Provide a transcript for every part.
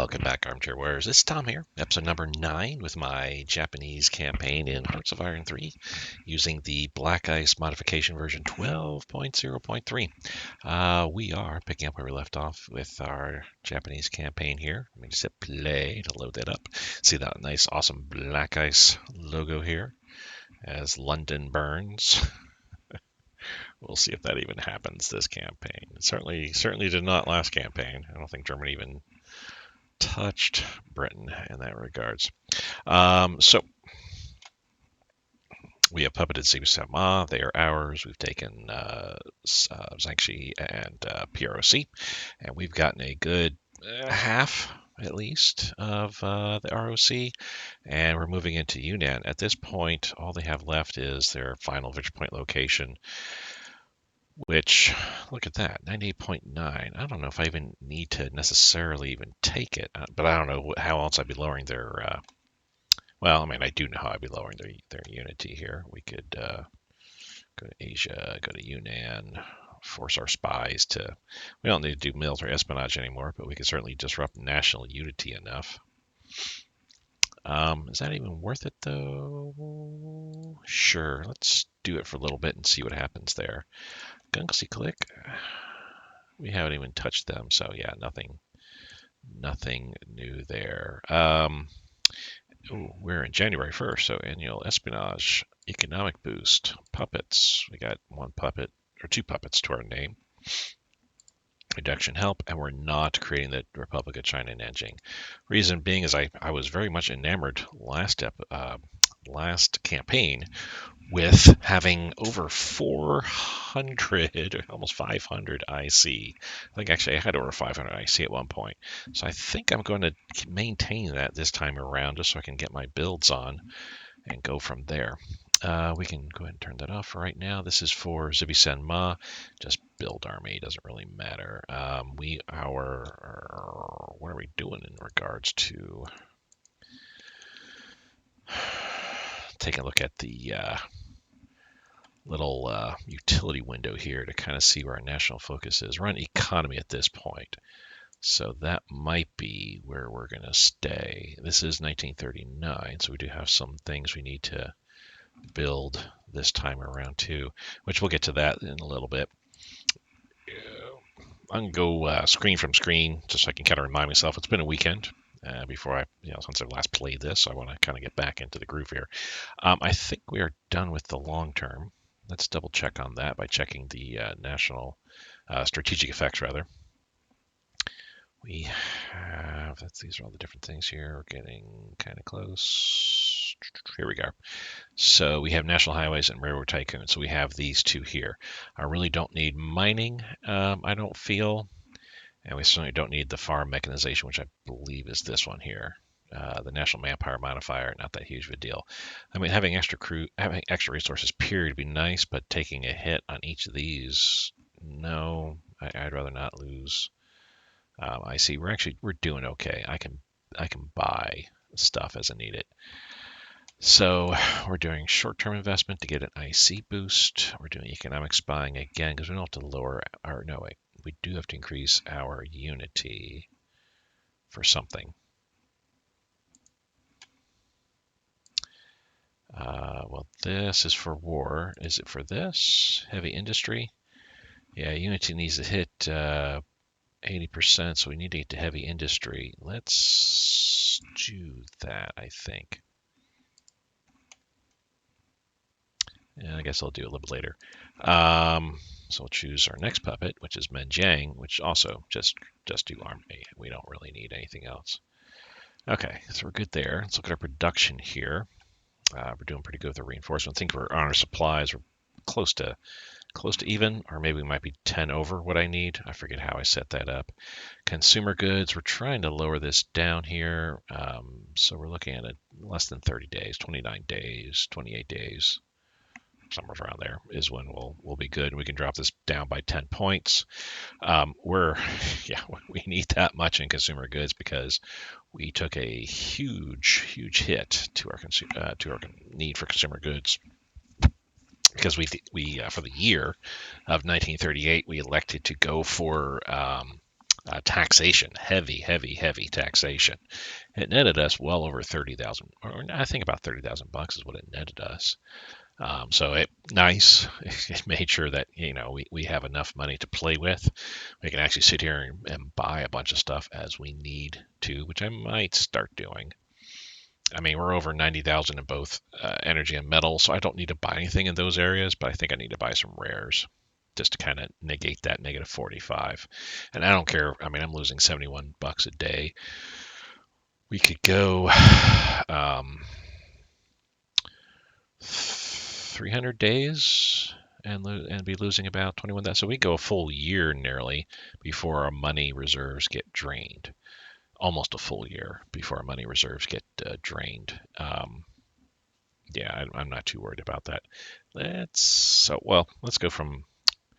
Welcome back, Armchair Warriors. It's Tom here, episode number 9 with my Japanese campaign in Hearts of Iron 3 using the Black Ice modification version 12.0.3. We are picking up where we left off with our Japanese campaign here. Let me just hit play to load that up. See that nice, awesome Black Ice logo here as London burns. We'll see if that even happens this campaign. It certainly did not last campaign. I don't think Germany even touched Britain in that regards. So we have puppeted Zibusama. They are ours. We've taken Zhangxi and PROC, and we've gotten a good half at least of the ROC, and we're moving into Yunnan. At this point, all they have left is their final victory point location, which, look at that, 98.9. I don't know if I even need to necessarily even take it, but I don't know how else I'd be lowering their, well, I mean, I do know how I'd be lowering their unity here. We could go to Asia, go to Yunnan, force our spies to, we don't need to do military espionage anymore, but we can certainly disrupt national unity enough. Is that even worth it, though? Sure, let's do it for a little bit and see what happens there. Gunksy click. We haven't even touched them, so yeah, nothing new there. We're in January 1st, so annual espionage, economic boost, puppets. We got one puppet or two puppets to our name. Reduction help, and we're not creating the Republic of China in Nanjing. Reason being is I was very much enamored last campaign with having over 400, almost 500 IC. I think actually I had over 500 IC at one point. So I think I'm going to maintain that this time around just so I can get my builds on and go from there. We can go ahead and turn that off for right now. This is for Zibisen Ma. Just build army, doesn't really matter. What are we doing in regards to taking a look at the little utility window here to kind of see where our national focus is. We're on economy at this point, so that might be where we're going to stay. This is 1939, so we do have some things we need to build this time around too, which we'll get to that in a little bit. I'm going to go screen from screen just so I can kind of remind myself it's been a weekend before since I last played this, so I want to kind of get back into the groove here. I think we are done with the long term. Let's double check on that by checking the national strategic effects rather. We have, these are all the different things here. We're getting kind of close. Here we go. So we have national highways and railroad tycoon. So we have these two here. I really don't need mining, I don't feel. And we certainly don't need the farm mechanization, which I believe is this one here. The national manpower modifier, not that huge of a deal. I mean, having extra resources, period, would be nice, but taking a hit on each of these, no, I'd rather not lose. I see we're doing okay. I can buy stuff as I need it. So we're doing short-term investment to get an IC boost. We're doing economic spying again because we don't have to lower our, no wait, we do have to increase our unity for something. Well, this is for war. Is it for this? Heavy industry? Yeah, unity needs to hit 80%, so we need to get to heavy industry. Let's do that, I think. And I guess I'll do it a little bit later. So we'll choose our next puppet, which is Menjiang, which also just do army. We don't really need anything else. Okay, so we're good there. Let's look at our production here. We're doing pretty good with the reinforcement. I think we're on our supplies. We're close to even, or maybe we might be 10 over what I need. I forget how I set that up. Consumer goods, we're trying to lower this down here. So we're looking at less than 30 days, 29 days, 28 days. Somewhere around there is when we'll be good. We can drop this down by 10 points. We need that much in consumer goods because we took a huge hit to our need for consumer goods because we for the year of 1938 we elected to go for taxation, heavy taxation. It netted us well over 30,000, or I think about 30,000 bucks is what it netted us. So it nice. It made sure that we have enough money to play with. We can actually sit here and buy a bunch of stuff as we need to, which I might start doing. I mean, we're over 90,000 in both energy and metal, so I don't need to buy anything in those areas, but I think I need to buy some rares just to kind of negate that negative 45. And I don't care. I mean, I'm losing 71 bucks a day. We could go 300 days and be losing about 21. So we go a full year nearly before our money reserves get drained. Almost a full year before our money reserves get drained. Yeah, I'm not too worried about that. Let's go from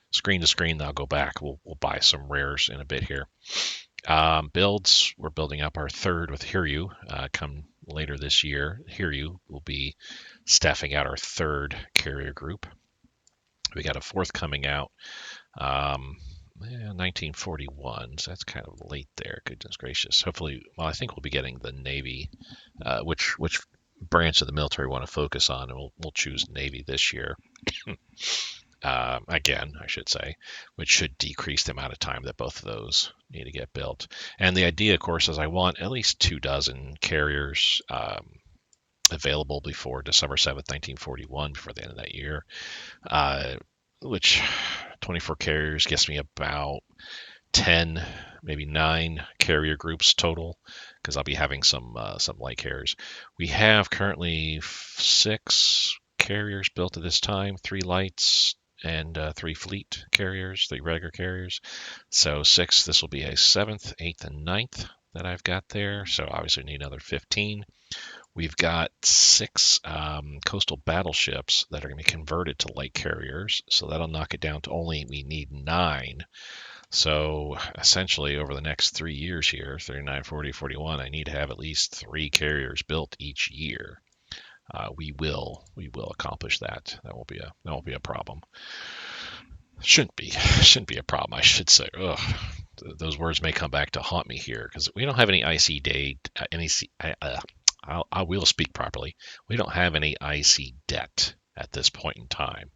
screen to screen. I'll go back. We'll buy some rares in a bit here. Builds, we're building up our third with Hiryu come later this year. Hiryu will be staffing out our third carrier group. We got a fourth coming out, 1941, so that's kind of late there. Goodness gracious. Hopefully, well, I think we'll be getting the Navy, which branch of the military we want to focus on, and we'll choose Navy this year. Again, I should say, which should decrease the amount of time that both of those need to get built. And the idea, of course, is I want at least 24 carriers available before December 7th, 1941, before the end of that year, which 24 carriers gets me about 10, maybe 9 carrier groups total, because I'll be having some light carriers. We have currently 6 carriers built at this time, 3 lights, and 3 fleet carriers, 3 regular carriers. So 6, this will be a 7th, 8th, and 9th that I've got there. So obviously we need another 15. We've got 6 coastal battleships that are going to be converted to light carriers. So that'll knock it down to we need 9. So essentially over the next 3 years here, 39, 40, 41, I need to have at least 3 carriers built each year. We will accomplish that. That won't be a problem. Shouldn't be a problem, I should say. Ugh, those words may come back to haunt me here because we don't have any IC date. I will speak properly. We don't have any IC debt at this point in time.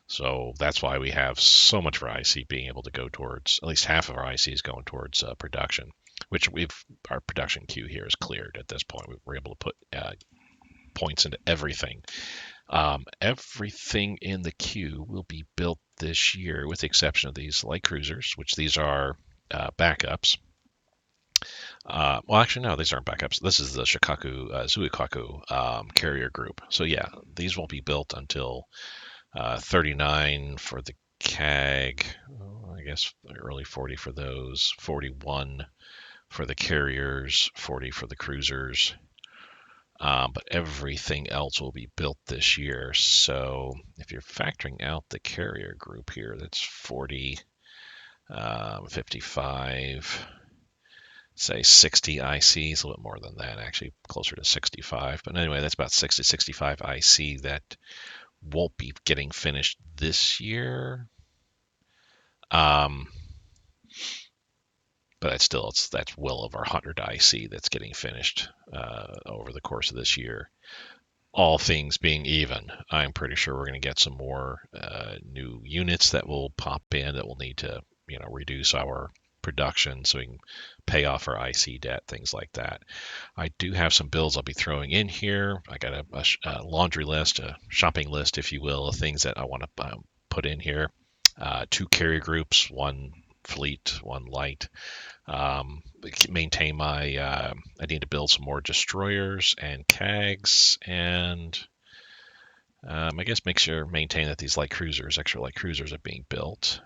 So that's why we have so much of our IC being able to go towards, at least half of our IC is going towards production, which our production queue here is cleared at this point. We're able to put points into everything. Everything in the queue will be built this year, with the exception of these light cruisers, which these are backups. Well, actually, no, these aren't backups. This is the Zuikaku carrier group. So yeah, these won't be built until 39 for the CAG. I guess early 40 for those. 41 for the carriers. 40 for the cruisers. But everything else will be built this year. So if you're factoring out the carrier group here, that's 40, 55, say 60 ICs, a little bit more than that, actually closer to 65. But anyway, that's about 60, 65 IC that won't be getting finished this year. But that's well over 100 IC that's getting finished over the course of this year. All things being even, I'm pretty sure we're going to get some more new units that will pop in that will need to, reduce our production so we can pay off our IC debt, things like that. I do have some bills I'll be throwing in here. I got a laundry list, a shopping list, if you will, of things that I want to put in here. 2 carrier groups, 1 fleet, 1 light. Maintain I need to build some more destroyers and CAGs, and I guess maintain that these extra light cruisers are being built.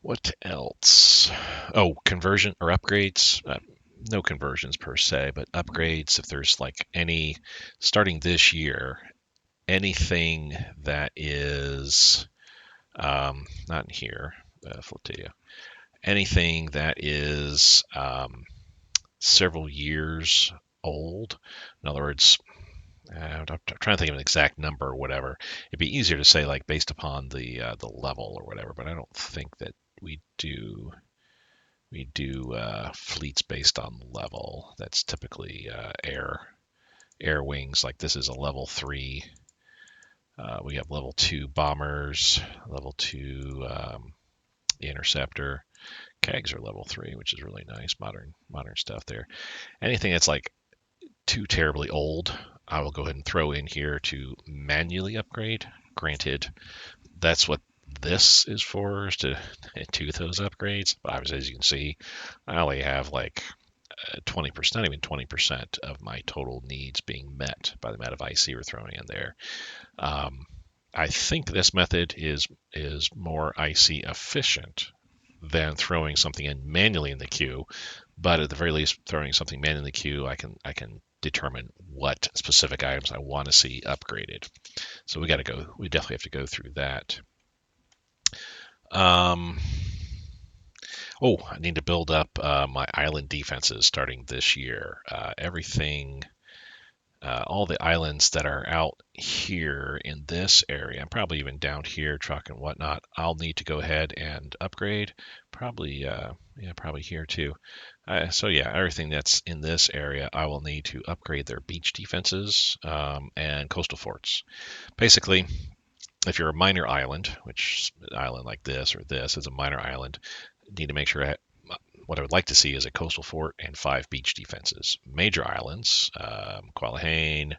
What else? Oh, conversion or upgrades. No conversions per se, but upgrades. If there's starting this year, anything that is not in here, flotilla. Anything that is several years old. In other words, I'm trying to think of an exact number or whatever. It'd be easier to say based upon the level or whatever, but I don't think that do fleets based on level. That's typically air wings. Like this is a level 3. We have level 2 bombers, level 2 the interceptor. Kegs are level 3, which is really nice. Modern stuff there. Anything that's like too terribly old, I will go ahead and throw in here to manually upgrade. Granted, that's what this is for, is to do those upgrades. But obviously, as you can see, I only have like 20%, not even 20% of my total needs being met by the amount of IC we're throwing in there. I think this method is more IC efficient than throwing something in manually in the queue, but at the very least, throwing something manually in the queue, I can determine what specific items I want to see upgraded. So we definitely have to go through that. Oh, I need to build up my island defenses starting this year. All the islands that are out here in this area, and probably even down here, truck and whatnot, I'll need to go ahead and upgrade. Probably here too. So yeah, everything that's in this area, I will need to upgrade their beach defenses and coastal forts. Basically, if you're a minor island, which an island like this or this is a minor island, need to make sure what I would like to see is a coastal fort and 5 beach defenses. Major islands, Qualahane,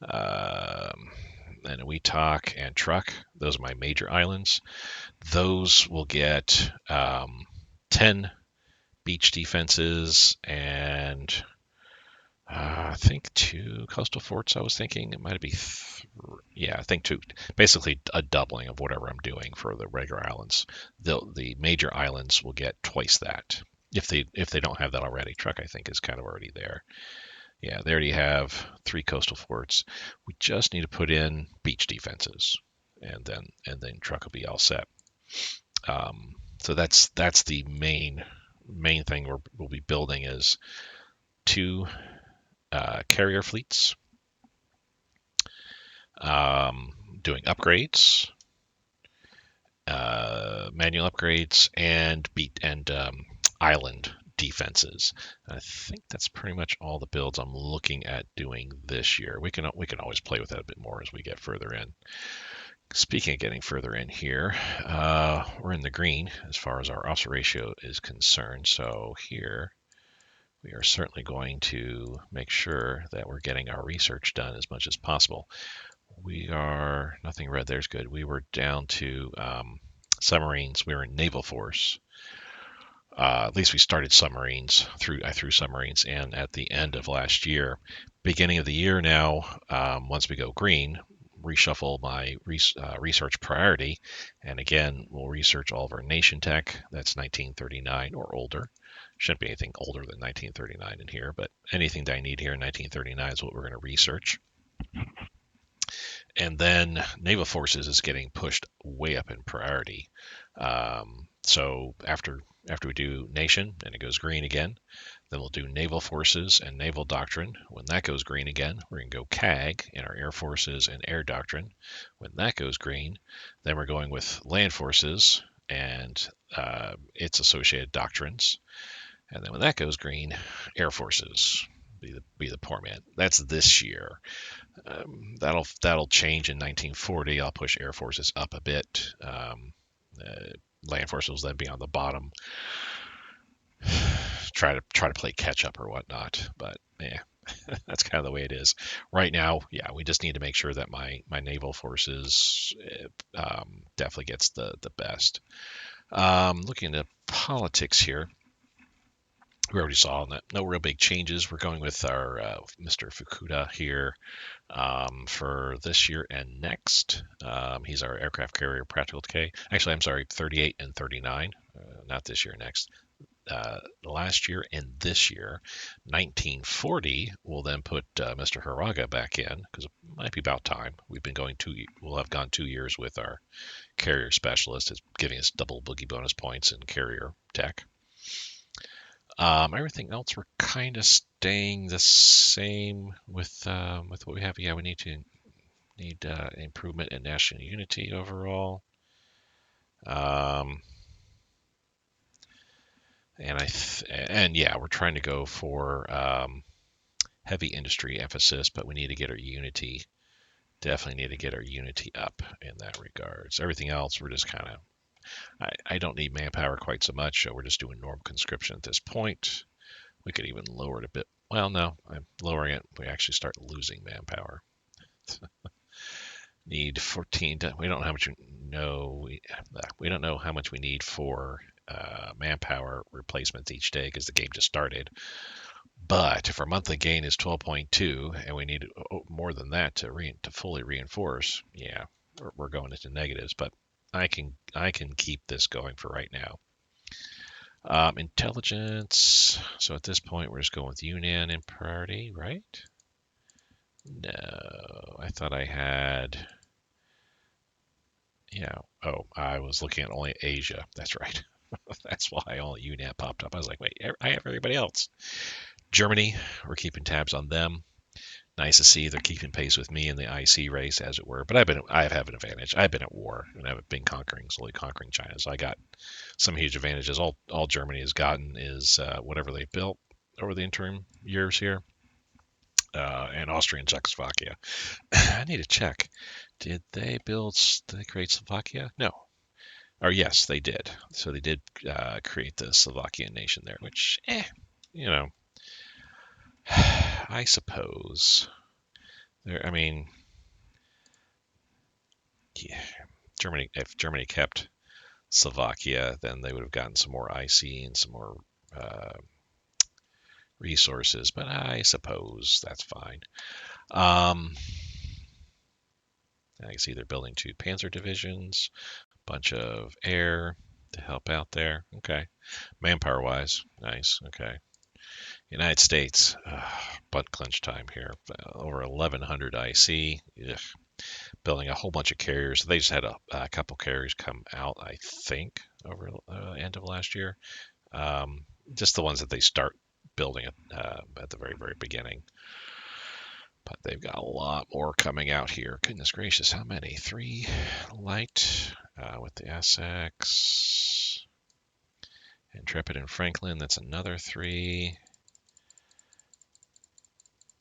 and Weetok and Truck, those are my major islands. Those will get 10 beach defenses and I think 2 coastal forts. I was thinking it might be, I think 2. Basically, a doubling of whatever I'm doing for the regular islands. The major islands will get twice that if they don't have that already. Truck, I think, is kind of already there. Yeah, they already have 3 coastal forts. We just need to put in beach defenses, and then Truck will be all set. So that's the main thing we'll be building is 2 carrier fleets, doing upgrades, manual upgrades, and island defenses. I think that's pretty much all the builds I'm looking at doing this year. We can always play with that a bit more as we get further in. Speaking of getting further in here, we're in the green as far as our officer ratio is concerned. So here we are certainly going to make sure that we're getting our research done as much as possible. We are, nothing red there's good. We were down to submarines. We were in naval force. At least we started submarines. I threw submarines in at the end of last year. Beginning of the year now, once we go green, reshuffle my research priority. And again, we'll research all of our nation tech. That's 1939 or older. Shouldn't be anything older than 1939 in here, but anything that I need here in 1939 is what we're going to research. And then naval forces is getting pushed way up in priority. So after we do nation and it goes green again, then we'll do naval forces and naval doctrine. When that goes green again, we're going to go CAG in our air forces and air doctrine. When that goes green, then we're going with land forces and its associated doctrines. And then when that goes green, air forces be the poor man. That's this year. That'll change in 1940. I'll push air forces up a bit. Land forces will then be on the bottom. Try to play catch up or whatnot, but yeah, that's kind of the way it is right now. Yeah, we just need to make sure that my naval forces definitely gets the best. Looking at politics here. We already saw that no real big changes. We're going with our Mr. Fukuda here for this year and next. He's our aircraft carrier practical decay. Actually, I'm sorry, 38 and 39. Not this year, next. Last year and this year. 1940 will then put Mr. Hiraga back in because it might be about time. We'll have gone 2 years with our carrier specialist. It's giving us double boogie bonus points in carrier tech. Everything else we're kind of staying the same with what we have. Yeah, we need improvement in national unity overall. And yeah, we're trying to go for heavy industry emphasis, but we need to get our unity. Definitely need to get our unity up in that regards. Everything else, we're just kind of. I don't need manpower quite so much, so we're just doing norm conscription at this point. We could even lower it a bit. Well, no, I'm lowering it. We actually start losing manpower. Need 14. We don't know how much we don't know how much we need for manpower replacements each day because the game just started. But if our monthly gain is 12.2 and we need more than that to fully reinforce, yeah, we're going into negatives. But I can keep this going for right now. Intelligence. So at this point, we're just going with Yunnan in priority, right? No, I thought I had. Yeah. Oh, I was looking at only Asia. That's right. That's why only Yunnan popped up. I was like, wait, I have everybody else. Germany, we're keeping tabs on them. Nice to see they're keeping pace with me in the IC race, as it were. But I have an advantage. I've been at war and I've been slowly conquering China. So I got some huge advantages. All Germany has gotten is whatever they built over the interim years here, and Austria and Czechoslovakia. I need to check. Did they create Slovakia? No. Or yes, they did. So they did create the Slovakian nation there, which, you know, I suppose. I mean, yeah, if Germany kept Slovakia, then they would have gotten some more IC and some more uh, resources. But I suppose that's fine. I can see they're building 2 Panzer divisions, bunch of air to help out there. Okay, manpower wise, nice. Okay, United States, butt clench time here. Over 1,100 IC. Ugh. Building a whole bunch of carriers. They just had a couple carriers come out, I think, over end of last year. Just the ones that they start building at the very, very beginning. But they've got a lot more coming out here. Goodness gracious, how many? 3 light with the SX. Intrepid and Franklin, that's another 3.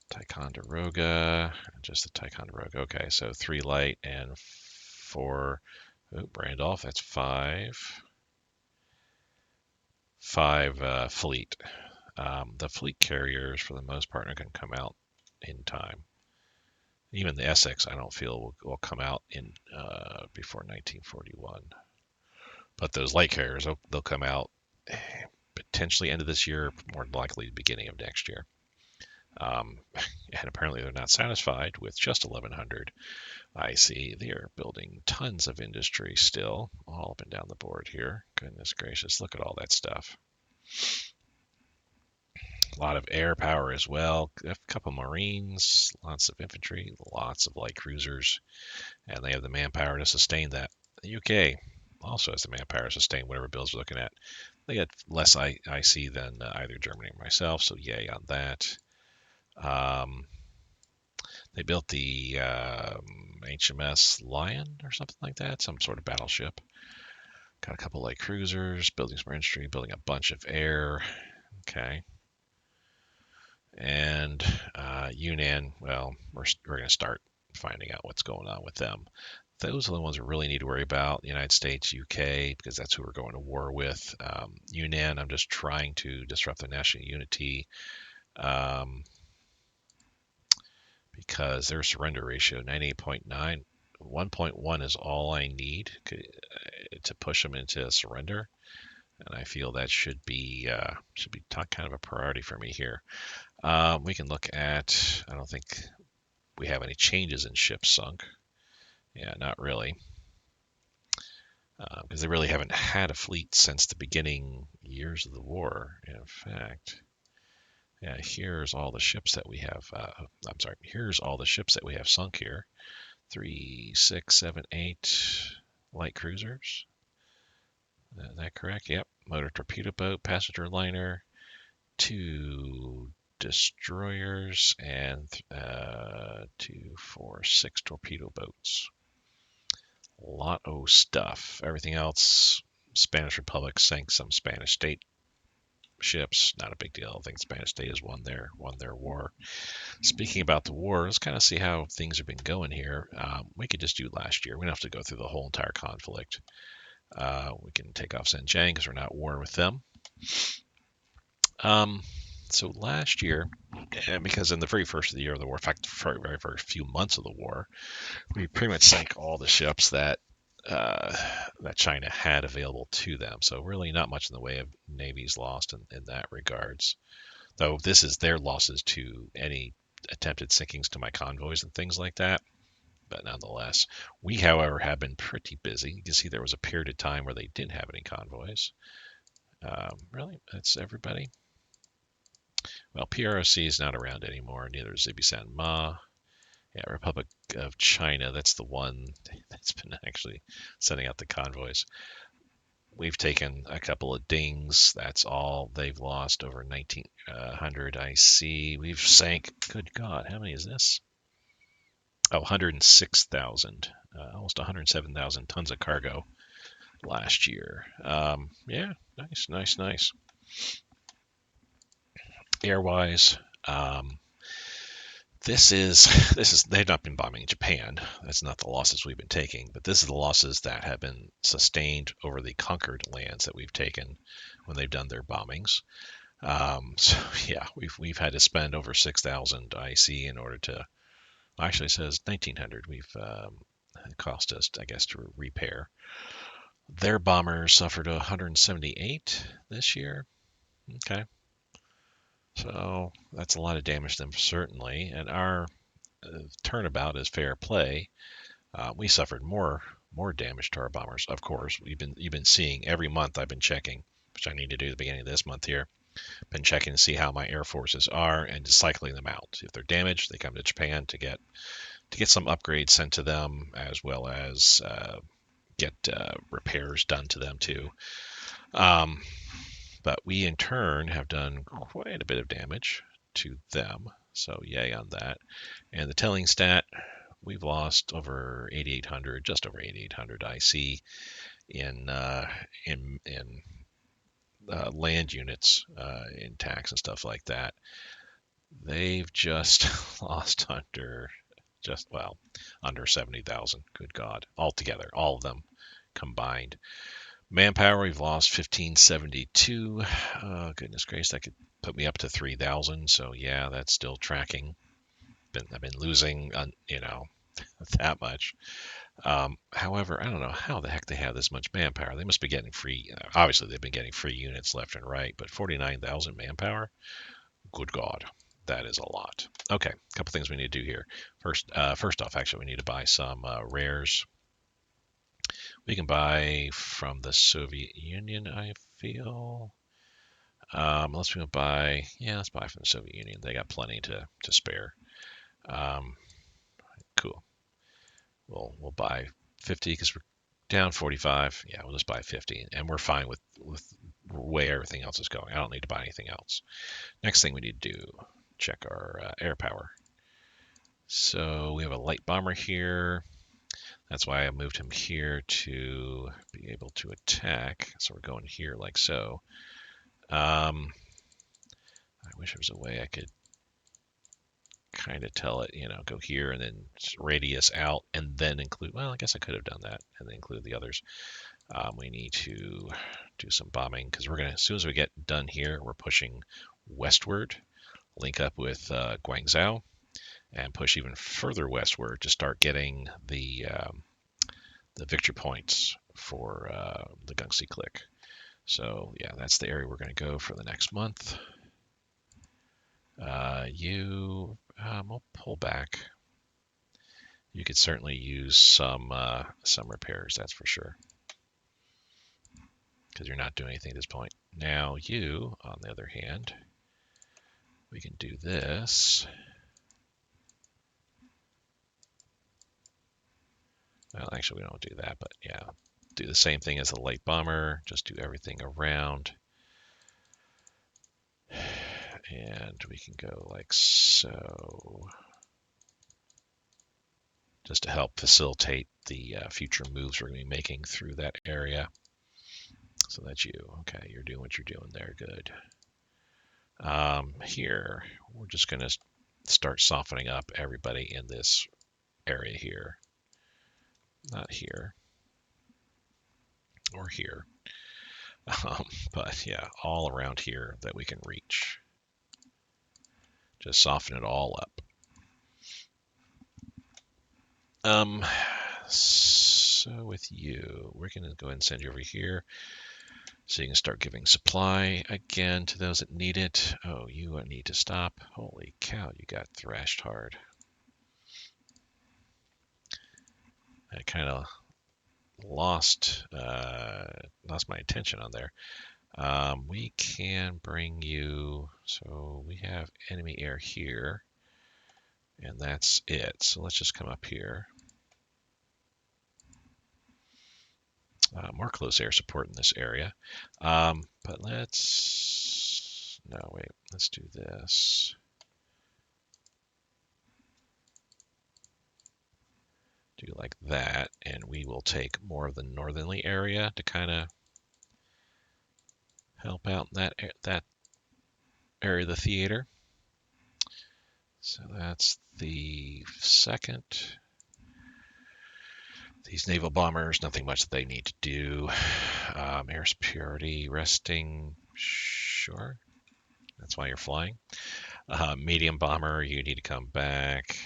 Ticonderoga, just the Ticonderoga. Okay, so 3 light and 4. Oh, Randolph, that's 5. 5 fleet. The fleet carriers, for the most part, are going to come out in time. Even the Essex, I don't feel will come out in before 1941. But those light carriers, they'll come out potentially end of this year, more likely beginning of next year. And apparently they're not satisfied with just 1,100. I see they are building tons of industry still, all up and down the board here. Goodness gracious, look at all that stuff. A lot of air power as well, a couple Marines, lots of infantry, lots of light cruisers, and they have the manpower to sustain that. The UK also has the manpower to sustain whatever builds we're looking at. They got less IC than either Germany or myself, so yay on that. They built the HMS Lion or something like that, some sort of battleship. Got a couple light cruisers, building some industry, building a bunch of air. Okay. And Yunnan, well, we're going to start finding out what's going on with them. Those are the ones we really need to worry about. The United States, UK, because that's who we're going to war with. Yunnan, I'm just trying to disrupt the national unity because their surrender ratio, 98.9, 1.1 is all I need to push them into surrender. And I feel that should be kind of a priority for me here. We can look at, I don't think we have any changes in ships sunk. Yeah, not really. Because they really haven't had a fleet since the beginning years of the war. In fact, yeah, here's all the ships that we have. I'm sorry, here's all the ships that we have sunk here. 3, 6, 7, 8 light cruisers. Is that correct? Yep. Motor torpedo boat, passenger liner, 2 destroyers, and 2, 4, 6 torpedo boats. A lot of stuff. Everything else, Spanish Republic sank some Spanish state ships, not a big deal. I think Spanish state has won their war. Speaking about the war, let's kind of see how things have been going here. We could just do last year. We don't have to go through the whole entire conflict. We can take off Xinjiang because we're not at war with them. So last year, and because in the very first of the year of the war, in fact, the very first few months of the war, we pretty much sank all the ships that China had available to them. So really not much in the way of navies lost in that regards. Though this is their losses to any attempted sinkings to my convoys and things like that. But nonetheless, we, however, have been pretty busy. You can see there was a period of time where they didn't have any convoys. Really, that's everybody. Well, PROC is not around anymore. Neither is Zibi Ma. Yeah, Republic of China. That's the one that's been actually sending out the convoys. We've taken a couple of dings. That's all they've lost over 1,900 IC. We've sank. Good God, how many is this? Oh, 106,000, almost 107,000 tons of cargo last year. Yeah, nice. Airwise, this is they've not been bombing Japan. That's not the losses we've been taking, but this is the losses that have been sustained over the conquered lands that we've taken when they've done their bombings. So yeah, we've had to spend over 6,000 IC in order to. Actually, it says 1,900. It cost us, I guess, to repair. Their bombers suffered 178 this year. Okay, so that's a lot of damage to them certainly. And our turnabout is fair play. We suffered more damage to our bombers. Of course, you've been seeing every month. I've been checking, which I need to do at the beginning of this month here. Been checking to see how my air forces are and just cycling them out. If they're damaged, they come to Japan to get some upgrades sent to them, as well as get repairs done to them too. But we in turn have done quite a bit of damage to them. So yay on that. And the telling stat, we've lost over 8,800, just over 8,800 IC in land units, in tax and stuff like that. They've just lost under 70,000. Good God, altogether, all of them combined. Manpower, we've lost 1,572. Goodness gracious, that could put me up to 3,000. So yeah, that's still tracking. I've been losing, that much. However, I don't know how the heck they have this much manpower. They must be getting free. Obviously, they've been getting free units left and right, but 49,000 manpower. Good God, that is a lot. Okay, a couple things we need to do here. First off, actually, we need to buy some rares. We can buy from the Soviet Union, I feel. Let's buy. Yeah, let's buy from the Soviet Union. They got plenty to spare. Cool. We'll buy 50 because we're down 45. Yeah, we'll just buy 50, and we're fine with the way everything else is going. I don't need to buy anything else. Next thing we need to do, check our air power. So we have a light bomber here. That's why I moved him here to be able to attack. So we're going here like so. I wish there was a way I could kind of tell it, go here and then radius out and then include, well, I guess I could have done that and then include the others. We need to do some bombing because as soon as we get done here, we're pushing westward, link up with Guangzhou, and push even further westward to start getting the victory points for the Gungsi Click. So yeah, that's the area we're going to go for the next month. We'll pull back. You could certainly use some repairs, that's for sure, because you're not doing anything at this point. Now you, on the other hand, we can do this. Well, actually, we don't do that, but yeah, do the same thing as a light bomber. Just do everything around. And we can go like so, just to help facilitate the future moves we're going to be making through that area. So that's you. Okay, you're doing what you're doing there. Good. Here, we're just going to start softening up everybody in this area here. Not here or here, but yeah, all around here that we can reach. Just soften it all up. So with you, we're going to go ahead and send you over here so you can start giving supply again to those that need it. Oh, you need to stop. Holy cow, you got thrashed hard. I kind of lost my attention on there. We can bring you, so we have enemy air here, and that's it. So let's just come up here. More close air support in this area. But let's do this. Do like that, and we will take more of the northerly area to kind of help out that area of the theater. So that's the second. These naval bombers, nothing much that they need to do. Air superiority, resting, sure. That's why you're flying. Medium bomber, you need to come back.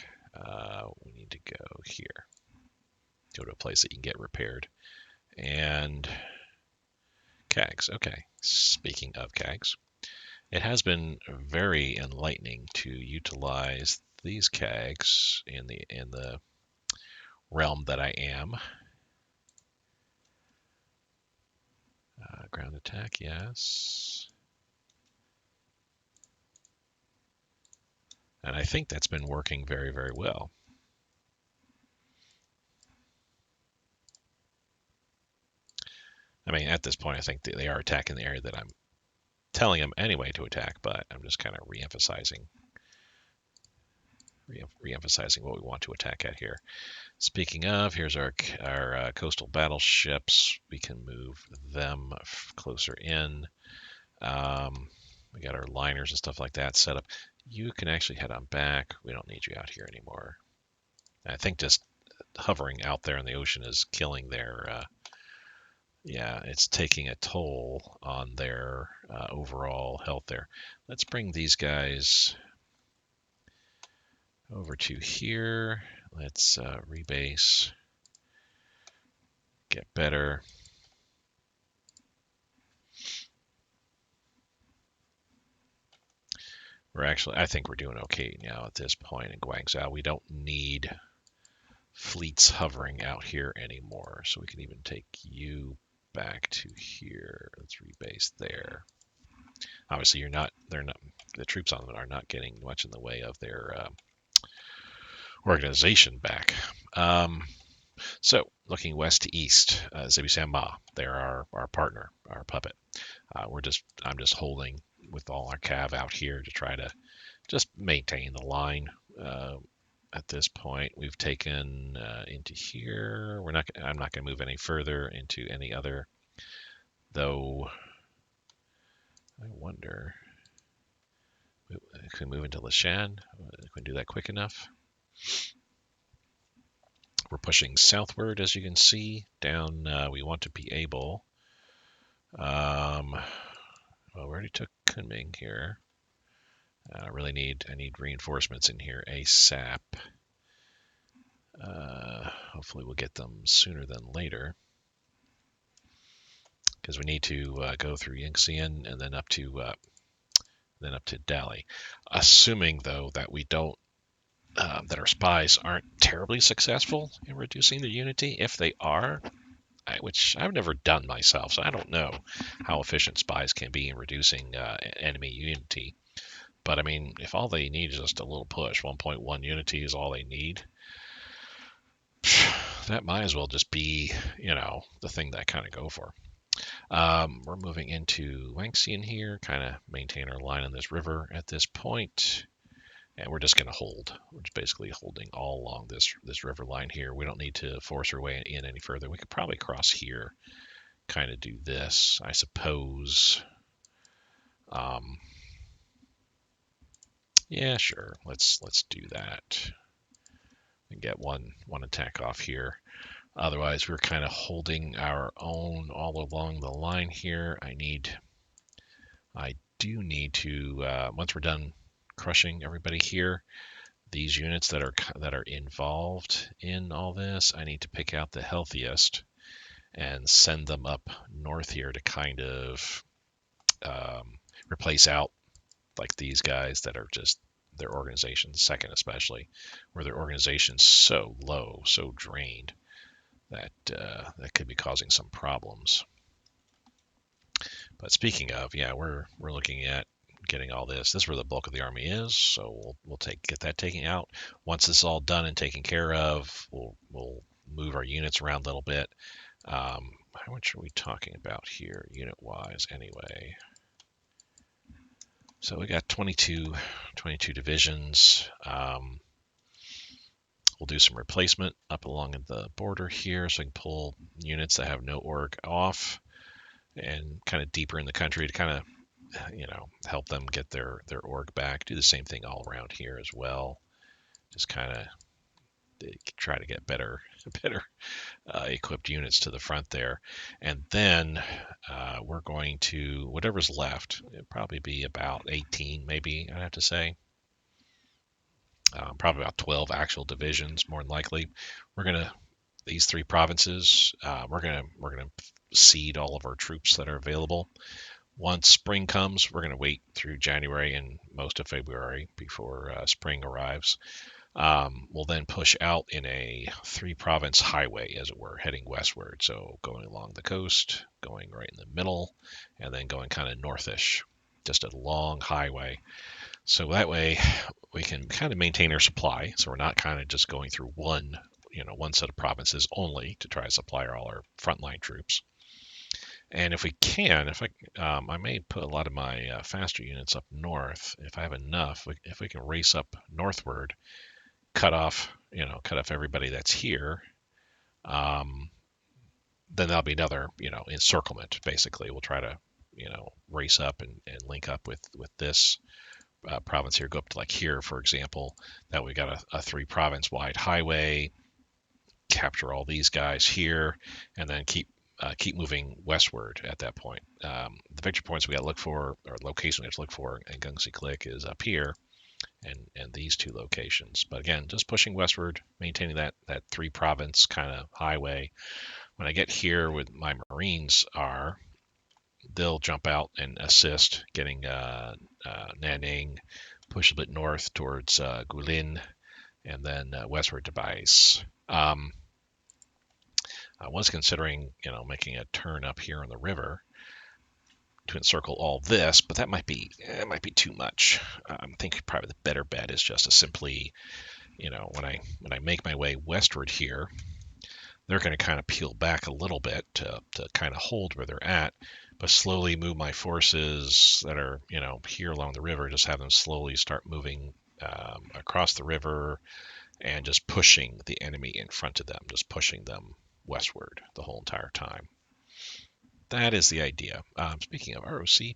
We need to go here. Go to a place that you can get repaired. And CAGs. Okay, speaking of CAGs, it has been very enlightening to utilize these CAGs in the realm that I am. Ground attack, yes. And I think that's been working very, very well. I mean, at this point, I think they are attacking the area that I'm telling them anyway to attack, but I'm just kind of re-emphasizing what we want to attack at here. Speaking of, here's our coastal battleships. We can move them closer in. We got our liners and stuff like that set up. You can actually head on back. We don't need you out here anymore. I think just hovering out there in the ocean is killing their yeah, it's taking a toll on their overall health there. Let's bring these guys over to here. Let's rebase, get better. I think we're doing okay now at this point in Guangzhou. We don't need fleets hovering out here anymore, so we can even take you back to here. Let's rebase there. Obviously, the troops on them are not getting much in the way of their organization back. So looking west to east, Zibi they're our partner, our puppet. I'm just holding with all our cav out here to try to just maintain the line. At this point, we've taken into here. I'm not going to move any further into any other, though. I wonder. Can we move into Lishan? Can we do that quick enough? We're pushing southward, as you can see. Down, we want to be able. Well, we already took Kunming here. I need reinforcements in here ASAP. Hopefully we'll get them sooner than later, because we need to go through Yingxian and then up to Dali. Assuming though that we don't that our spies aren't terribly successful in reducing their unity. If they are, which I've never done myself, so I don't know how efficient spies can be in reducing enemy unity. But I mean, if all they need is just a little push, 1.1 unity is all they need, that might as well just be, the thing that I kind of go for. We're moving into Wangxian here, kind of maintain our line on this river at this point. And we're just going to hold. We're just basically holding all along this river line here. We don't need to force our way in any further. We could probably cross here, kind of do this, I suppose. Yeah, sure. Let's do that and get one attack off here. Otherwise, we're kind of holding our own all along the line here. I do need to once we're done crushing everybody here, these units that are involved in all this, I need to pick out the healthiest and send them up north here to kind of replace out like these guys that are just their organization's second, especially where their organization's so low, so drained that that could be causing some problems. But speaking of, yeah, we're looking at getting all this. This is where the bulk of the army is, so we'll get that taken out. Once this is all done and taken care of, we'll move our units around a little bit. How much are we talking about here, unit wise, anyway? So we got 22 divisions. We'll do some replacement up along the border here, so we can pull units that have no org off and kind of deeper in the country to kind of help them get their org back. Do the same thing all around here as well. Just kind of try to get better equipped units to the front there, and then we're going to whatever's left. It'll probably be about 18, maybe I'd have to say. Probably about 12 actual divisions, more than likely. We're gonna these three provinces. We're gonna seed all of our troops that are available. Once spring comes, we're going to wait through January and most of February before spring arrives. We'll then push out in a 3-province highway, as it were, heading westward. So going along the coast, going right in the middle, and then going kind of northish, just a long highway. So that way we can kind of maintain our supply. So we're not kind of just going through one set of provinces only to try to supply all our frontline troops. And if we can, I may put a lot of my faster units up north if I have enough. If we can race up northward, cut off everybody that's here, then that'll be another encirclement. Basically, we'll try to race up and link up with this province here. Go up to like here, for example. That we got a 3-province wide highway. Capture all these guys here, and then keep moving westward at that point. The victory points we got to look for, or location we have to look for, and Gungsi Click is up here, and these 2 locations. But again, just pushing westward, maintaining that 3-province kind of highway. When I get here, with my Marines they'll jump out and assist, getting Nanning, push a bit north towards Gulin, and then westward to BICE. I was considering, making a turn up here on the river to encircle all this, but that might be too much. I think probably the better bet is just to simply, when I make my way westward here, they're going to kind of peel back a little bit to kind of hold where they're at, but slowly move my forces that are, here along the river, just have them slowly start moving across the river and just pushing the enemy in front of them, just pushing them westward the whole entire time. That is the idea. Speaking of ROC,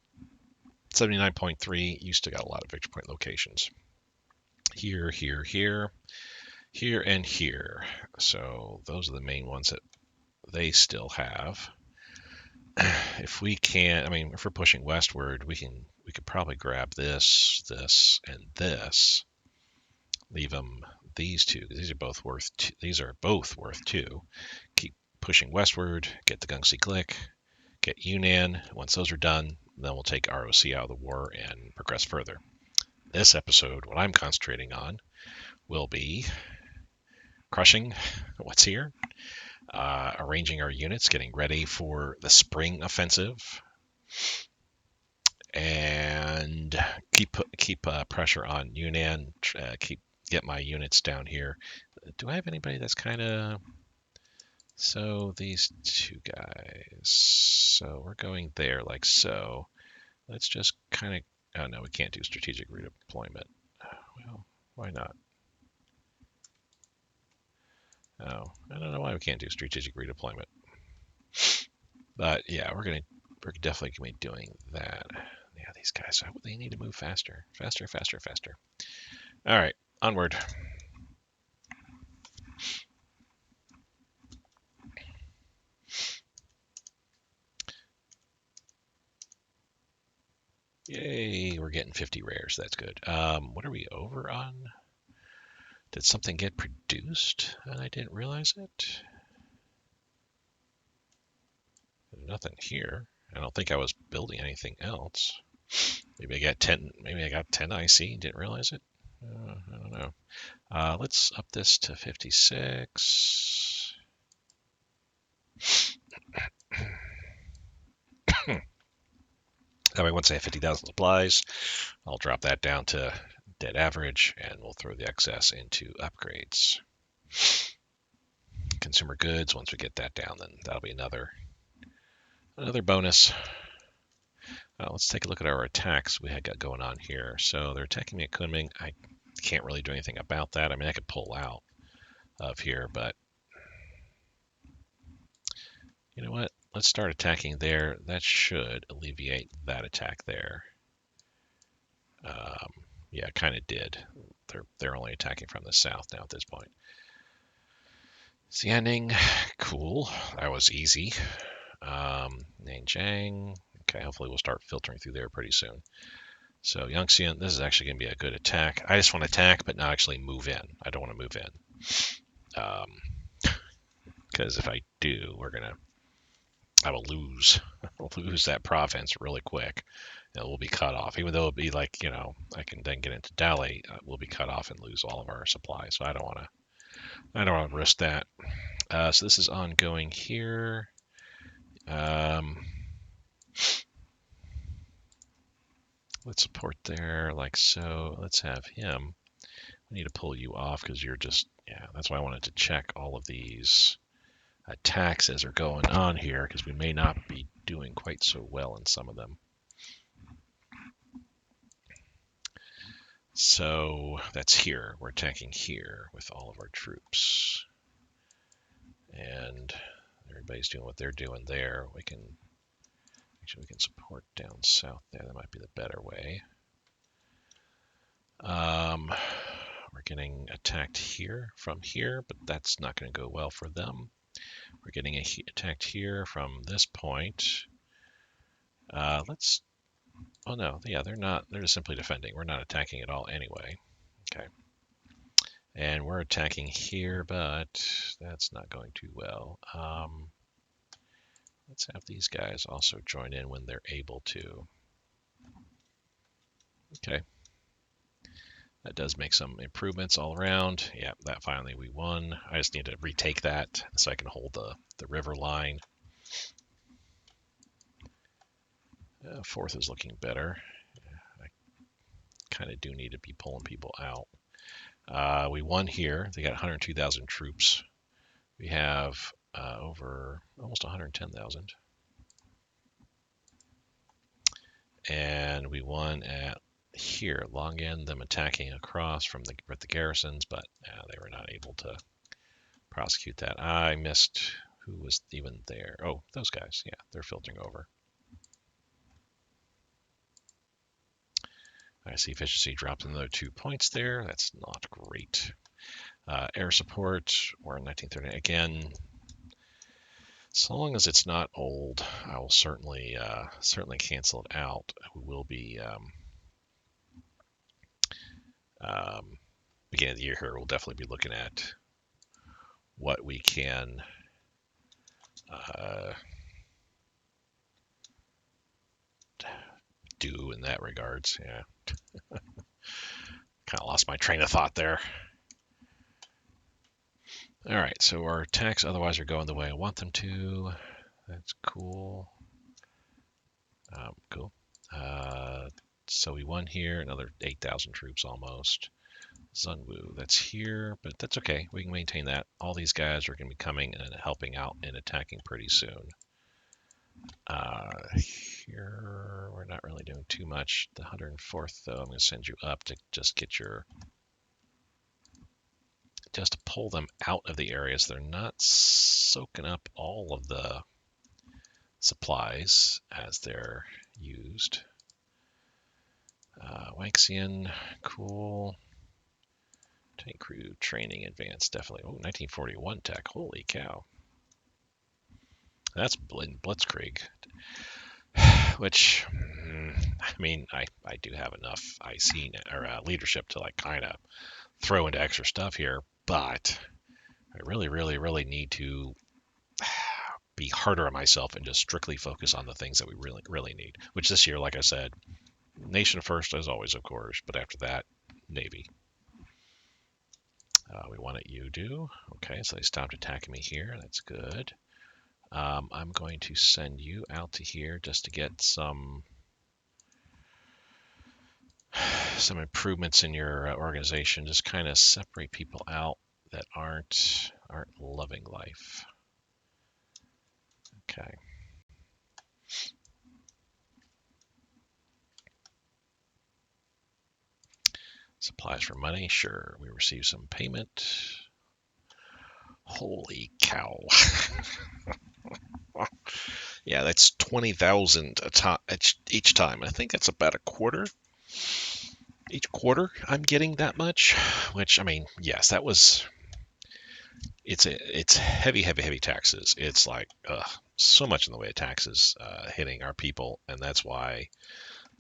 79.3, you still got a lot of victory point locations. Here, and here. So those are the main ones that they still have. If we can, if we're pushing westward, we could probably grab this, and this. Leave them these 2, because these are both worth 2. Keep pushing westward, get the Gungsi Click, get Yunnan. Once those are done, then we'll take ROC out of the war and progress further. This episode, what I'm concentrating on will be crushing what's here, arranging our units, getting ready for the spring offensive, and keep pressure on Yunnan. Get my units down here. Do I have anybody that's kind of... So these 2 guys. So we're going there like so. Let's just kind of... Oh, no, we can't do strategic redeployment. Well, why not? Oh, I don't know why we can't do strategic redeployment. But yeah, we're definitely going to be doing that. Yeah, these guys, they need to move faster. Faster, faster, faster. All right, onward. Yay, we're getting 50 rares. That's good. What are we over on? Did something get produced and I didn't realize it? There's nothing here. I don't think I was building anything else. Maybe I got 10. Maybe I got 10 IC. Didn't realize it. I don't know. Let's up this to 56. That way, once I have 50,000 supplies, I'll drop that down to dead average, and we'll throw the excess into upgrades. Consumer goods. Once we get that down, then that'll be another bonus. Let's take a look at our attacks we had got going on here. So they're attacking me at Kunming. I can't really do anything about that. I mean, I could pull out of here, but you know what? Let's start attacking there. That should alleviate that attack there. Yeah, it kind of did. They're only attacking from the south now at this point. Xianing, cool. That was easy. Nanjing. Okay, hopefully we'll start filtering through there pretty soon. So Yangxian, this is actually going to be a good attack. I just want to attack, but not actually move in. I don't want to move in. Because if I do, I will lose that province really quick. It will be cut off, even though it'll be like, I can then get into Dali, we'll be cut off and lose all of our supplies. So I don't want to risk that. So this is ongoing here. Let's support there like so. Let's have him. I need to pull you off because you're just, that's why I wanted to check all of these attacks as they're going on here, because we may not be doing quite so well in some of them. So that's here. We're attacking here with all of our troops. And everybody's doing what they're doing there. We can support down south there. That might be the better way. We're getting attacked here from here, but that's not going to go well for them. We're getting attacked here from this point. Oh no, yeah, they're not. They're just simply defending. We're not attacking at all anyway. Okay. And we're attacking here, but that's not going too well. Let's have these guys also join in when they're able to. Okay. That does make some improvements all around. Yeah, that finally we won. I just need to retake that so I can hold the river line. Fourth is looking better. I kind of do need to be pulling people out. We won here. They got 102,000 troops. We have over almost 110,000. And we won at here, Longan, them attacking across from the garrisons, but they were not able to prosecute that. I missed who was even there. Oh, those guys. Yeah, they're filtering over. I see efficiency dropped another 2 points there. That's not great. Air support, we're in 1930. Again, so long as it's not old, I will certainly cancel it out. We will be beginning of the year here. We'll definitely be looking at what we can do in that regards. Yeah, kind of lost my train of thought there. All right, so our attacks otherwise are going the way I want them to. That's cool. Cool. So we won here, another 8,000 troops almost. Zunwu, that's here, but that's okay. We can maintain that. All these guys are going to be coming and helping out and attacking pretty soon. Here, we're not really doing too much. The 104th, though, I'm going to send you up to just get just to pull them out of the areas. They're not soaking up all of the supplies as they're used. Waxian, cool. Tank crew training advanced, definitely. Oh, 1941 tech. Holy cow. That's Blitzkrieg. Which, I mean, I do have enough IC or leadership to like kind of throw into extra stuff here, but I really, really, really need to be harder on myself and just strictly focus on the things that we really, really need. Which this year, like I said, nation first as always, of course, but after that, Navy. We want it you do. Okay, so they stopped attacking me here. That's good. I'm going to send you out to here just to get some improvements in your organization. Just kind of separate people out that aren't loving life. Okay. Supplies for money. Sure. We receive some payment. Holy cow. Yeah, that's 20,000 each time. I think that's about a quarter. Each quarter I'm getting that much, which I mean, yes, that was it's heavy, heavy, heavy taxes. It's like so much in the way of taxes hitting our people, and that's why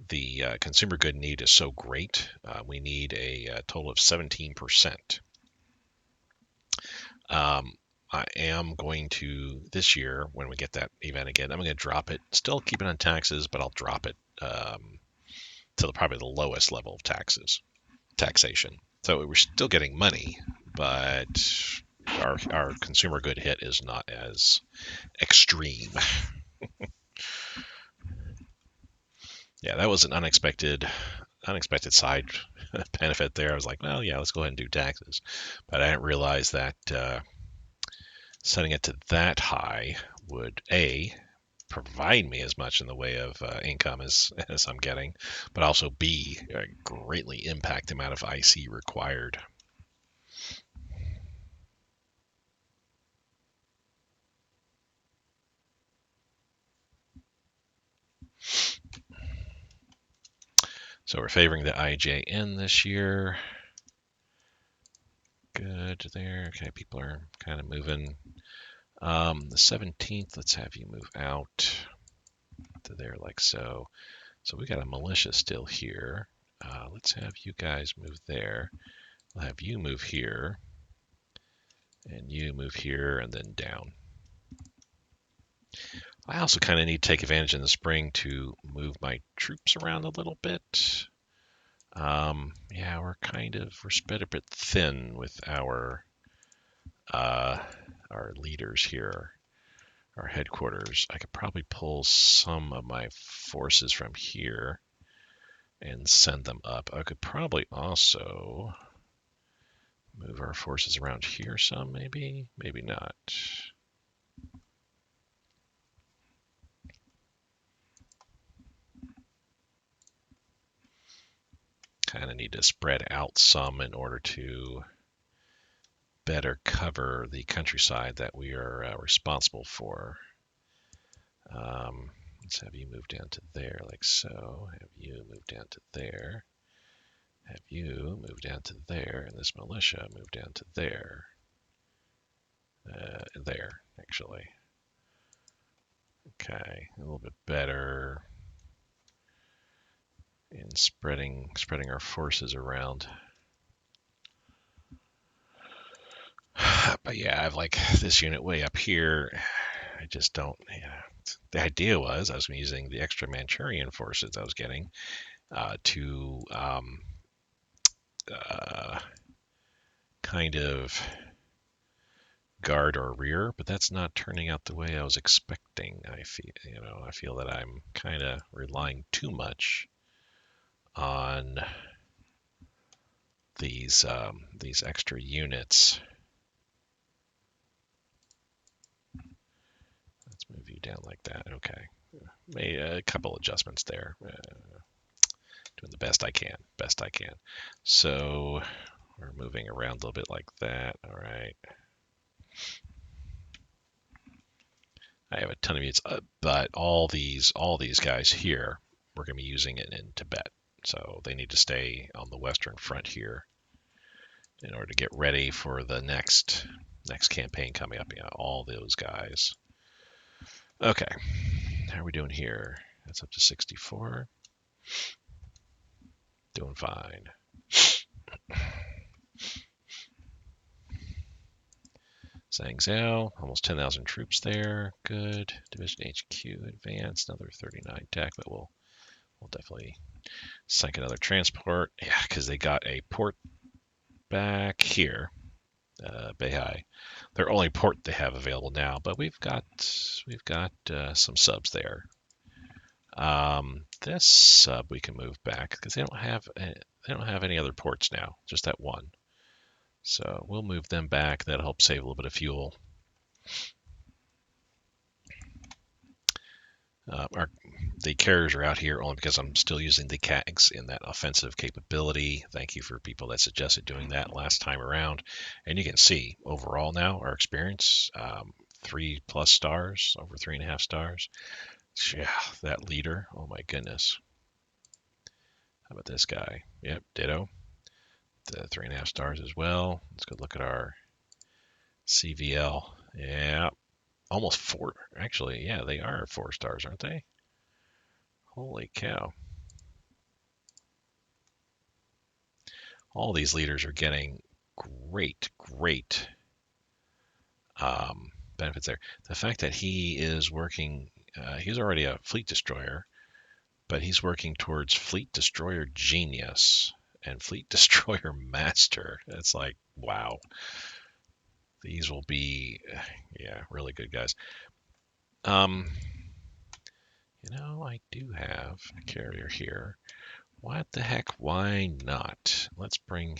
the consumer good need is so great. We need a total of 17%. I am going to this year when we get that event again. I'm going to drop it. Still keep it on taxes, but I'll drop it to probably the lowest level of taxation. So we're still getting money, but our consumer good hit is not as extreme. Yeah, that was an unexpected side benefit there. I was like, well, yeah, let's go ahead and do taxes, but I didn't realize that setting it to that high would provide me as much in the way of income as I'm getting, but also B, greatly impact the amount of IC required. So we're favoring the IJN this year. Good there. Okay, people are kind of moving. The 17th, let's have you move out to there like so. So we got a militia still here. Let's have you guys move there. We'll have you move here. And you move here and then down. I also kind of need to take advantage in the spring to move my troops around a little bit. Yeah, we're spread a bit thin with our leaders here, our headquarters. I could probably pull some of my forces from here and send them up. I could probably also move our forces around here some, maybe not. Kind of need to spread out some in order to better cover the countryside that we are responsible for. Let's have you move down to there like so. Have you move down to there. Have you move down to there. And this militia move down to there. There, actually. Okay, a little bit better in spreading our forces around. But yeah, I've like this unit way up here. I just don't. The idea was I was using the extra Manchurian forces I was getting to kind of guard our rear, but that's not turning out the way I was expecting. I feel that I'm kind of relying too much on these extra units. Let's move you down like that. Okay, made a couple adjustments there. Doing the best I can. So we're moving around a little bit like that. All right. I have a ton of units, but all these guys here, we're going to be using it in Tibet. So they need to stay on the western front here in order to get ready for the next campaign coming up. Yeah, all those guys. Okay, how are we doing here? That's up to 64. Doing fine. Zhangzhou, almost 10,000 troops there. Good. Division HQ advanced, another 39 tech, but we'll definitely sink another transport. Yeah, because they got a port back here, Beihai. Their only port they have available now, but we've got some subs there. This sub we can move back because they don't have any other ports now, just that one. So we'll move them back. That'll help save a little bit of fuel. The carriers are out here only because I'm still using the CAGs in that offensive capability. Thank you for people that suggested doing that last time around. And you can see overall now our experience, 3+ stars, over 3.5 stars. Yeah, that leader. Oh my goodness. How about this guy? Yep, ditto. The 3.5 stars as well. Let's go look at our CVL. Yeah, almost 4. Actually, yeah, they are 4 stars, aren't they? Holy cow. All these leaders are getting great benefits there. The fact that he is working, he's already a fleet destroyer, but he's working towards fleet destroyer genius and fleet destroyer master. It's like, wow. These will be, yeah, really good guys. I do have a carrier here. What the heck? Why not? Let's bring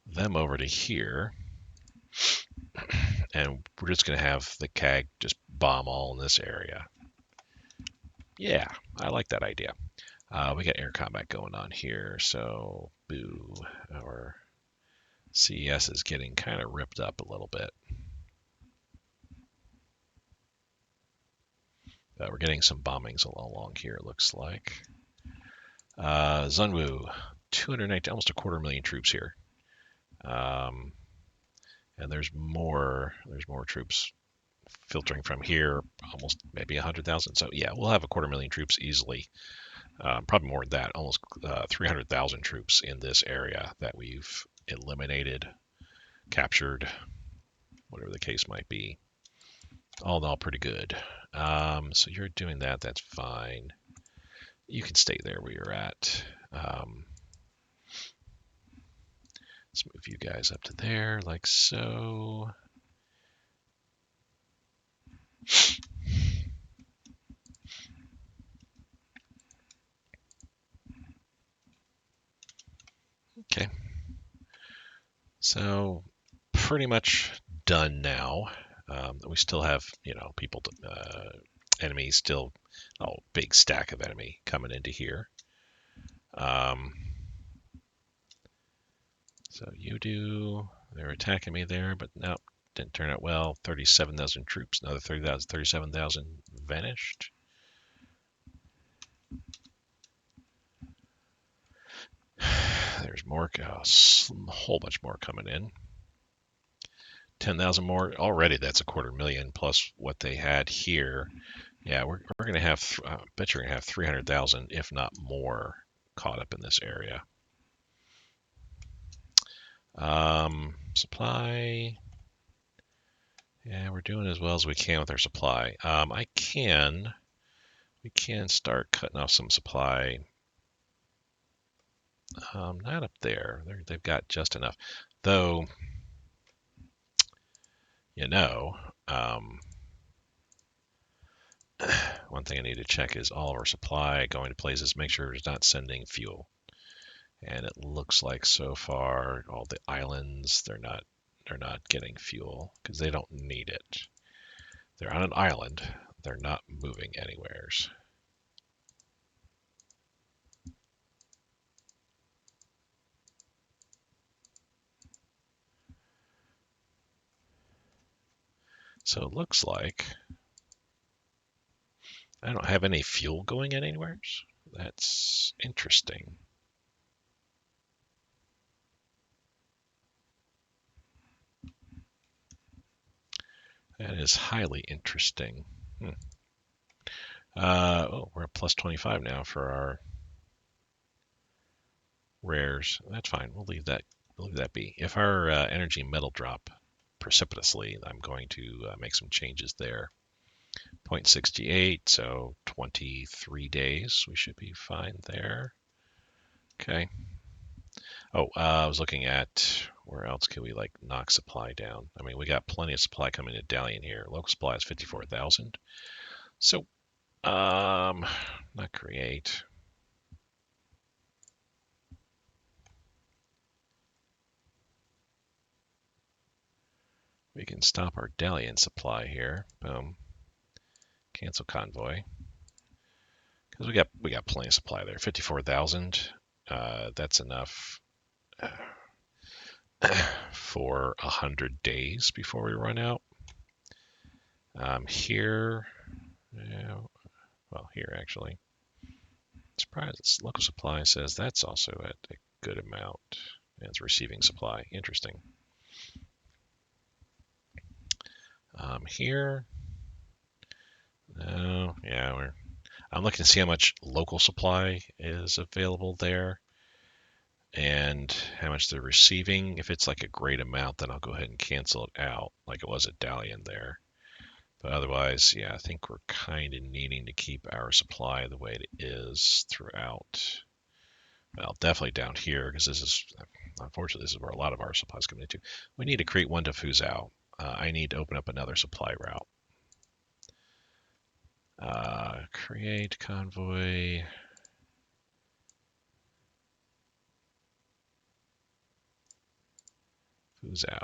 them over to here. And we're just going to have the CAG just bomb all in this area. Yeah, I like that idea. We got air combat going on here, so boo. Our CES is getting kind of ripped up a little bit. We're getting some bombings along here, it looks like. Zunwu, 219, almost 250,000 troops here. And there's more troops filtering from here, almost maybe 100,000. So yeah, we'll have 250,000 troops easily. Probably more than that, almost 300,000 troops in this area that we've eliminated, captured, whatever the case might be. All in all, pretty good. So you're doing that. That's fine. You can stay there where you're at. Let's move you guys up to there, like so. Okay. So pretty much done now. We still have, people, enemies still, big stack of enemy coming into here. So they're attacking me there, but nope, didn't turn out well. 37,000 troops, another 37,000 vanished. There's more, a whole bunch more coming in. 10,000 more already. That's 250,000 plus what they had here. Yeah, we're going to have, I bet you're going to have 300,000, if not more, caught up in this area. Supply. Yeah, we're doing as well as we can with our supply. We can start cutting off some supply. Not up there. They've got just enough. Though, one thing I need to check is all of our supply going to places, make sure it's not sending fuel. And it looks like so far all the islands, they're not getting fuel because they don't need it. They're on an island. They're not moving anywheres. So it looks like I don't have any fuel going in anywhere. That's interesting. That is highly interesting. Oh, we're at plus 25 now for our rares. That's fine. We'll leave that. We'll leave that be. If our energy and metal drop precipitously, I'm going to make some changes there. 0.68, so 23 days. We should be fine there. Okay. Oh, I was looking at where else can we like knock supply down. I mean, we got plenty of supply coming to Dalian here. Local supply is 54,000. So, not create. We can stop our Dalian supply here. Boom. Cancel convoy. Because we got plenty of supply there. 54,000. That's enough for 100 days before we run out. Here, yeah, well, here actually. Surprise! Local supply says that's also at a good amount. And it's receiving supply. Interesting. Here, no, yeah, I'm looking to see how much local supply is available there and how much they're receiving. If it's like a great amount, then I'll go ahead and cancel it out like it was at Dalian there. But otherwise, yeah, I think we're kind of needing to keep our supply the way it is throughout. Well, definitely down here because this is, unfortunately, this is where a lot of our supplies come into. We need to create one to Fuzhou. I need to open up another supply route. Create convoy. Fuzhou.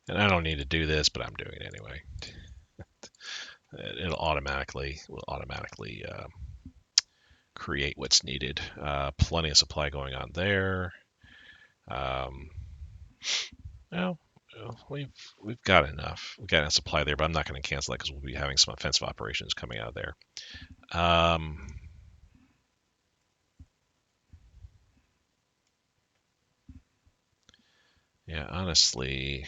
And I don't need to do this, but I'm doing it anyway. It'll automatically create what's needed. Plenty of supply going on there. Well, we've got enough. We've got enough supply there, but I'm not going to cancel that because we'll be having some offensive operations coming out of there. Yeah, honestly,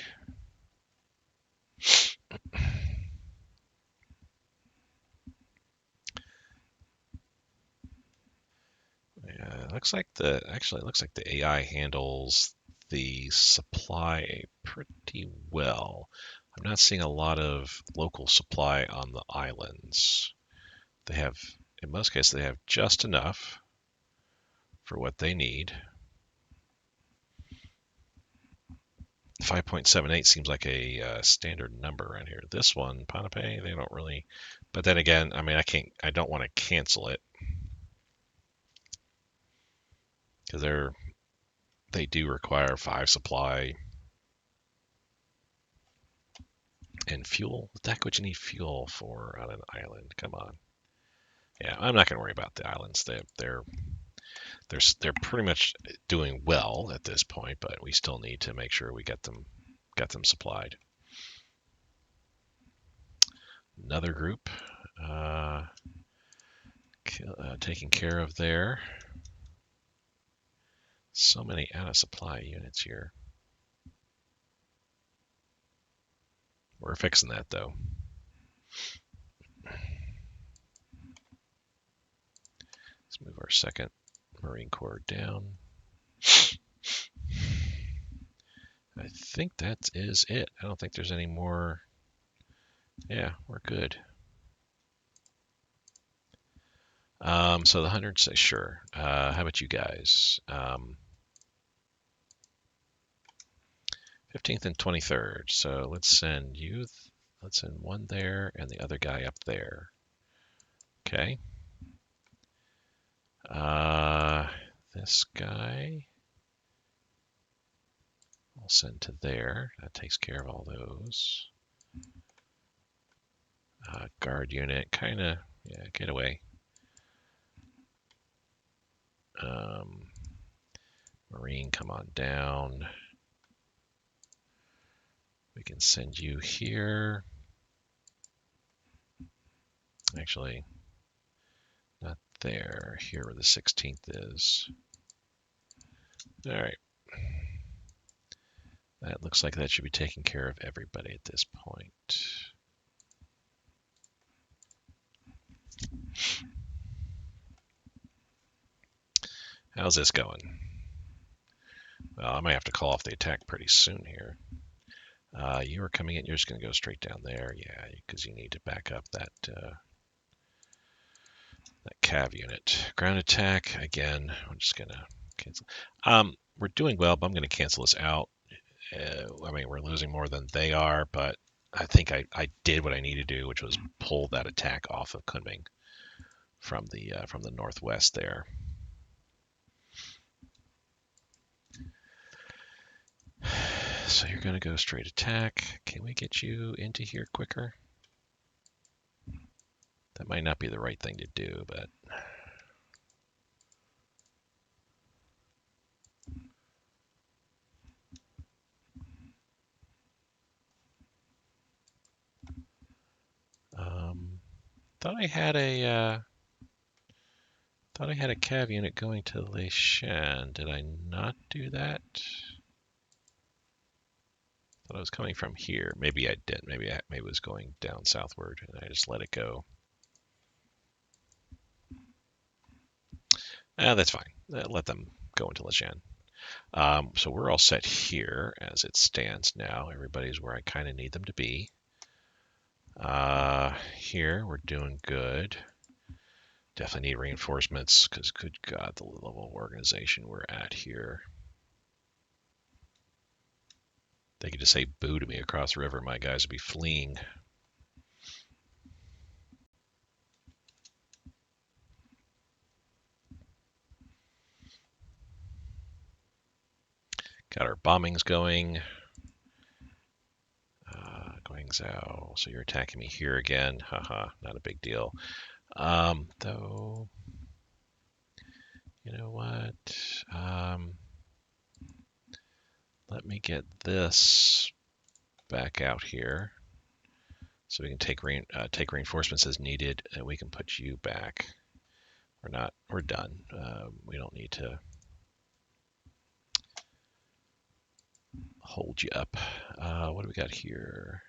yeah, it looks like the AI handles the supply pretty well. I'm not seeing a lot of local supply on the islands. They have, in most cases, they have just enough for what they need. 5.78 seems like a standard number around here. This one, Ponape, they don't really. But then again, I mean, I don't want to cancel it because they do require 5 supply and fuel. What the heck would you need fuel for on an island? Come on. Yeah, I'm not going to worry about the islands. They're pretty much doing well at this point, but we still need to make sure we get them supplied. Another group taken care of there. So many out of supply units here. We're fixing that though. Let's move our second Marine Corps down. I think that is it. I don't think there's any more. Yeah, we're good. So the 100 say sure. How about you guys? 15th and 23rd. So let's send youth. Let's send one there and the other guy up there. Okay. This guy I'll send to there. That takes care of all those. Guard unit, kind of, yeah, get away. Marine, come on down. We can send you here. Actually, there, here where the 16th is. All right. That looks like that should be taking care of everybody at this point. How's this going? Well, I might have to call off the attack pretty soon here. You are coming in. You're just going to go straight down there. Yeah, because you need to back up that cav unit. Ground attack. Again, I'm just going to cancel. We're doing well, but I'm going to cancel this out. I mean, we're losing more than they are, but I think I did what I needed to do, which was pull that attack off of Kunming from the northwest there. So you're going to go straight attack. Can we get you into here quicker? That might not be the right thing to do, but thought I had a cav unit going to Leishan. Did I not do that? Thought I was coming from here. Maybe I didn't. Maybe it was going down southward, and I just let it go. That's fine. Let them go into Leishan. So we're all set here as it stands now. Everybody's where I kind of need them to be. Here we're doing good. Definitely need reinforcements because, good God, the level of organization we're at here. They could just say boo to me across the river. My guys would be fleeing. Got our bombings going. Guangzhou. So you're attacking me here again. Haha, not a big deal. Though, you know what? Let me get this back out here so we can take reinforcements as needed, and we can put you back. We're done. We don't need to hold you up. What do we got here?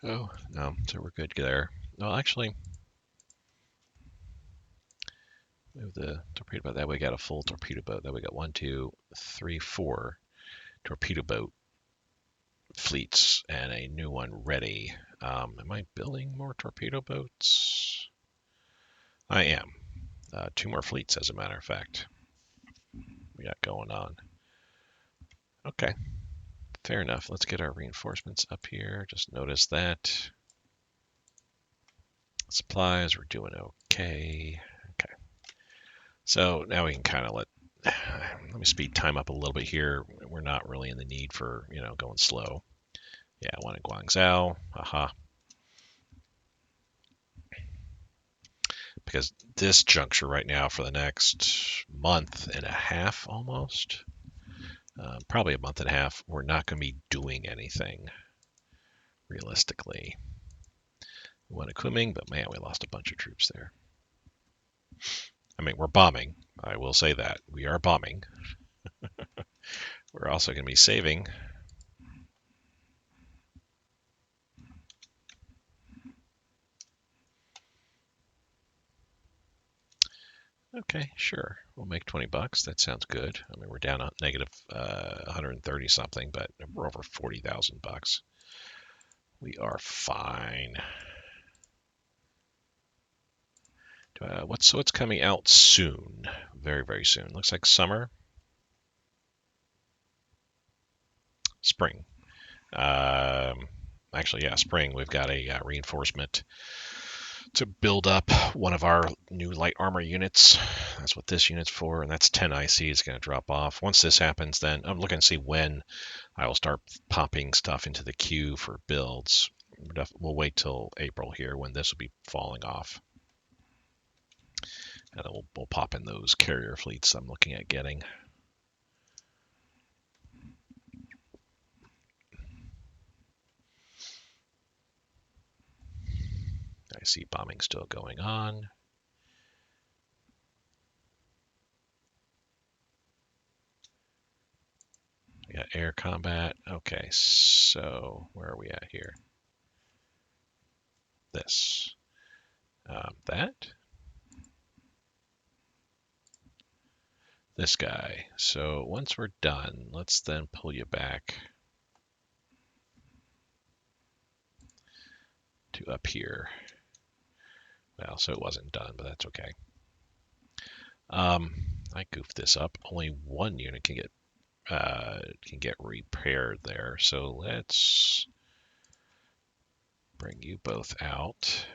Oh, no, so we're good there. Well, actually, move the torpedo boat. That way we got a full torpedo boat. That we got 1, 2, 3, 4 torpedo boat fleets and a new one ready. Am I building more torpedo boats? I am. 2 more fleets, as a matter of fact, we got going on. Okay, fair enough. Let's get our reinforcements up here. Just notice that. Supplies, we're doing okay. Okay. So now we can kind of let me speed time up a little bit here. We're not really in the need for, going slow. Yeah, I want Guangzhou. Aha. Because this juncture right now for the next month and a half almost, probably a month and a half, we're not going to be doing anything realistically. We went to Kunming, but man, we lost a bunch of troops there. I mean, we're bombing. I will say that. We are bombing. We're also going to be saving. Okay, sure. We'll make 20 bucks. That sounds good. I mean, we're down a negative 130 something, but we're over 40,000 bucks. We are fine. What's coming out soon? Very, very soon. Looks like summer. Spring. Actually, yeah, spring. We've got a reinforcement to build up one of our new light armor units. That's what this unit's for, and that's 10 IC. It's going to drop off. Once this happens, then I'm looking to see when I will start popping stuff into the queue for builds. We'll wait till April here when this will be falling off. And then we'll pop in those carrier fleets I'm looking at getting. I see bombing still going on. We got air combat. Okay, so where are we at here? This. That. This guy. So once we're done, let's then pull you back to up here. Well, so it wasn't done, but that's okay. I goofed this up. Only one unit can get repaired there. So let's bring you both out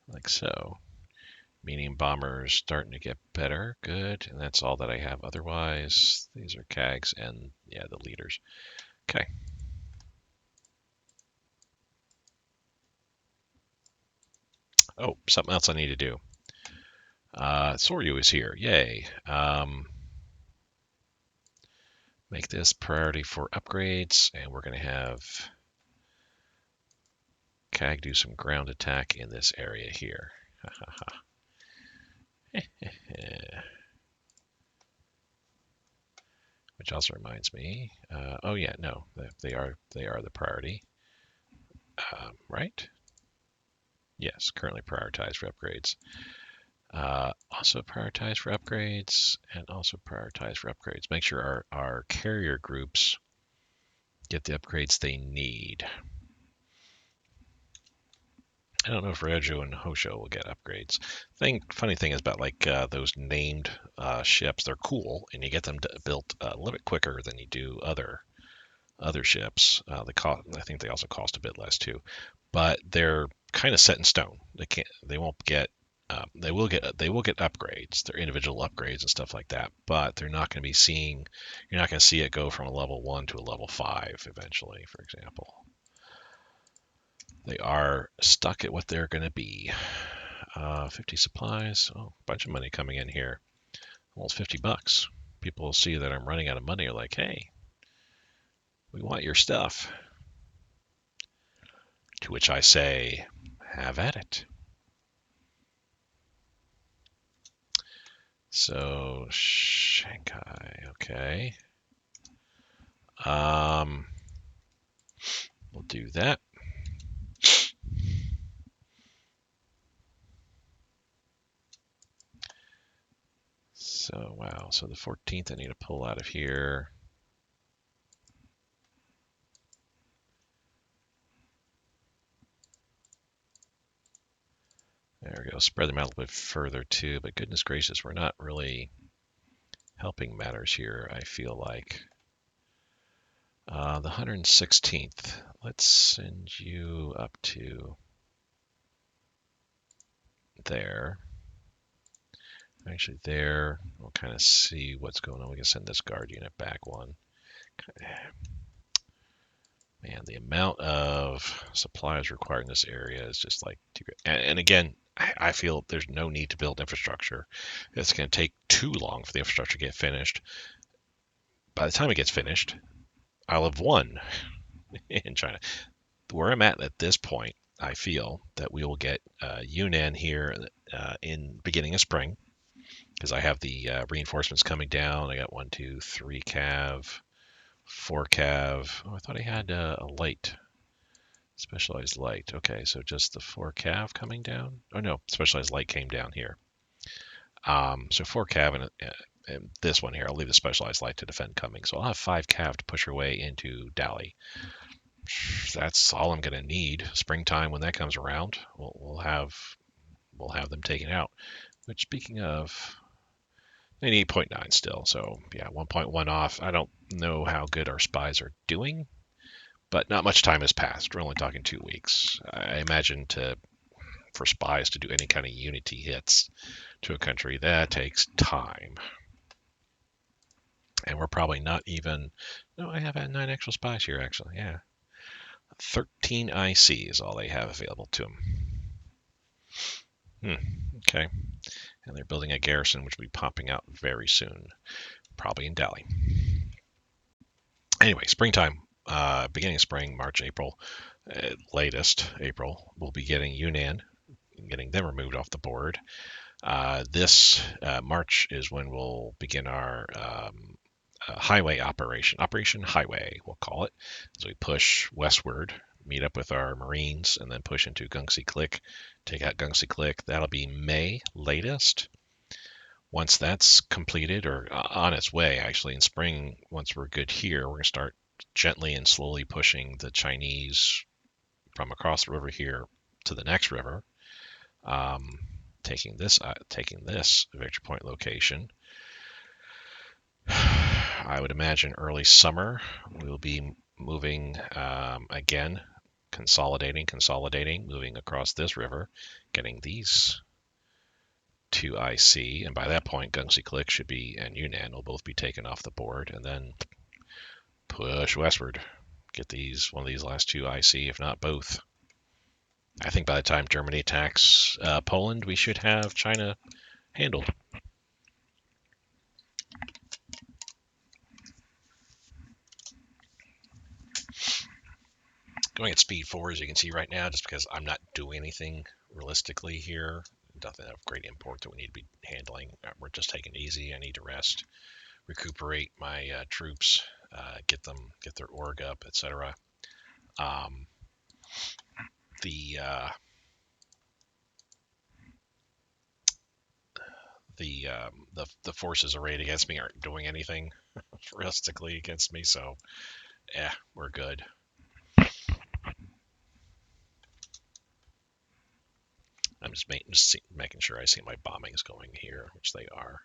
like so. Medium bombers starting to get better. Good. And that's all that I have. Otherwise, these are CAGs and yeah, the leaders. Okay. Oh, something else I need to do. Soryu is here. Yay. Make this priority for upgrades, and we're going to have CAG do some ground attack in this area here. Which also reminds me. Oh yeah, no, they are the priority, right? Yes, currently prioritized for upgrades. Also prioritize for upgrades, and also prioritize for upgrades. Make sure our carrier groups get the upgrades they need. I don't know if Reggio and Hosho will get upgrades. Funny thing is about like those named ships, they're cool, and you get them built a little bit quicker than you do other ships. I think they also cost a bit less too, but they're kind of set in stone. They won't get they will get upgrades. They're individual upgrades and stuff like that, but they're not going to be seeing. You're not going to see it go from a level 1 to a level 5 eventually, for example. They are stuck at what they're going to be. 50 supplies. Oh, a bunch of money coming in here. Almost $50. People will see that I'm running out of money. Are like, hey, we want your stuff. To which I say, have at it. So Shanghai, okay. We'll do that. So wow, so the 14th I need to pull out of here. There we go. Spread them out a little bit further too, but goodness gracious, we're not really helping matters here, I feel like. The 116th, let's send you up to there. Actually there, we'll kind of see what's going on. We can send this guard unit back one. Man, the amount of supplies required in this area is just like too great. And again, I feel there's no need to build infrastructure. It's going to take too long for the infrastructure to get finished. By the time it gets finished, I'll have won in China. Where I'm at this point, I feel that we will get Yunnan here in beginning of spring, because I have the reinforcements coming down. I got 1, 2, 3 cav, 4 cav. Oh, I thought I had a light. Specialized light. Okay, so just the 4 cav coming down. Oh no, specialized light came down here. So 4 cav and this one here. I'll leave the specialized light to defend coming. So I'll have 5 cav to push our way into Dali. That's all I'm going to need. Springtime, when that comes around, we'll have them taken out. Which, speaking of, they need 0.9 still. So yeah, 1.1 off. I don't know how good our spies are doing, but not much time has passed. We're only talking 2 weeks. I imagine for spies to do any kind of unity hits to a country, that takes time. And we're probably not even. No, I have had 9 actual spies here, actually. Yeah. 13 IC is all they have available to them. Okay. And they're building a garrison, which will be popping out very soon, probably in Dali. Anyway, springtime. beginning of spring, March, April, latest April, we'll be getting Yunnan, getting them removed off the board. This March is when we'll begin our highway Operation Highway, we'll call it. So we push westward, meet up with our Marines, and then push into Gungsi Klik, take out Gungsi Klik. That'll be May latest. Once that's completed, or on its way, actually, in spring, once we're good here, we're going to start gently and slowly pushing the Chinese from across the river here to the next river, taking this victory point location. I would imagine early summer we'll be moving again, consolidating, moving across this river, getting these two IC, and by that point Gungsi Klik should be, and Yunnan will both be taken off the board, and then push westward, get one of these last two IC, if not both. I think by the time Germany attacks Poland, we should have China handled. Going at speed 4, as you can see right now, just because I'm not doing anything realistically here. Nothing of great import that we need to be handling. We're just taking it easy. I need to rest, recuperate my troops, get their org up, etc. The forces arrayed against me aren't doing anything realistically against me, so yeah, we're good. I'm just making sure I see my bombings going here, which they are.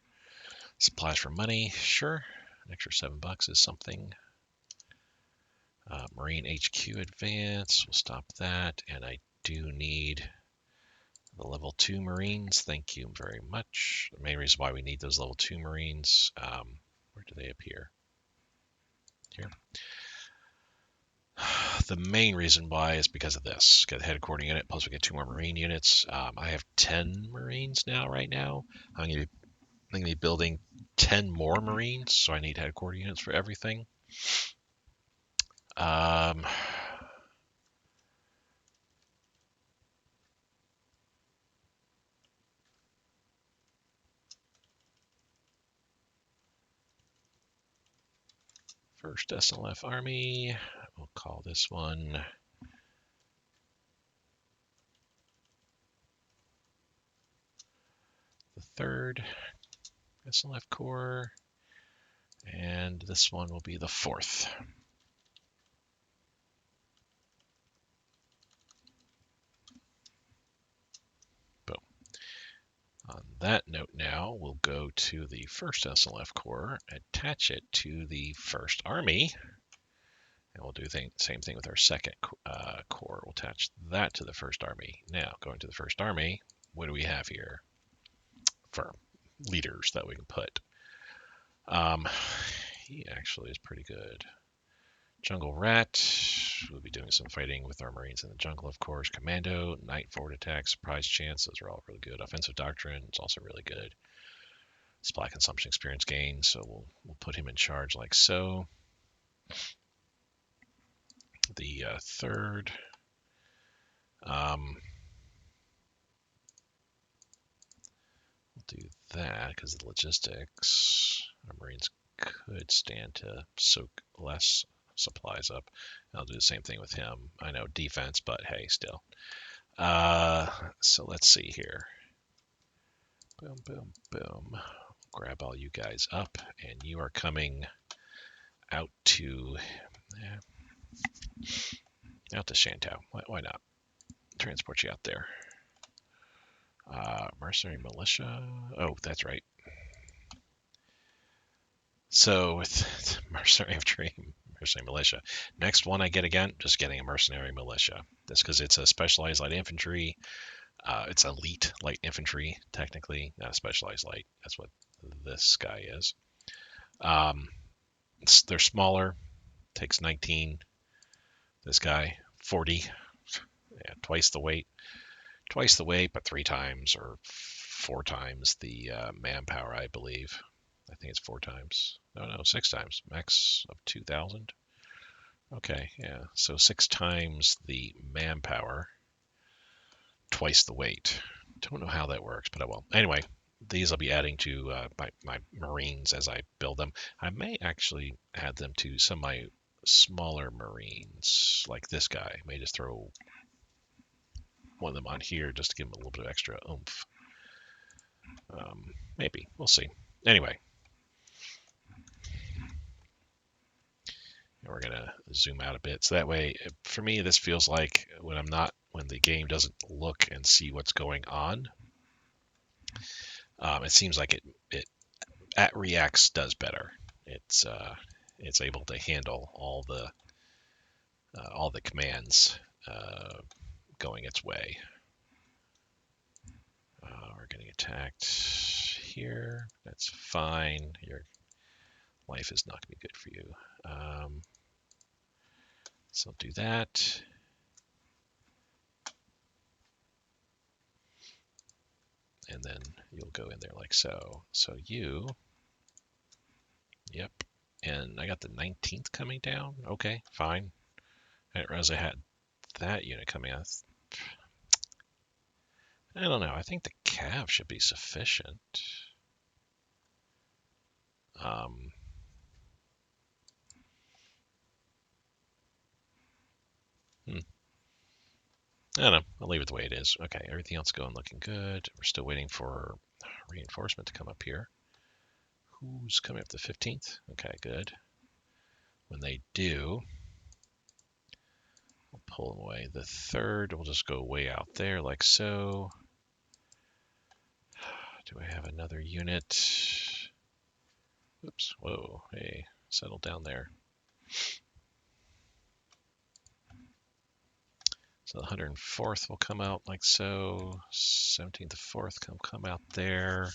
Supplies for money, sure. An extra $7 is something. Marine HQ advance, we'll stop that. And I do need the level 2 Marines. Thank you very much. The main reason why we need those level 2 Marines, where do they appear? Here. The main reason why is because of this. Get the headquarters unit, plus we get 2 more Marine units. I have 10 Marines now, right now. I'm going to be building 10 more Marines, so I need headquarters units for everything. First SLF Army, we'll call this one the 3rd SLF Corps, and this one will be the 4th. Boom. On that note now, we'll go to the 1st SLF Corps, attach it to the 1st Army, and we'll do the same thing with our 2nd Corps. We'll attach that to the 1st Army. Now, going to the 1st Army, what do we have here for leaders that we can put? He actually is pretty good. Jungle Rat, we'll be doing some fighting with our Marines in the jungle, of course. Commando, Night Forward Attack, Surprise Chance, those are all really good. Offensive Doctrine is also really good. Supply Consumption Experience Gain, so we'll put him in charge like so. The 3rd, we'll do that because of the logistics. Our Marines could stand to soak less supplies up. I'll do the same thing with him. I know defense, but hey, still. So let's see here. Boom, boom, boom. Grab all you guys up, and you are coming out to Shantou. Why not? Transport you out there. Mercenary Militia. Oh, that's right. So with Mercenary Infantry, Mercenary Militia. Next one I get again, just getting a Mercenary Militia. That's because it's a specialized light infantry. It's elite light infantry, technically, not a specialized light. That's what this guy is. They're smaller, takes 19. This guy, 40. Yeah, twice the weight, but 3 times or 4 times the manpower, I believe. I think it's 4 times. No, 6 times. Max of 2,000. Okay, yeah. So 6 times the manpower, twice the weight. Don't know how that works, but I will. Anyway, these I'll be adding to my Marines as I build them. I may actually add them to some of my smaller Marines, like this guy. I may just throw one of them on here just to give them a little bit of extra oomph. Maybe. We'll see. Anyway, we're going to zoom out a bit. So that way, for me, this feels like when the game doesn't look and see what's going on, it seems like it at reacts does better. It's able to handle all the commands going its way. We're getting attacked here. That's fine. Your life is not going to be good for you. So I'll do that. And then you'll go in there like so. So you, yep. And I got the 19th coming down. Okay, fine. I didn't realize I had that unit coming out. I don't know. I think the cav should be sufficient. Um, I don't know. I'll leave it the way it is. Okay, everything else going looking good. We're still waiting for reinforcement to come up here. Who's coming up the 15th? Okay, good. When they do, we'll pull them away. The 3rd, we'll just go way out there like so. Do I have another unit? Oops. Whoa. Hey, settle down there. So the 104th will come out like so. 17th to 4th come out there.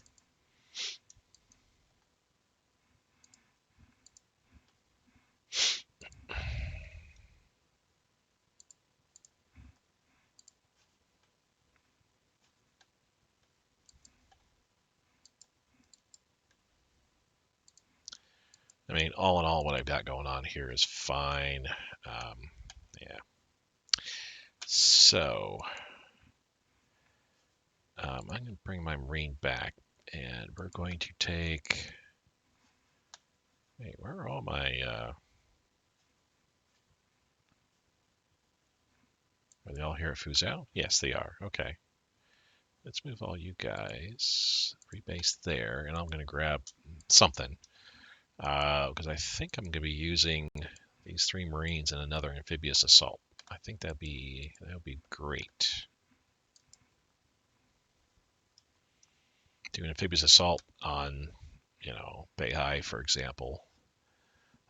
I mean, all in all, what I've got going on here is fine. Yeah. So I'm going to bring my Marine back, and we're going to take. Wait, where are all my? Are they all here at Fuzhou? Yes, they are. Okay. Let's move all you guys. Rebase there, and I'm going to grab something because I think I'm going to be using these 3 Marines and another amphibious assault. I think that would be great. Do an amphibious assault on, Beihai, for example,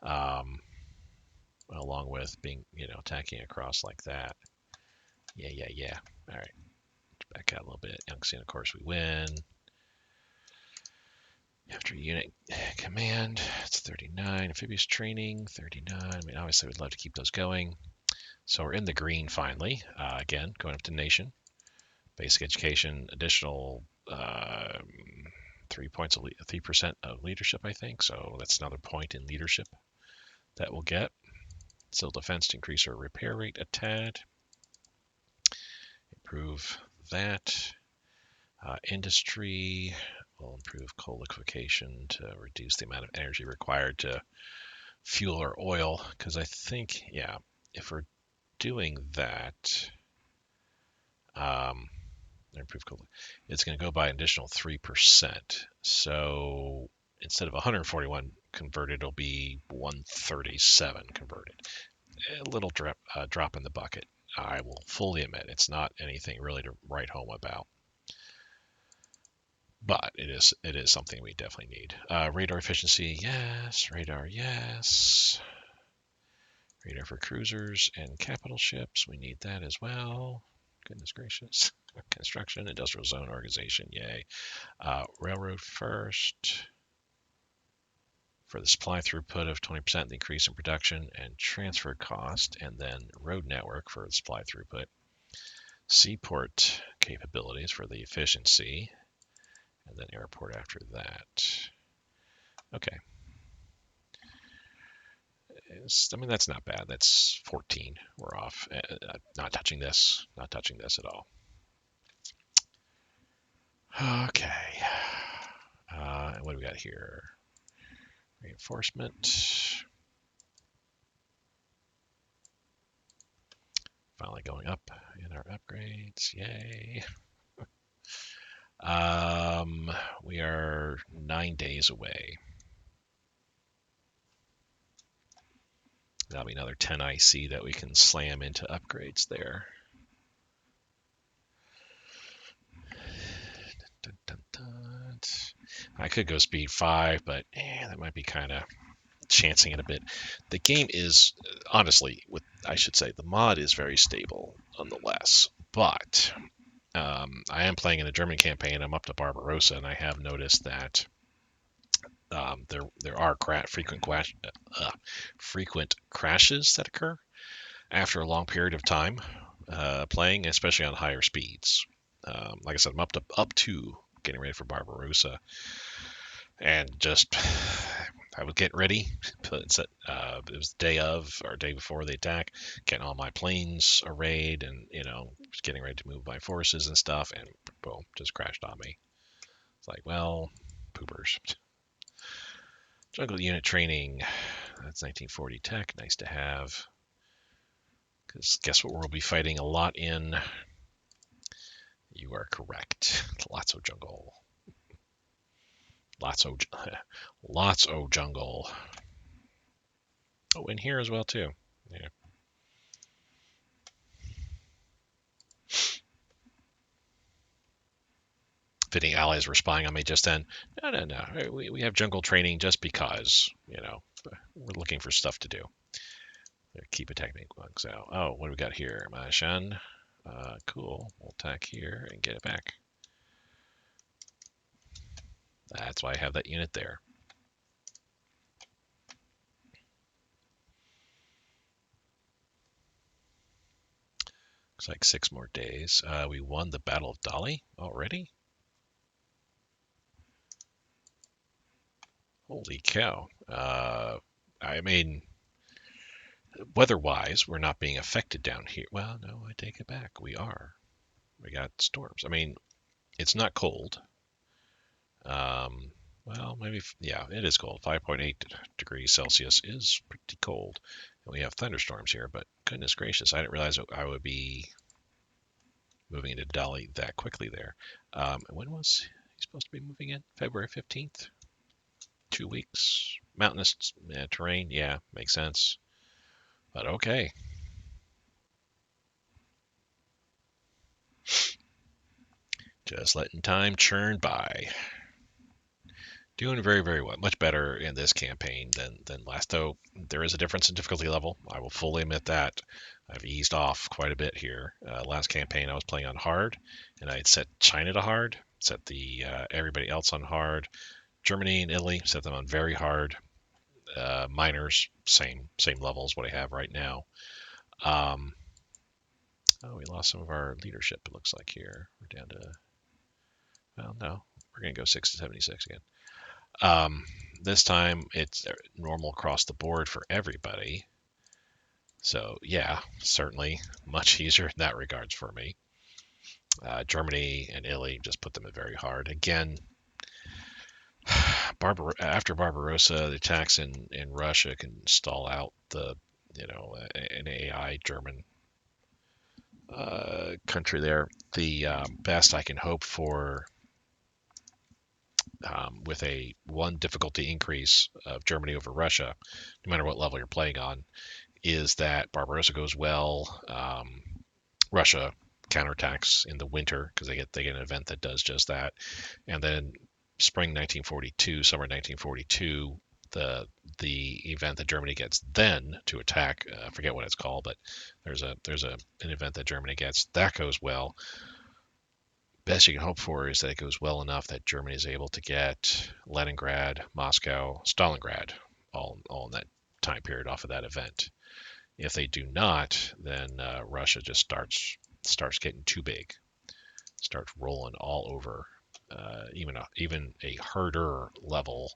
along with being, attacking across like that. Yeah. All right, back out a little bit. Yangtze, of course, we win. After unit command, it's 39. Amphibious training, 39. I mean, obviously, we'd love to keep those going. So we're in the green finally. Again, going up to nation. Basic education, additional 3% of leadership, I think. So that's another point in leadership that we'll get. Civil defense to increase our repair rate a tad. Improve that. Industry will improve coal liquefaction to reduce the amount of energy required to fuel our oil. Because I think, if we're doing that, improve coal, it's going to go by an additional 3%. So instead of 141 converted, it'll be 137 converted. A little drop in the bucket. I will fully admit it's not anything really to write home about. But it is something we definitely need. Radar efficiency, yes. Radar, yes. Radar for cruisers and capital ships, we need that as well. Goodness gracious. Construction, industrial zone organization, yay. Railroad first. For the supply throughput of 20%, the increase in production and transfer cost, and then road network for the supply throughput. Seaport capabilities for the efficiency, and then airport after that. Okay. I mean, that's not bad. That's 14. We're off. Not touching this. Not touching this at all. Okay. What do we got here? Reinforcement. Finally going up in our upgrades. Yay. We are 9 days away. That'll be another 10 IC that we can slam into upgrades there. Dun, dun, dun. I could go speed 5, but that might be kind of chancing it a bit. The game is, honestly, I should say, the mod is very stable nonetheless. But I am playing in a German campaign. I'm up to Barbarossa, and I have noticed that there are frequent crashes that occur after a long period of time playing, especially on higher speeds. Like I said, I'm up to getting ready for Barbarossa, and just I was getting ready. It was the day of or day before the attack, getting all my planes arrayed, and just getting ready to move my forces and stuff, and boom, just crashed on me. It's like, well, poopers. Jungle unit training. That's 1940 tech. Nice to have. Because guess what we'll be fighting a lot in? You are correct. Lots of jungle. Lots of jungle. Oh, in here as well too. Yeah. Fitting allies were spying on me just then. No. We have jungle training just because, we're looking for stuff to do. Keep attacking bugs out. Oh, what do we got here? Mashan. Cool. We'll attack here and get it back. That's why I have that unit there. Looks like 6 more days. We won the Battle of Dali already? Holy cow. I mean, weather-wise, we're not being affected down here. Well, no, I take it back. We are. We got storms. I mean, it's not cold. Well, maybe, yeah, it is cold. 5.8 degrees Celsius is pretty cold. And we have thunderstorms here, but goodness gracious, I didn't realize I would be moving into Dali that quickly there. When was he supposed to be moving in? February 15th? 2 weeks. Mountainous terrain, yeah, makes sense. But okay. Just letting time churn by. Doing very, very well. Much better in this campaign than last, though there is a difference in difficulty level. I will fully admit that. I've eased off quite a bit here. Last campaign I was playing on hard, and I had set China to hard, set the everybody else on hard. Germany and Italy set them on very hard. Miners, same level as what I have right now. Oh, we lost some of our leadership, it looks like here. We're down to, well, no, we're going to go 6 to 76 again. This time it's normal across the board for everybody. So yeah, certainly much easier in that regards for me. Germany and Italy, just put them in very hard. Again, after Barbarossa, the attacks in Russia can stall out an AI German country there. The best I can hope for with a 1 difficulty increase of Germany over Russia, no matter what level you're playing on, is that Barbarossa goes well. Russia counterattacks in the winter because they get an event that does just that, and then spring 1942, summer 1942, the event that Germany gets then to attack. I forget what it's called, but there's an event that Germany gets that goes well. Best you can hope for is that it goes well enough that Germany is able to get Leningrad, Moscow, Stalingrad all in that time period off of that event. If they do not, then Russia just starts getting too big, starts rolling all over. Even a harder level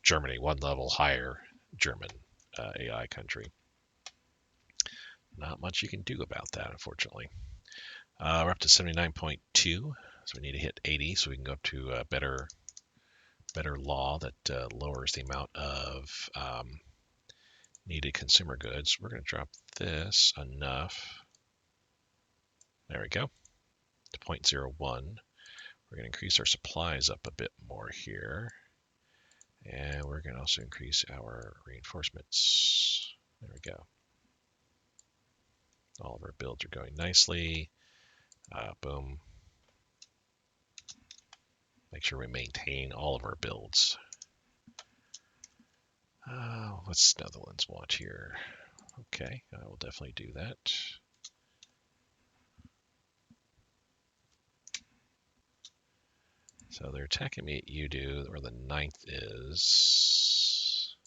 Germany, 1 level higher German AI country. Not much you can do about that, unfortunately. We're up to 79.2, so we need to hit 80 so we can go up to a better law that lowers the amount of needed consumer goods. We're going to drop this enough. There we go, to 0.01. We're going to increase our supplies up a bit more here. And we're going to also increase our reinforcements. There we go. All of our builds are going nicely. Boom. Make sure we maintain all of our builds. What's Netherlands want here? Okay, I will definitely do that. So they're attacking me at Udu, where the 9th is.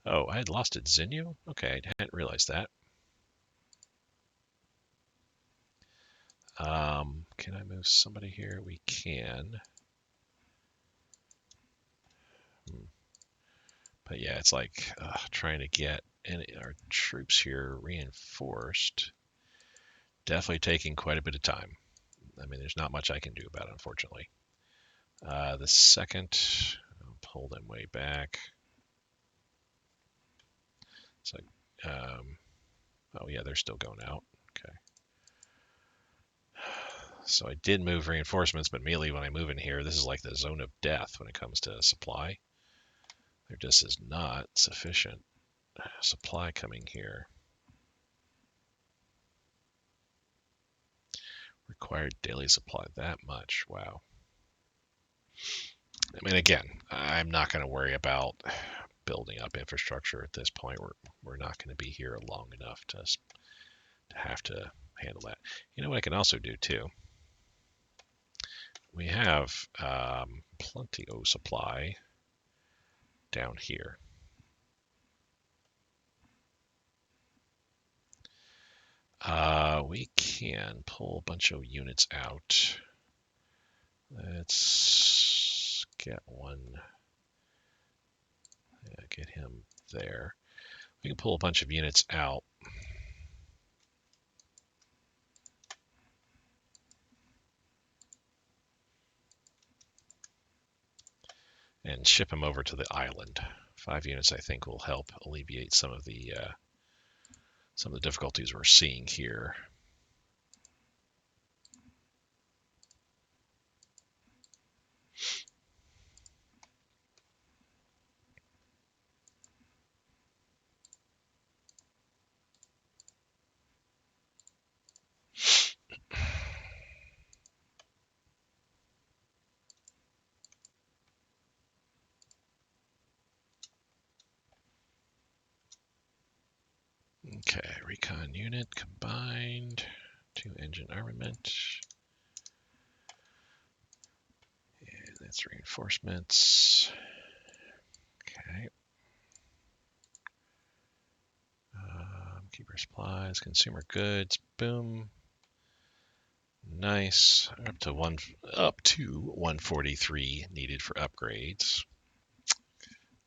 Oh, I had lost at Xinyu? Okay, I hadn't realized that. Can I move somebody here? We can. But yeah, it's like trying to get our troops here reinforced. Definitely taking quite a bit of time. I mean, there's not much I can do about it, unfortunately. The second, I'll pull them way back. So, oh yeah, they're still going out. Okay. So I did move reinforcements, but immediately when I move in here, this is like the zone of death when it comes to supply. There just is not sufficient supply coming here. Required daily supply, that much. Wow. I mean, again, I'm not going to worry about building up infrastructure at this point. We're not going to be here long enough to have to handle that. You know what I can also do too? We have plenty of supply down here. We can pull a bunch of units out. Let's get one. Yeah, get him there. We can pull a bunch of units out. And ship them over to the island. 5 units, I think, will help alleviate some of the difficulties we're seeing here. Okay, recon unit combined, 2 engine armament. And that's reinforcements. Okay. Keeper supplies, consumer goods, boom. Nice. Up to 143 needed for upgrades.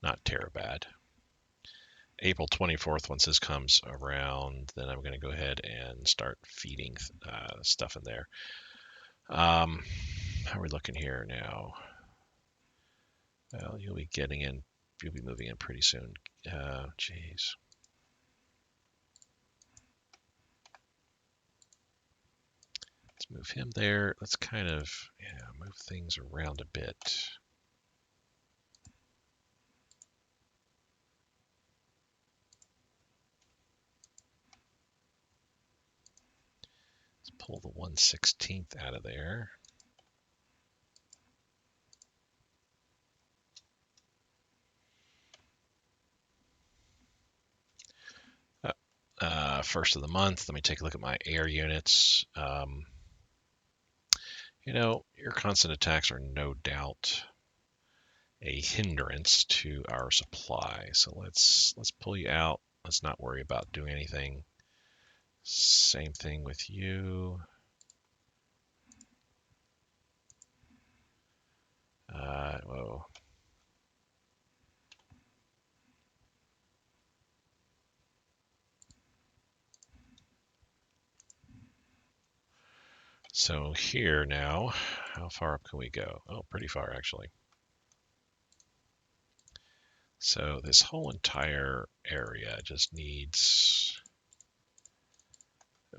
Not terrible bad. April 24th, once this comes around, then I'm going to go ahead and start feeding stuff in there. How are we looking here now? Well, you'll be moving in pretty soon. Jeez. Let's move him there. Let's kind of move things around a bit. Pull the 1/16th out of there. First of the month, let me take a look at my air units. Your constant attacks are no doubt a hindrance to our supply. So let's pull you out. Let's not worry about doing anything. Same thing with you. Whoa. So here now, how far up can we go? Oh, pretty far actually. So this whole entire area just needs,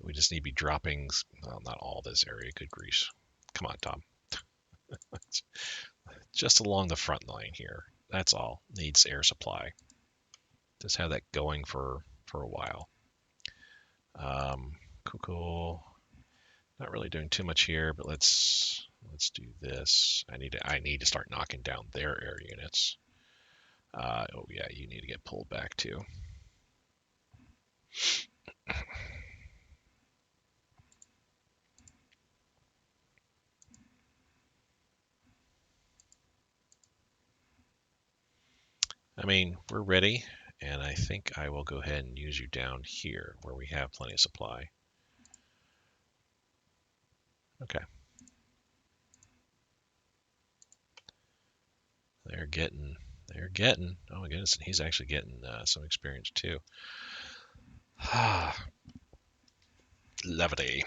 we just need to be dropping, well, not all this area, good grief. Come on, Tom. Just along the front line here. That's all. Needs air supply. Just have that going for a while. Cool. Not really doing too much here, but let's do this. I need to start knocking down their air units. Oh yeah, you need to get pulled back too. I mean, we're ready, and I think I will go ahead and use you down here where we have plenty of supply. Okay. They're getting. Oh my goodness, and he's actually getting some experience too. Levity.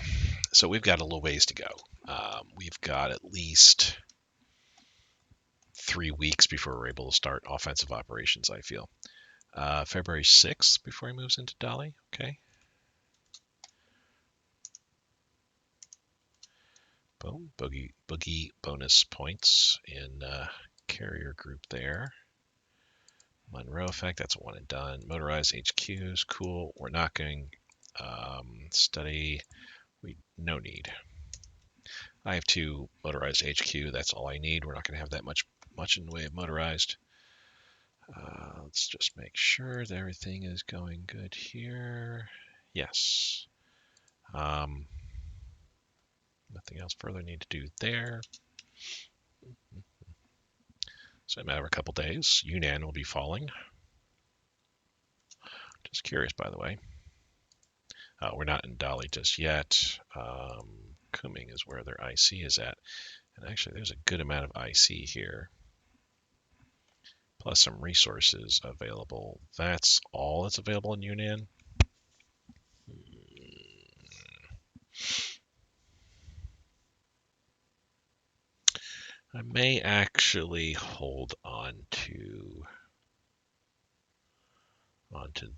So we've got a little ways to go. We've got at least 3 weeks before we're able to start offensive operations, I feel. February 6th before he moves into Dali. Okay. Boom. Boogie bonus points in carrier group there. Monroe effect, that's one and done. Motorized HQs, cool. We're not going study. No need. I have 2 motorized HQ. That's all I need. We're not going to have that much in the way of motorized. Let's just make sure that everything is going good here. Yes. Nothing else further need to do there. So in a matter of a couple days, Yunnan will be falling. Just curious, by the way. We're not in Dali just yet. Kuming is where their IC is at. And actually, there's a good amount of IC here. Plus some resources available. That's all that's available in Yunnan. I may actually hold on to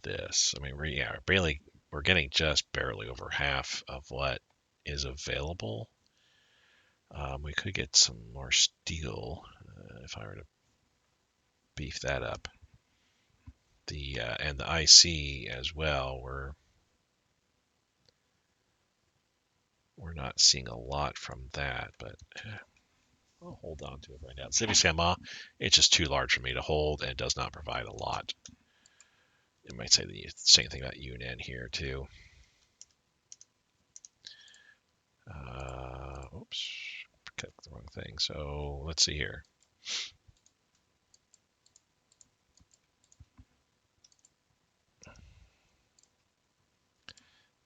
this. I mean, we're getting just barely over half of what is available. We could get some more steel if I were to beef that up. And the IC as well. We're not seeing a lot from that, but I'll hold on to it right now. Civi Sama, it's just too large for me to hold, and it does not provide a lot. It might say the same thing about Yunnan here too. Oops, clicked the wrong thing. So let's see here.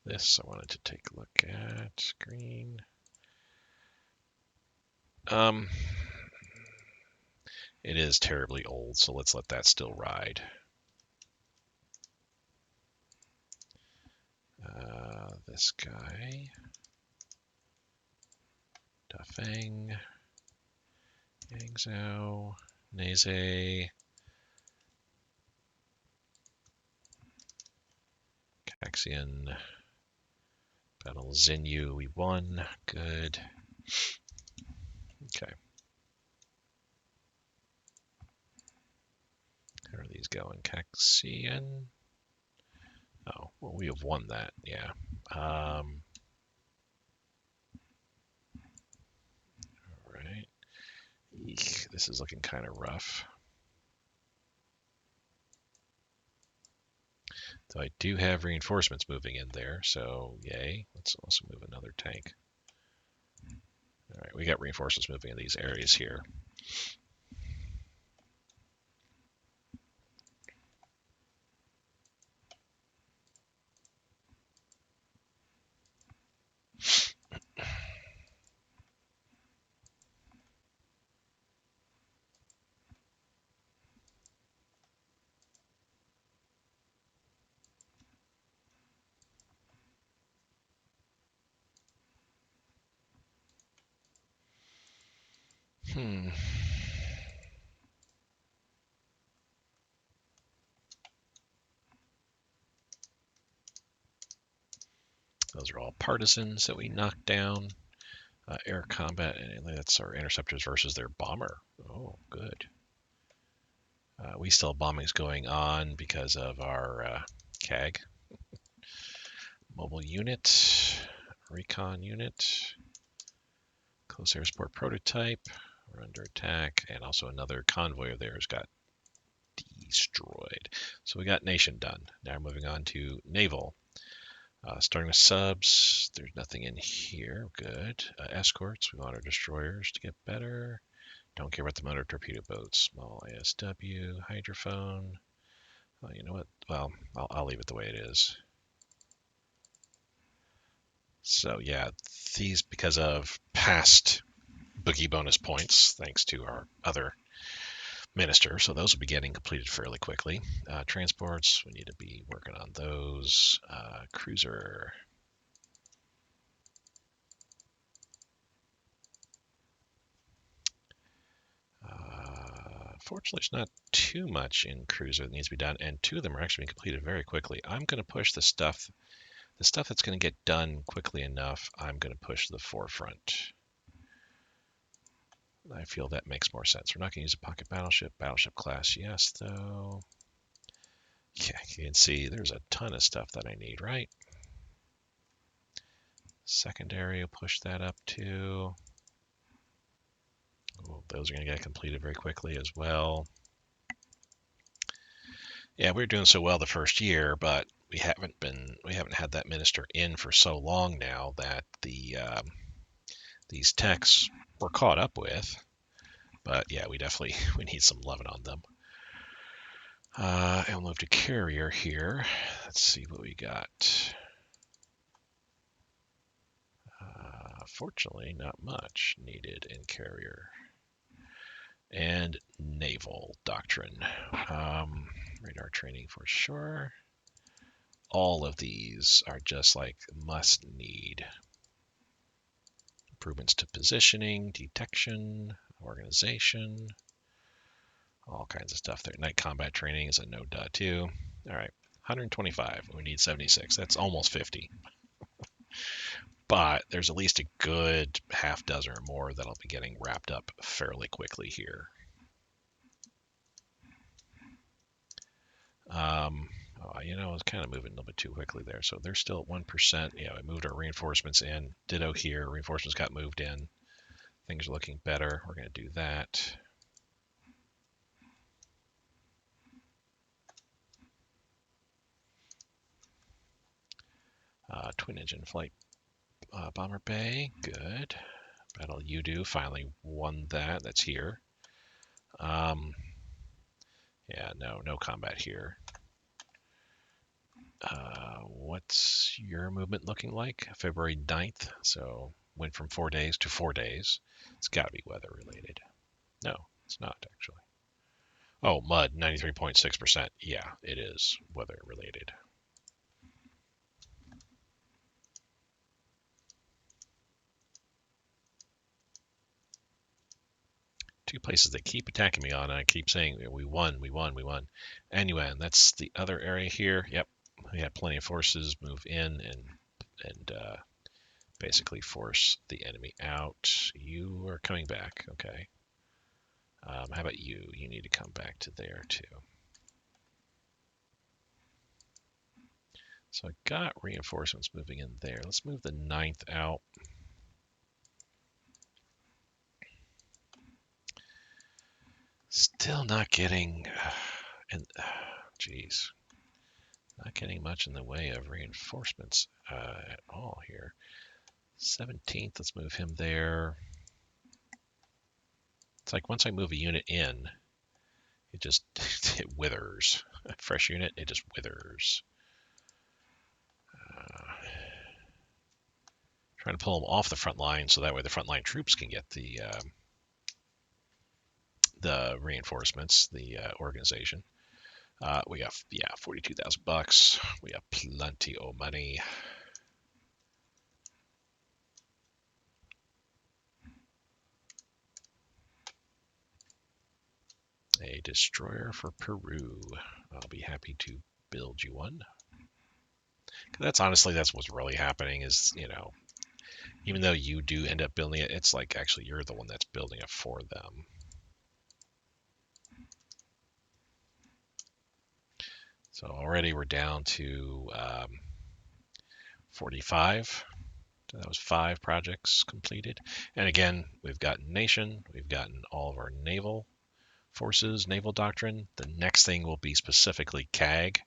This I wanted to take a look at. Screen. It is terribly old, so let's let that still ride. This guy. Dafeng. Yangzhou. Neze. Caxian. Battle Xinyu, we won. Good. Okay. How are these going? Caxian. Oh, well, we have won that. Yeah. All right. Eek, this is looking kind of rough. So I do have reinforcements moving in there, so yay. Let's also move another tank. All right, we got reinforcements moving in these areas here. Hmm. Those are all partisans that we knocked down. Air combat, and that's our interceptors versus their bomber. Oh, good. We still have bombings going on because of our CAG. Mobile unit, recon unit, close air support prototype. We're under attack, and also another convoy of theirs got destroyed. So we got nation done. Now moving on to naval. Starting with subs, there's nothing in here. Good. Escorts, we want our destroyers to get better. Don't care about the motor torpedo boats. Small ASW, hydrophone. Well, you know what? Well, I'll leave it the way it is. So yeah, these because of past boogie bonus points, thanks to our other minister. So those will be getting completed fairly quickly. Transports, we need to be working on those. Cruiser. Fortunately, there's not too much in cruiser that needs to be done, and two of them are actually being completed very quickly. I'm going to push the stuff that's going to get done quickly enough. I'm going to push to the forefront. I feel that makes more sense. We're not going to use a pocket battleship class, yes, though. Yeah, you can see there's a ton of stuff that I need, right? Secondary, will push that up too. Oh, those are going to get completed very quickly as well. Yeah, we were doing so well the first year, but we haven't had that minister in for so long now that these techs we're caught up with. But yeah, we need some loving on them. I'll move to carrier here. Let's see what we got. Fortunately, not much needed in carrier. And naval doctrine. Radar training for sure. All of these are just like must need. Improvements to positioning, detection, organization, all kinds of stuff there. Night combat training is a no dot too. All right, 125. We need 76. That's almost 50. But there's at least a good half dozen or more that'll be getting wrapped up fairly quickly here. It's kind of moving a little bit too quickly there. So they're still at 1%. Yeah, we moved our reinforcements in. Ditto here. Reinforcements got moved in. Things are looking better. We're going to do that. Twin engine flight bomber bay. Good. Battle Udo finally won that. That's here. Yeah, no combat here. What's your movement looking like? February 9th. So went from 4 days to 4 days. It's got to be weather related. No, it's not actually. Oh, mud, 93.6%. Yeah, it is weather related. Two places they keep attacking me on, and I keep saying we won. Anyway, and that's the other area here. Yep, we had plenty of forces move in and basically force the enemy out. You are coming back, okay. How about you? You need to come back to there too. So I got reinforcements moving in there. Let's move the 9th out. Still not getting, geez, not getting much in the way of reinforcements at all here. 17th, let's move him there. It's like once I move a unit in, it just it withers. A fresh unit, it just withers. Trying to pull them off the front line so that way the front line troops can get the reinforcements, the organization. We got $42,000. We have plenty of money. a destroyer for Peru. I'll be happy to build you one. That's honestly, that's what's really happening is, even though you do end up building it, it's like actually you're the one that's building it for them. So already we're down to 45. So that was 5 projects completed. And again, we've gotten nation, we've gotten all of our naval forces, naval doctrine. The next thing will be specifically CAG,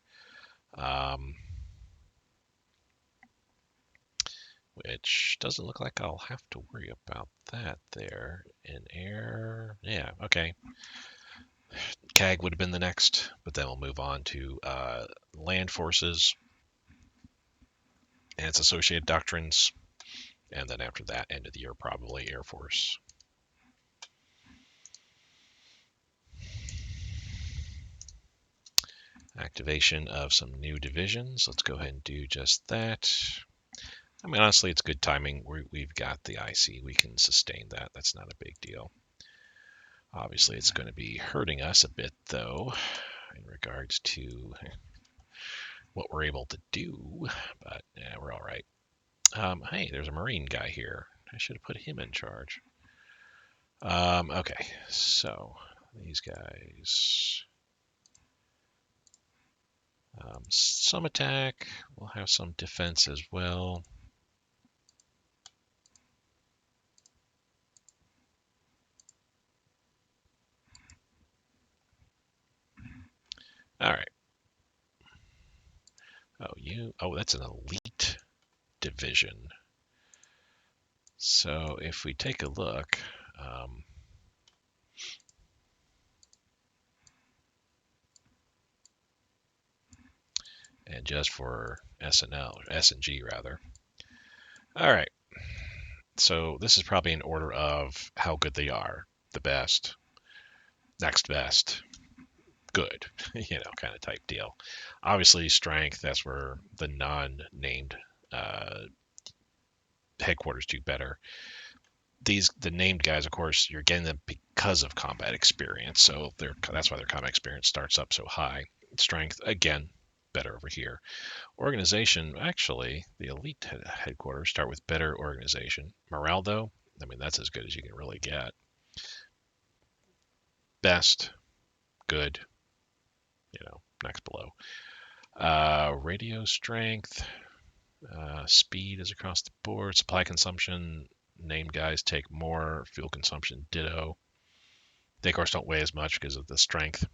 which doesn't look like I'll have to worry about that there. In air, yeah, okay. CAG would have been the next, but then we'll move on to land forces and its associated doctrines. And then after that, end of the year, probably Air Force. Activation of some new divisions. Let's go ahead and do just that. I mean, honestly, it's good timing. We've got the IC. We can sustain that. That's not a big deal. Obviously, it's going to be hurting us a bit, though, in regards to what we're able to do. But yeah, we're all right. Hey, there's a Marine guy here. I should have put him in charge. Okay, so these guys. Some attack. We'll have some defense as well. All right. Oh, that's an elite division. So if we take a look, and just for S&G rather. All right. So this is probably in order of how good they are. The best, next best, good, kind of type deal. Obviously, strength, that's where the non-named headquarters do better. The named guys, of course, you're getting them because of combat experience, so that's why their combat experience starts up so high. Strength, again, better over here. Organization, actually, the elite headquarters start with better organization. Morale, though, I mean, that's as good as you can really get. Best, good, next below. Radio strength, speed is across the board. Supply consumption, named guys take more. Fuel consumption, ditto. They, of course, don't weigh as much because of the strength.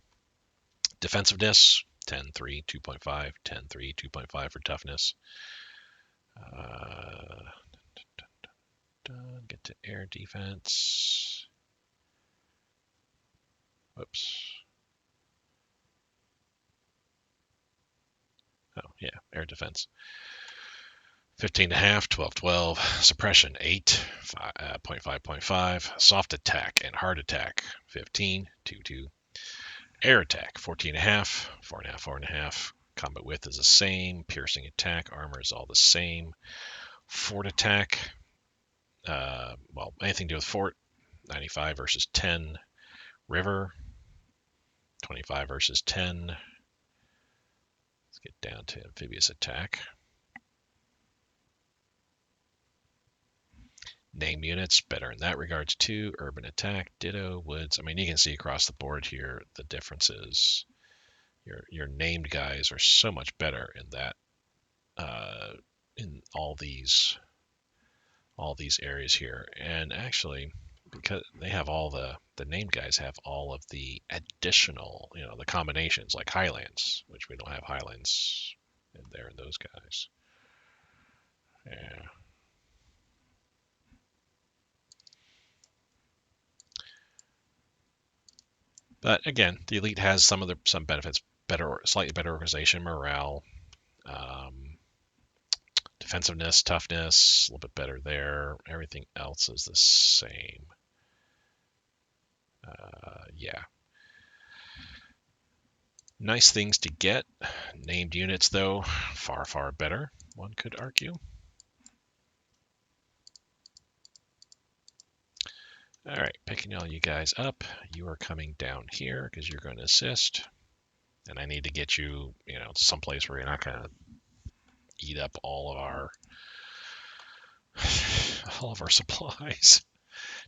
Defensiveness, 10-3, 2.5, 10-3, 2.5 for toughness. Get to air defense. Whoops. Oh, yeah, air defense. 15.5, 12. Suppression, 8, 0.5. Soft attack and hard attack, 15, 2. Air attack, 14.5, 4.5. Combat width is the same. Piercing attack, armor is all the same. Fort attack, anything to do with fort, 95 versus 10. River, 25 versus 10. Let's get down to amphibious attack. Name units, better in that regards too. Urban attack, ditto. Woods, I mean, you can see across the board here the differences. Your named guys are so much better in that, in all these areas here. And actually, because they have all the named guys have all of the additional, the combinations like Highlands, which we don't have Highlands in there in those guys. Yeah. But again, the elite has some benefits: slightly better organization, morale, defensiveness, toughness, a little bit better there. Everything else is the same. Yeah. Nice things to get. Named units, though, far better, one could argue. All right, picking all you guys up. You are coming down here because you're going to assist. And I need to get you, someplace where you're not going to eat up all of our supplies.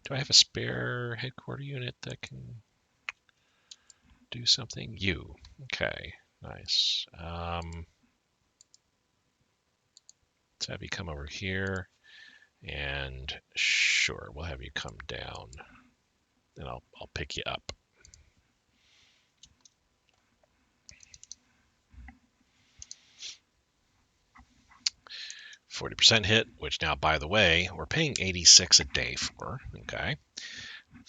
Do I have a spare headquarter unit that can do something? You. Okay, nice. Let's have you come over here. And sure, we'll have you come down. And I'll pick you up. 40% hit, which now, by the way, we're paying 86 a day for. Okay.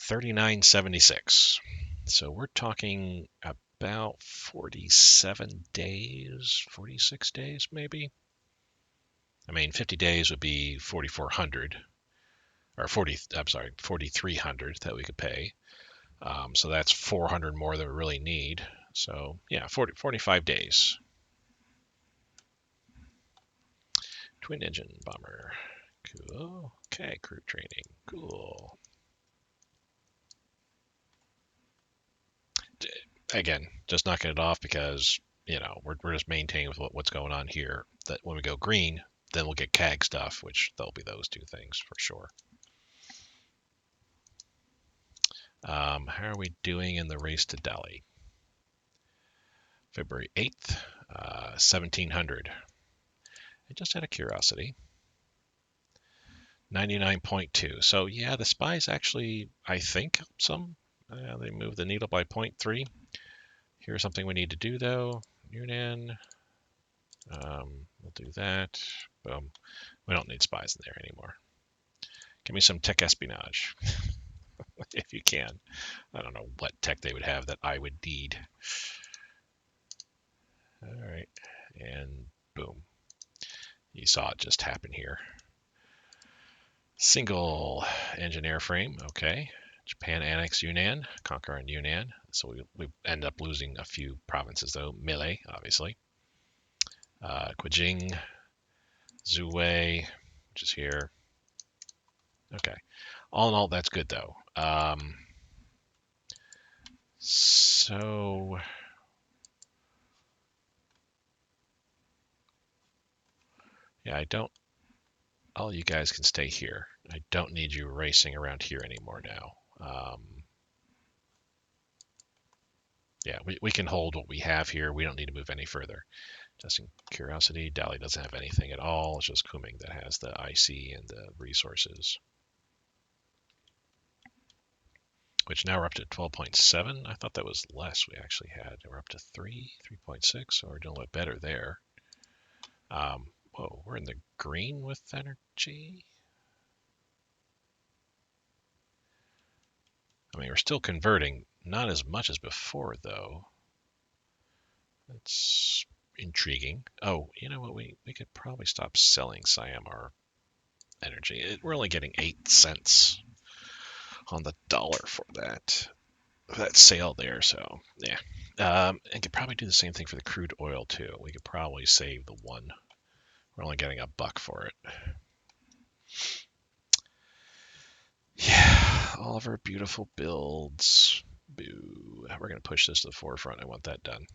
39.76. So we're talking about 47 days, 46 days maybe. I mean, 50 days would be 4,400 or 4,300 that we could pay. So that's 400 more than we really need. So yeah, 45 days. Twin engine bomber. Cool. Okay, crew training. Cool. Again, just knocking it off because, we're just maintaining with what's going on here. That when we go green, then we'll get CAG stuff, which there'll be those two things for sure. How are we doing in the race to Delhi? February 8th, 1700. I just had a curiosity. 99.2. So yeah, the spies actually, I think, help some. They moved the needle by 0.3. Here's something we need to do though. Yunnan. We'll do that. Boom. We don't need spies in there anymore. Give me some tech espionage, if you can. I don't know what tech they would have that I would need. All right, and boom. You saw it just happen here. Single engine airframe, okay. Japan annex Yunnan, conquering Yunnan. So we end up losing a few provinces though. Mille, obviously. Qijing, Zhuwei, which is here. Okay. All in all, that's good though. So yeah, I don't. All you guys can stay here. I don't need you racing around here anymore now. Yeah, we can hold what we have here. We don't need to move any further. Just in curiosity, Dali doesn't have anything at all. It's just Kuming that has the IC and the resources. Which now we're up to 12.7. I thought that was less we actually had. We're up to 3.6, so we're doing a little better there. Whoa, we're in the green with energy. I mean, we're still converting, not as much as before, though. That's intriguing. Oh, you know what? We could probably stop selling Siam our energy. We're only getting 8 cents on the dollar for that sale there. So yeah, and could probably do the same thing for the crude oil too. We could probably save the one. We're only getting $1 for it. Yeah, all of our beautiful builds. Boo. We're gonna push this to the forefront. I want that done.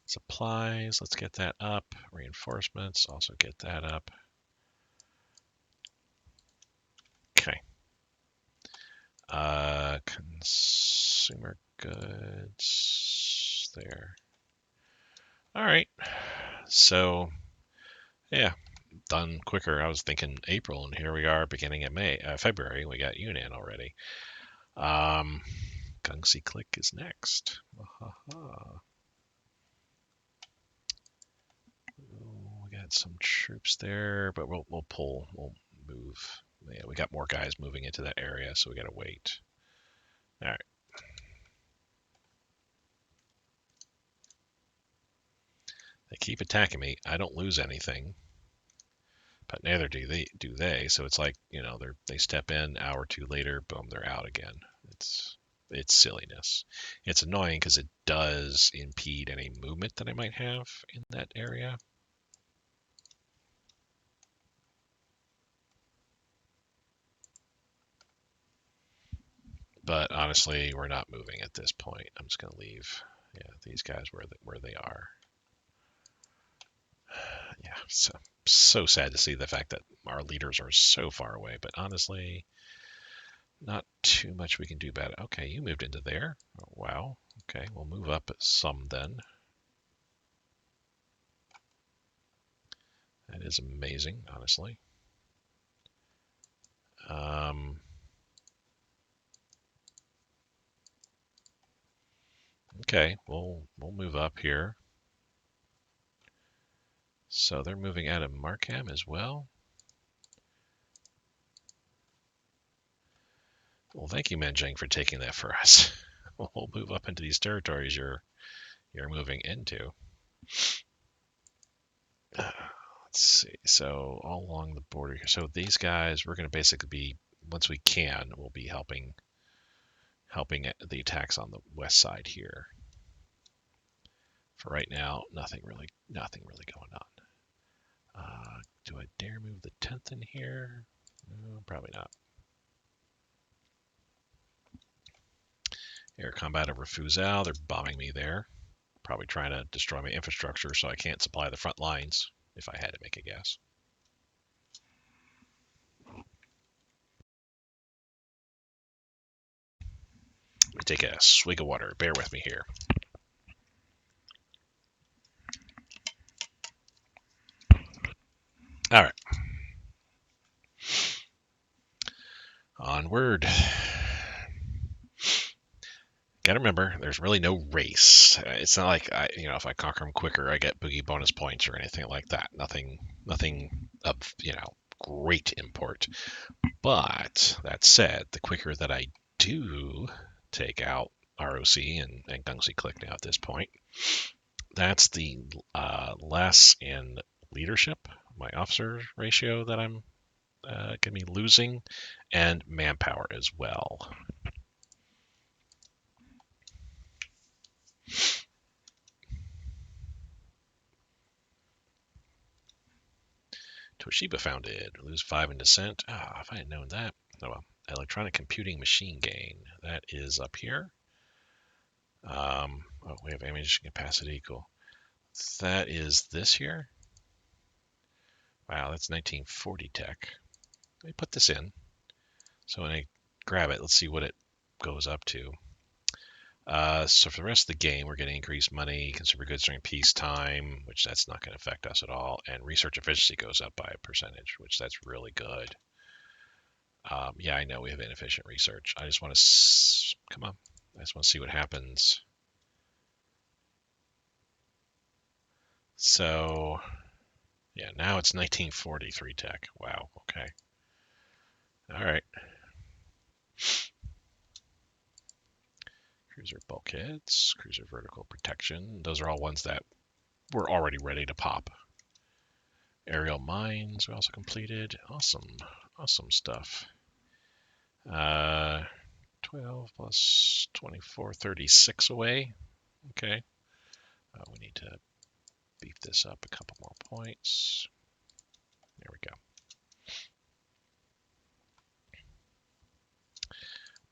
Supplies, let's get that up. Reinforcements, also get that up. Okay. Consumer goods there. All right. So, yeah, done quicker. I was thinking April, and here we are, beginning of February. We got Yunnan already. Gungsi Click is next. We got some troops there, but we'll move. Yeah, we got more guys moving into that area, so we got to wait. All right. They keep attacking me. I don't lose anything, but neither do they. So it's like, they step in, hour or two later, boom, they're out again. It's silliness. It's annoying because it does impede any movement that I might have in that area. But honestly, we're not moving at this point. I'm just going to leave these guys where they are. Yeah, so sad to see the fact that our leaders are so far away. But honestly, not too much we can do about it. Okay, you moved into there. Oh, wow. Okay, we'll move up some then. That is amazing, honestly. Okay, we'll move up here. So they're moving out of Markham as well. Well, thank you, Manjang, for taking that for us. We'll move up into these territories you're moving into. Let's see. So all along the border here. So these guys, we're going to basically be, once we can, we'll be helping the attacks on the west side here. For right now, nothing really going on. Do I dare move the 10th in here? No, probably not. Air combat over Fuzhou. They're bombing me there. Probably trying to destroy my infrastructure so I can't supply the front lines, if I had to make a guess. Let me take a swig of water. Bear with me here. All right. Onward. Gotta remember, there's really no race. It's not like if I conquer them quicker, I get boogie bonus points or anything like that. Nothing of great import. But that said, the quicker that I do take out ROC and Gungsi Click now at this point, that's the less in leadership, my officer ratio that I'm going to be losing, and manpower as well. Toshiba founded. Lose 5 in descent. If I had known that. Oh well. Electronic computing machine gain. That is up here. We have ammunition capacity equal. That is this here. Wow, that's 1940 tech. Let me put this in. So when I grab it, let's see what it goes up to. So for the rest of the game, we're getting increased money, consumer goods during peacetime, which that's not going to affect us at all. And research efficiency goes up by a percentage, which that's really good. Yeah, I know we have inefficient research. I just want to, come on. I just want to see what happens. So, yeah, now it's 1943 tech. Wow, okay. All right. Cruiser bulkheads, cruiser vertical protection. Those are all ones that were already ready to pop. Aerial mines are also completed. Awesome, awesome stuff. 12 plus 24, 36 away. Okay. We need to beef this up a couple more points. There we go.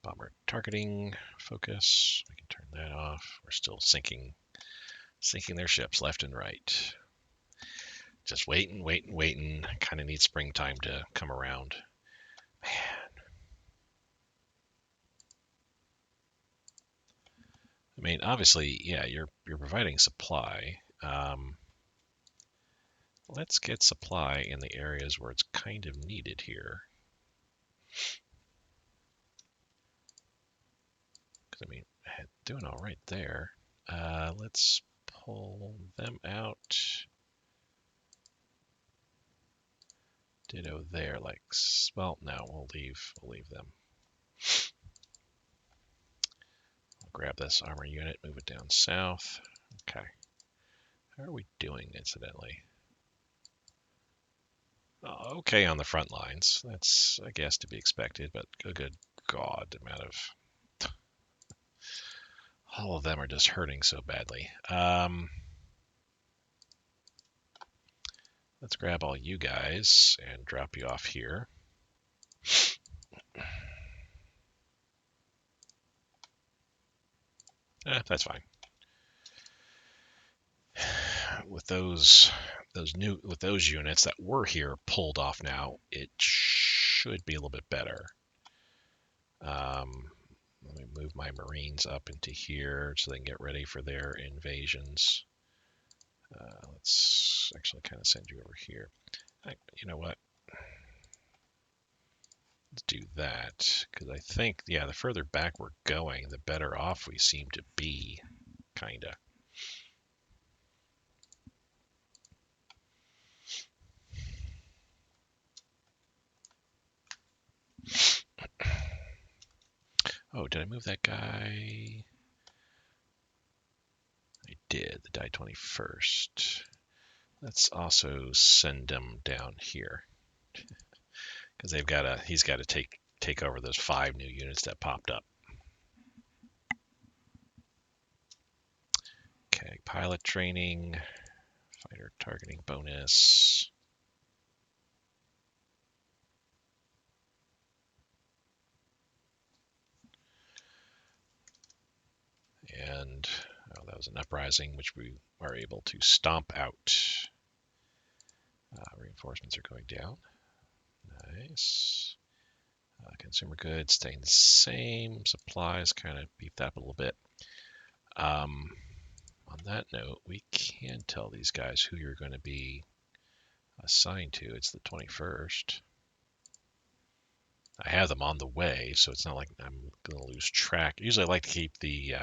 Bomber targeting focus. We can turn that off. We're still sinking their ships left and right. Just waiting. Kind of need springtime to come around. Man. I mean, obviously, yeah, you're providing supply. Let's get supply in the areas where it's kind of needed here. Because, I mean, doing all right there. Let's pull them out. Ditto there, like, well, no, we'll leave them. I'll grab this armor unit, move it down south. Okay. How are we doing, incidentally? Okay on the front lines. That's, I guess, to be expected, but good God, the amount of... All of them are just hurting so badly. Let's grab all you guys and drop you off here. That's fine. With those units that were here pulled off now, it should be a little bit better. Let me move my Marines up into here so they can get ready for their invasions. Let's actually kind of send you over here. You know what? Let's do that, because I think, yeah, the further back we're going, the better off we seem to be, kinda. Oh, did I move that guy? I did, the die 21st. Let's also send him down here, because he's got to take over those 5 new units that popped up. Okay, pilot training, fighter targeting bonus. And that was an uprising, which we are able to stomp out. Reinforcements are going down. Nice. Consumer goods staying the same. Supplies kind of beefed up a little bit. On that note, we can tell these guys who you're going to be assigned to. It's the 21st. I have them on the way, so it's not like I'm going to lose track. Usually I like to keep the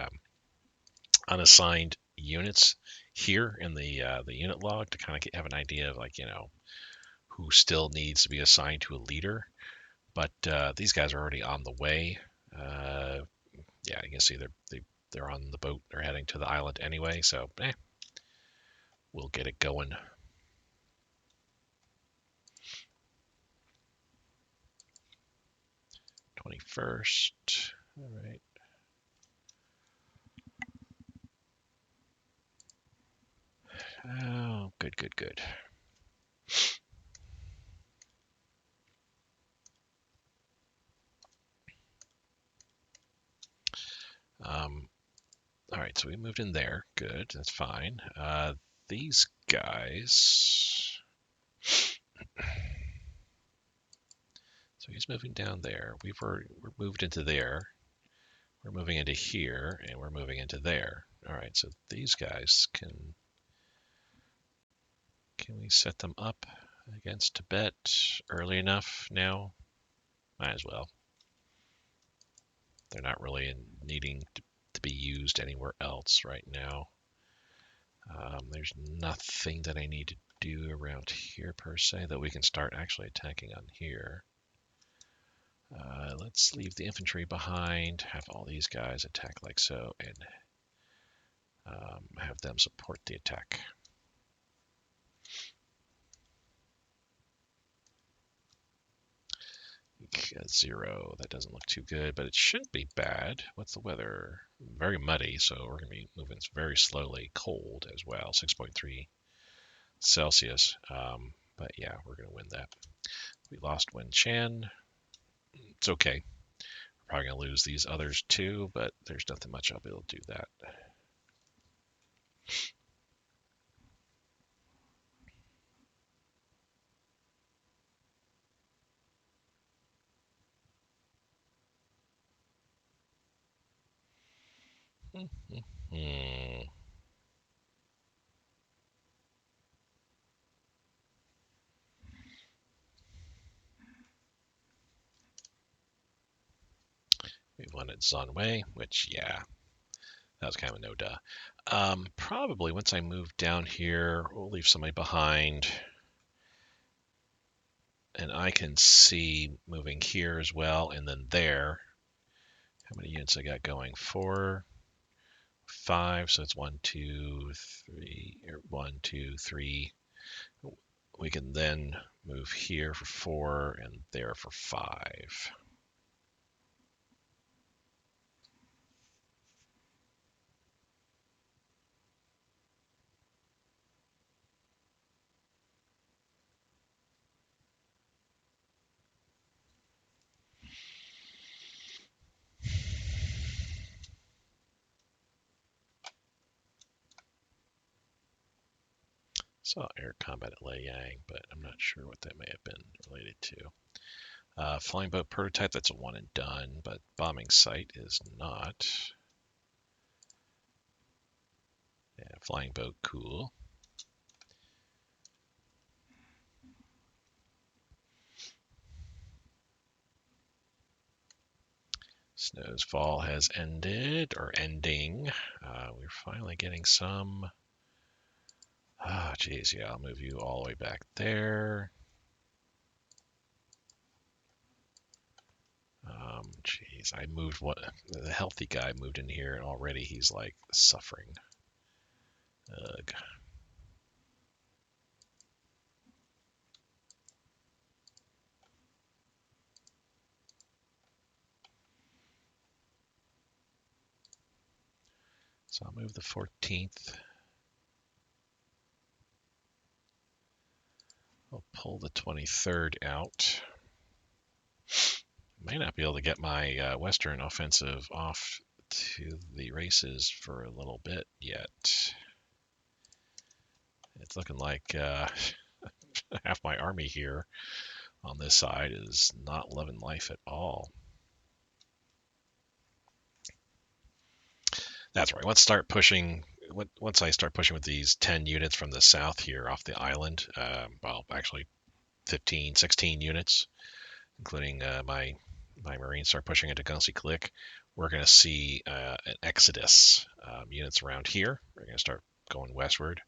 unassigned units here in the unit log to kind of have an idea of, like, who still needs to be assigned to a leader. But these guys are already on the way. Yeah, you can see they're on the boat. They're heading to the island anyway, so we'll get it going. #21st. All right. Oh, good, good, good. All right, so we moved in there. Good, that's fine. These guys. So he's moving down there. We're moved into there. We're moving into here, and we're moving into there. All right, so these guys can we set them up against Tibet early enough now? Might as well. They're not really needing to be used anywhere else right now. There's nothing that I need to do around here per se that we can start actually attacking on here. Let's leave the infantry behind, have all these guys attack like so, and have them support the attack. Zero, that doesn't look too good, but it shouldn't be bad. What's the weather? Very muddy, so we're going to be moving very slowly. Cold as well, 6.3 Celsius. But yeah, we're going to win that. We lost Wen Chan. It's okay. We're probably going to lose these others too, but there's nothing much I'll be able to do that. Hmm. We wanted Zanwei, which, yeah, that was kind of a no-duh. Probably once I move down here, we'll leave somebody behind. And I can see moving here as well, and then there. How many units I got going? 4, 5, so it's 1, 2, 3, or 1, 2, 3. We can then move here for 4 and there for 5. Saw air combat at Liang, but I'm not sure what that may have been related to. Flying boat prototype, that's a one and done, but bombing site is not. Yeah, flying boat, cool. Snow's fall has ended, or ending. We're finally getting some. Ah, geez, yeah, I'll move you all the way back there. Geez, I moved what the healthy guy moved in here, and already he's like suffering. Ugh. So I'll move the 14th. I'll pull the 23rd out. May not be able to get my Western offensive off to the races for a little bit yet. It's looking like half my army here on this side is not loving life at all. That's right. Once I start pushing with these 10 units from the south here off the island, well, actually 15, 16 units, including my Marines start pushing into Gunsi Click, we're going to see an exodus. Units around here are going to start going westward.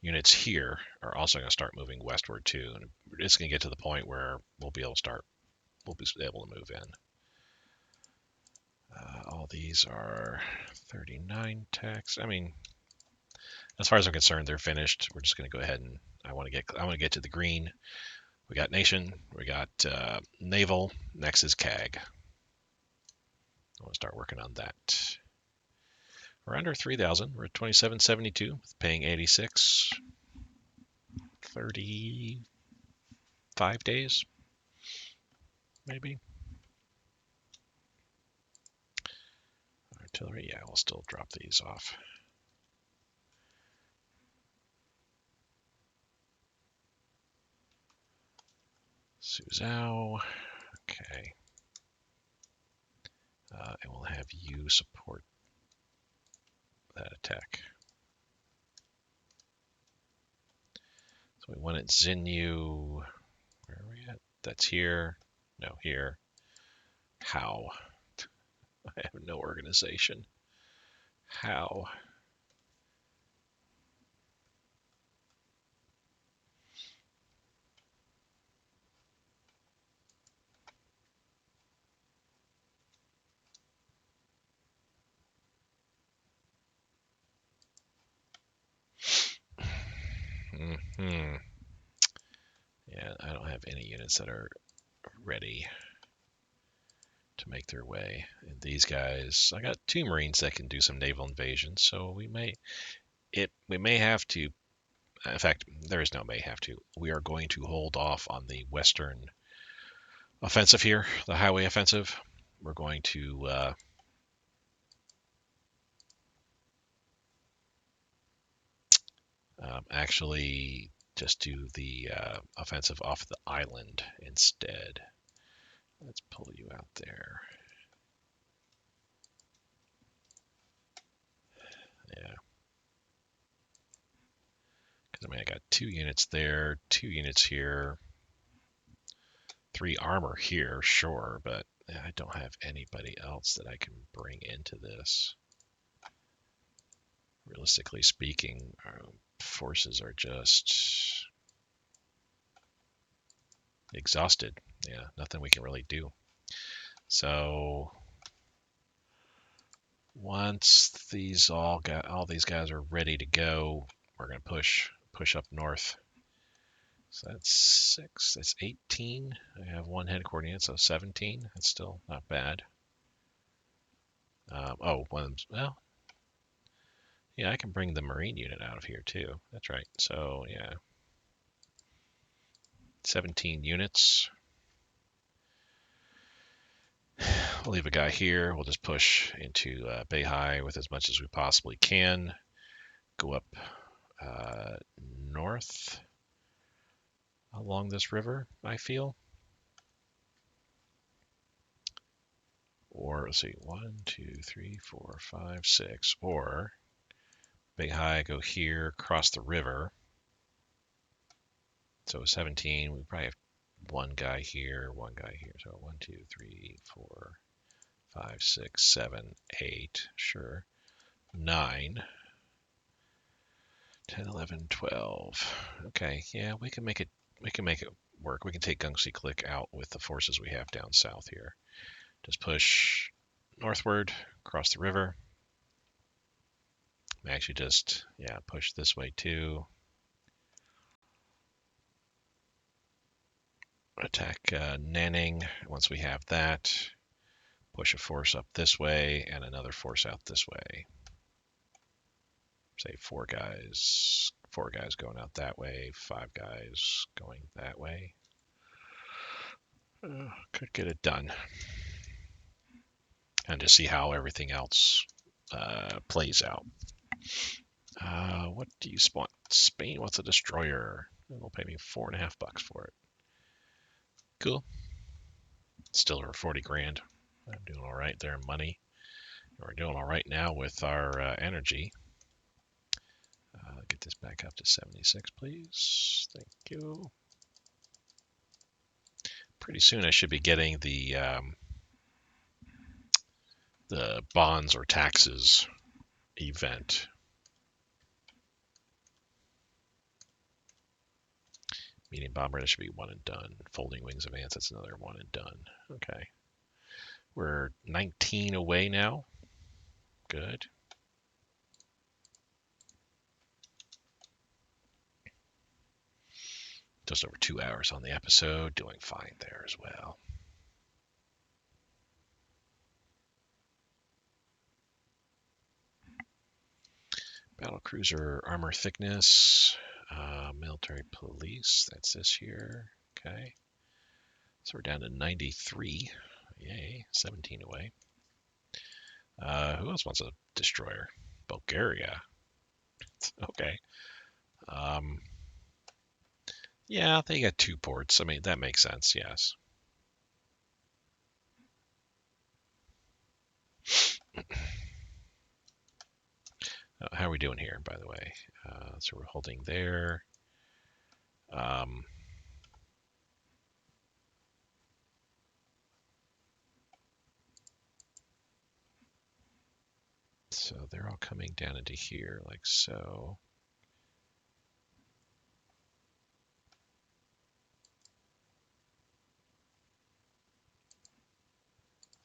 Units here are also going to start moving westward too, and it's going to get to the point where we'll be able to move in. All these are 39 techs. I mean, as far as I'm concerned, they're finished. We're just going to go ahead and I want to get to the green. We got nation, we got naval. Next is CAG. I want to start working on that. We're under 3,000. We're at 2772, paying 86. 35 days, maybe. Artillery, yeah, we'll still drop these off. Suzhou, okay. And we'll have you support that attack. So we want it Xinyu. Where are we at? That's here. No, here. How? I have no organization. How? Mm-hmm. Yeah, I don't have any units that are ready to make their way. And these guys, I got 2 Marines that can do some naval invasion, so we may have to. In fact, there is no may have to. We are going to hold off on the western offensive here, the highway offensive. We're going to actually just do the offensive off the island instead. Let's pull you out there. Yeah. Because I mean, I got 2 units there, 2 units here, 3 armor here, sure, but I don't have anybody else that I can bring into this. Realistically speaking, our forces are just exhausted. Yeah, nothing we can really do. So once all these guys are ready to go, we're gonna push up north. So that's 6. That's 18. I have 1 head coordinate, so 17. That's still not bad. Well, yeah, I can bring the Marine unit out of here too. That's right. So yeah, 17 units. We'll leave a guy here. We'll just push into Beihai with as much as we possibly can. Go up north along this river, I feel. Or let's see, 1, 2, 3, 4, 5, 6. Or big high, go here, cross the river. So 17, we probably have one guy here, one guy here. So 1, 2, 3, 4, 5, 6, 7, 8. Sure. 9, 10, 11, 12. Okay, yeah, we can make it work. We can take Gungsee Click out with the forces we have down south here. Just push northward, across the river. Actually just, yeah, push this way too. Attack Nanning. Once we have that, push a force up this way and another force out this way. Say 4 guys going out that way, 5 guys going that way. Could get it done. And to see how everything else plays out. What do you want? Spain wants a destroyer. They'll pay me $4.50 for it. Cool. Still over 40 grand. I'm doing all right there in money. We're doing all right now with our energy. Get this back up to 76, please. Thank you. Pretty soon I should be getting the bonds or taxes event. Medium bomber, that should be one and done. Folding wings advance, that's another one and done. Okay. We're 19 away now. Good. Just over 2 hours on the episode. Doing fine there as well. Battlecruiser armor thickness. Military police. That's this here. Okay. So we're down to 93. Yay. 17 away. Who else wants a destroyer? Bulgaria. Okay. Yeah, they got 2 ports. I mean, that makes sense, yes. How are we doing here, by the way? So we're holding there. So they're all coming down into here, like so.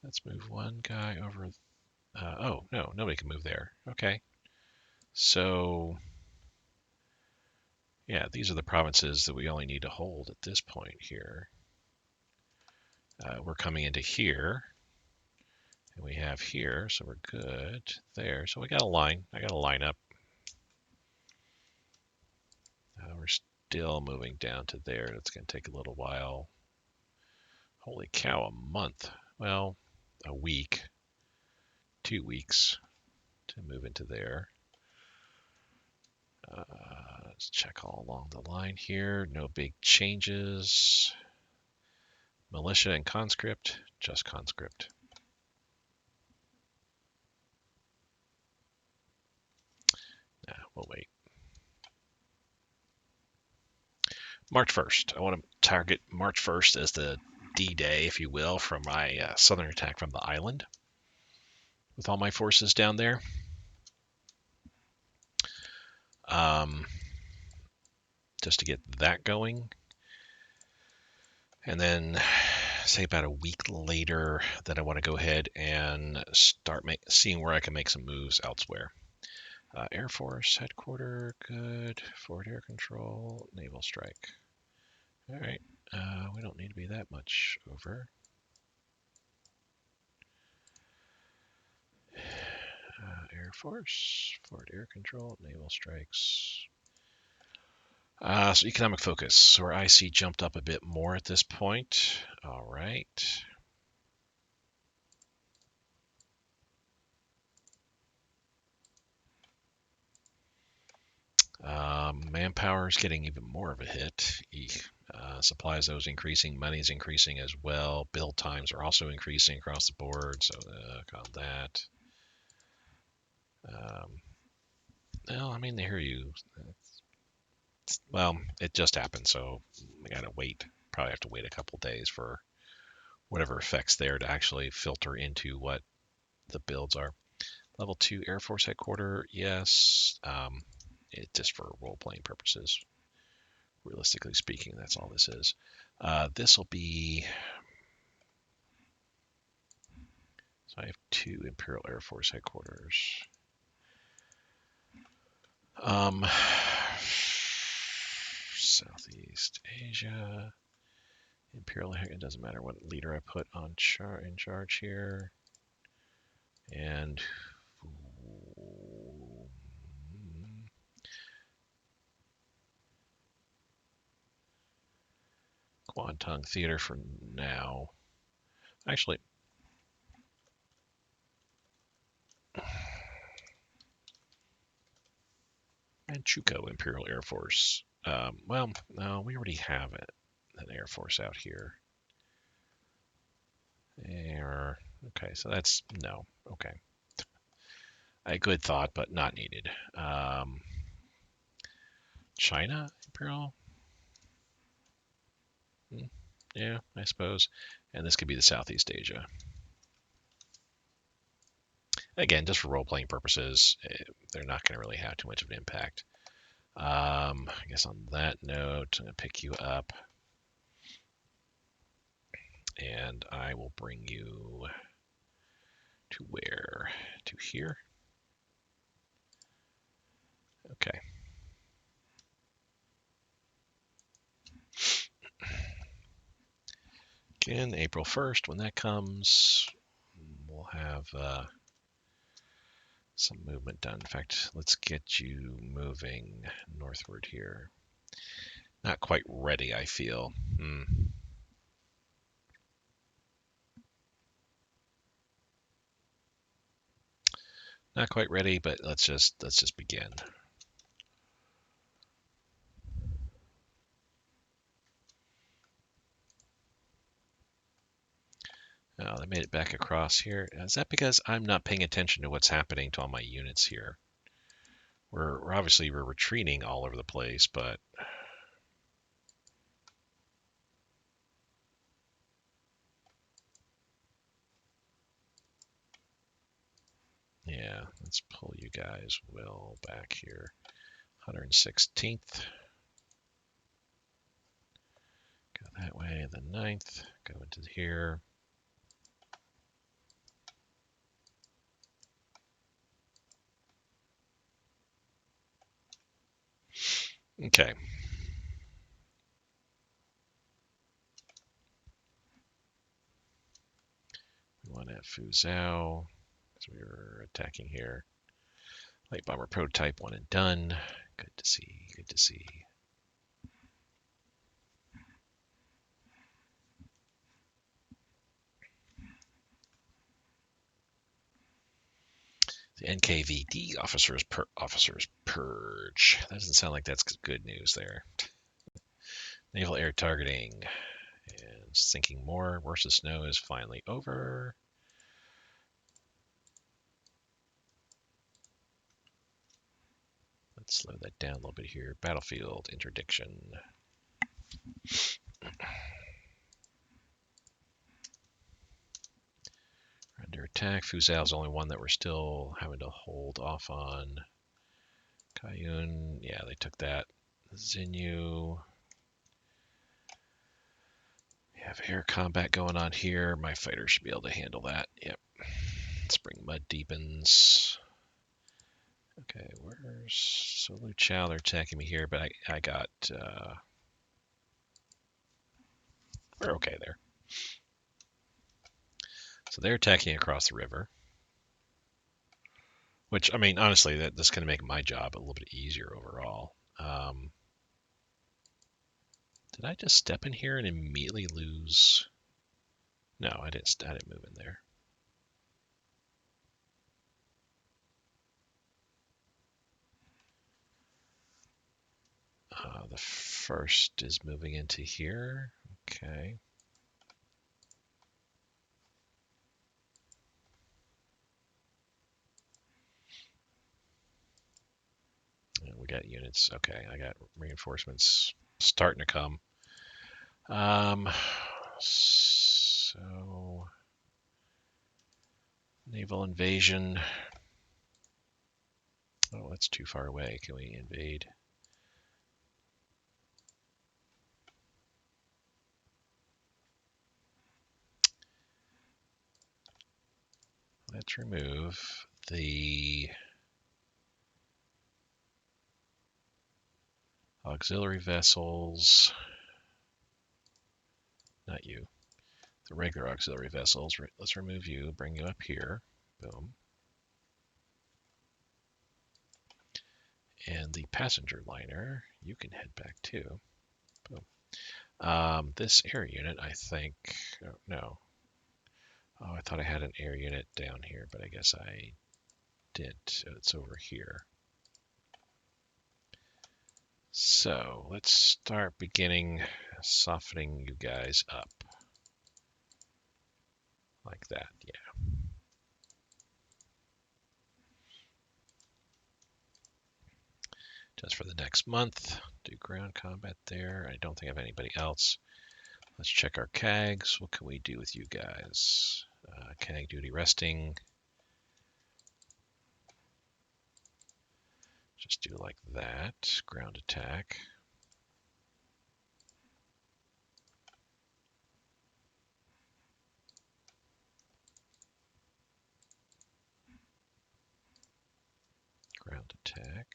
Let's move one guy over. Oh, no, nobody can move there. Okay. So, yeah, these are the provinces that we only need to hold at this point here. We're coming into here. And we have here, so we're good there. So we got a line. I got a line up. We're still moving down to there. That's going to take a little while. Holy cow, a month. Well, a week, 2 weeks to move into there. Let's check all along the line here. No big changes. Militia and conscript, just conscript. Nah, we'll wait. March 1st. I want to target March 1st as the D-Day, if you will, from my southern attack from the island with all my forces down there. Just to get that going. And then, say about a week later, then I want to go ahead and start seeing where I can make some moves elsewhere. Air Force headquarters, good. Forward air control, naval strike. All right, we don't need to be that much over. Air Force, forward air control, naval strikes. So economic focus. So our IC jumped up a bit more at this point. All right. Manpower is getting even more of a hit. Supplies those increasing, money's increasing as well. Build times are also increasing across the board, so on that. Well, I mean, they hear you. Well, it just happened, so we gotta wait. Probably have to wait a couple days for whatever effects there to actually filter into what the builds are. Level 2 Air Force Headquarters, yes. Just for role-playing purposes. Realistically speaking, that's all this is. This will be... So I have 2 Imperial Air Force Headquarters. Southeast Asia. Imperial, it doesn't matter what leader I put on in charge here. And Guantang Theater for now. Actually, Manchukuo Imperial Air Force. Well, no, we already have an Air Force out here. Okay, so that's no. Okay. A good thought, but not needed. China Imperial? Yeah, I suppose. And this could be the Southeast Asia. Again, just for role-playing purposes, they're not going to really have too much of an impact. I guess on that note, I'm going to pick you up. And I will bring you to where? To here? Okay. Again, April 1st, when that comes, we'll have some movement done. In fact, let's get you moving northward here. Not quite ready, I feel. Not quite ready, but let's just begin. Oh, they made it back across here. Is that because I'm not paying attention to what's happening to all my units here? We're obviously retreating all over the place, but yeah, let's pull you guys well back here. 116th. Go that way. The 9th. Go into here. Okay. We want to have Fuzhou, because we were attacking here. Light bomber prototype, one and done. Good to see. Good to see. The NKVD officers purge. That doesn't sound like that's good news there. Naval air targeting and sinking more. Worst of snow is finally over. Let's slow that down a little bit here. Battlefield interdiction. Under attack. Fuzhou's the only one that we're still having to hold off on. Kayun, yeah, they took that. Xinyu. We have air combat going on here. My fighter should be able to handle that. Yep. Spring Mud deepens. Okay, where's Solu Chow? They're attacking me here, but I got... we're okay there. So they're attacking across the river. Which, I mean, honestly, that's going to make my job a little bit easier overall. Did I just step in here and immediately lose? No, I didn't move in there. The first is moving into here. Okay. And we got units. Okay, I got reinforcements starting to come. So naval invasion. Oh, that's too far away. Can we invade? Let's remove the auxiliary vessels. Not you. The regular auxiliary vessels. Let's remove you. Bring you up here. Boom. And the passenger liner, you can head back too. Boom. This air unit, I think. Oh, no. Oh, I thought I had an air unit down here, but I guess I did. It's over here. So let's start beginning softening you guys up. Like that, yeah. Just for the next month. Do ground combat there. I don't think I have anybody else. Let's check our CAGs. What can we do with you guys? CAG duty resting. Just do like that. Ground attack. Ground attack.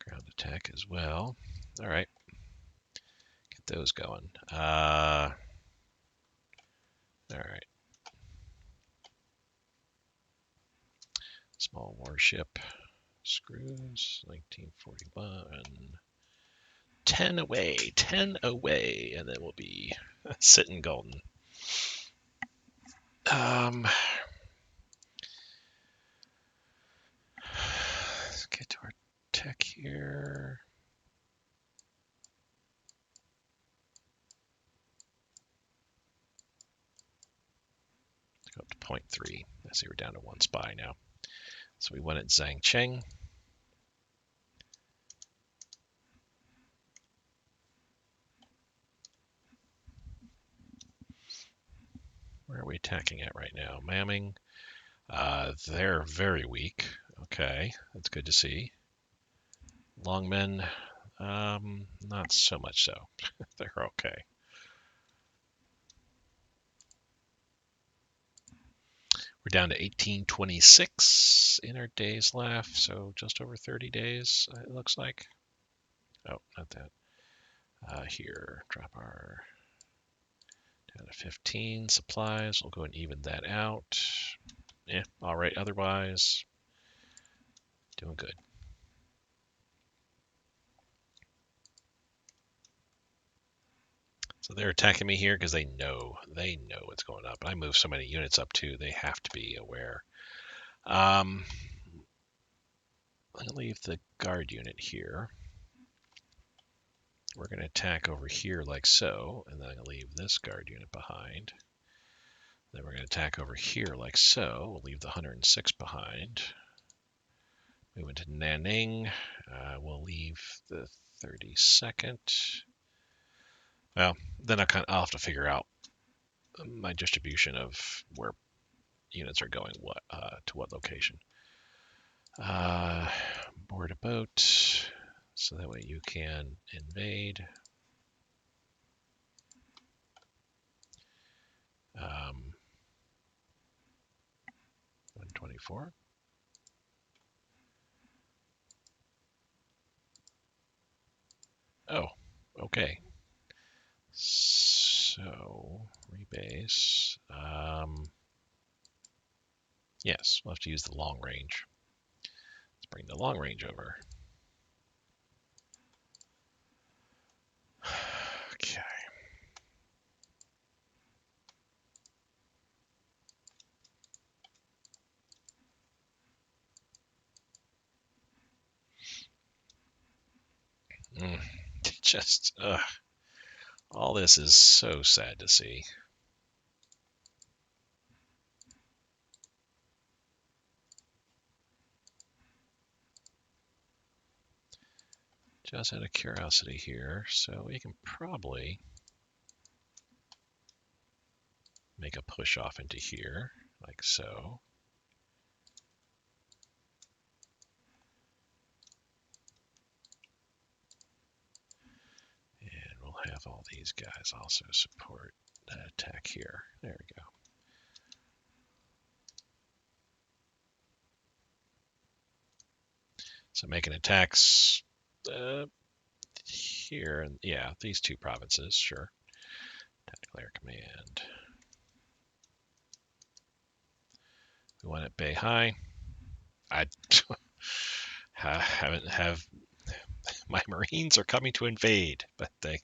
Ground attack as well. All right. Get those going. All right. Small warship. Screws. 1941. 10 away. 10 away. And then we'll be sitting golden. Let's get to our tech here. Let's go up to 0.3. I see we're down to 1 spy now. So we went at Zhang Cheng. Where are we attacking at right now? Mamming. They're very weak. Okay, that's good to see. Longmen, not so much so. They're okay. We're down to 1826 in our days left, so just over 30 days, it looks like. Oh, not that. Here, drop our down to 15 supplies. We'll go and even that out. Yeah, all right. Otherwise, doing good. So they're attacking me here because they know what's going up. I move so many units up too; they have to be aware. I'm gonna leave the guard unit here. We're gonna attack over here like so, and then I'm gonna leave this guard unit behind. Then we're gonna attack over here like so. We'll leave the 106 behind. Move into Nanning. We'll leave the 32nd. Well, then I'll have to figure out my distribution of where units are going to what location. Board a boat, so that way you can invade. 124. Oh, okay. So rebase. Yes, we'll have to use the long range. Let's bring the long range over. Okay. Just, all this is so sad to see. Just out of curiosity here, so we can probably make a push off into here, like so. And we'll have all these guys also support that attack here. There we go. So making attacks here, and yeah, these two provinces, sure. Declare command. We want it Bay High. I haven't have my Marines are coming to invade, but they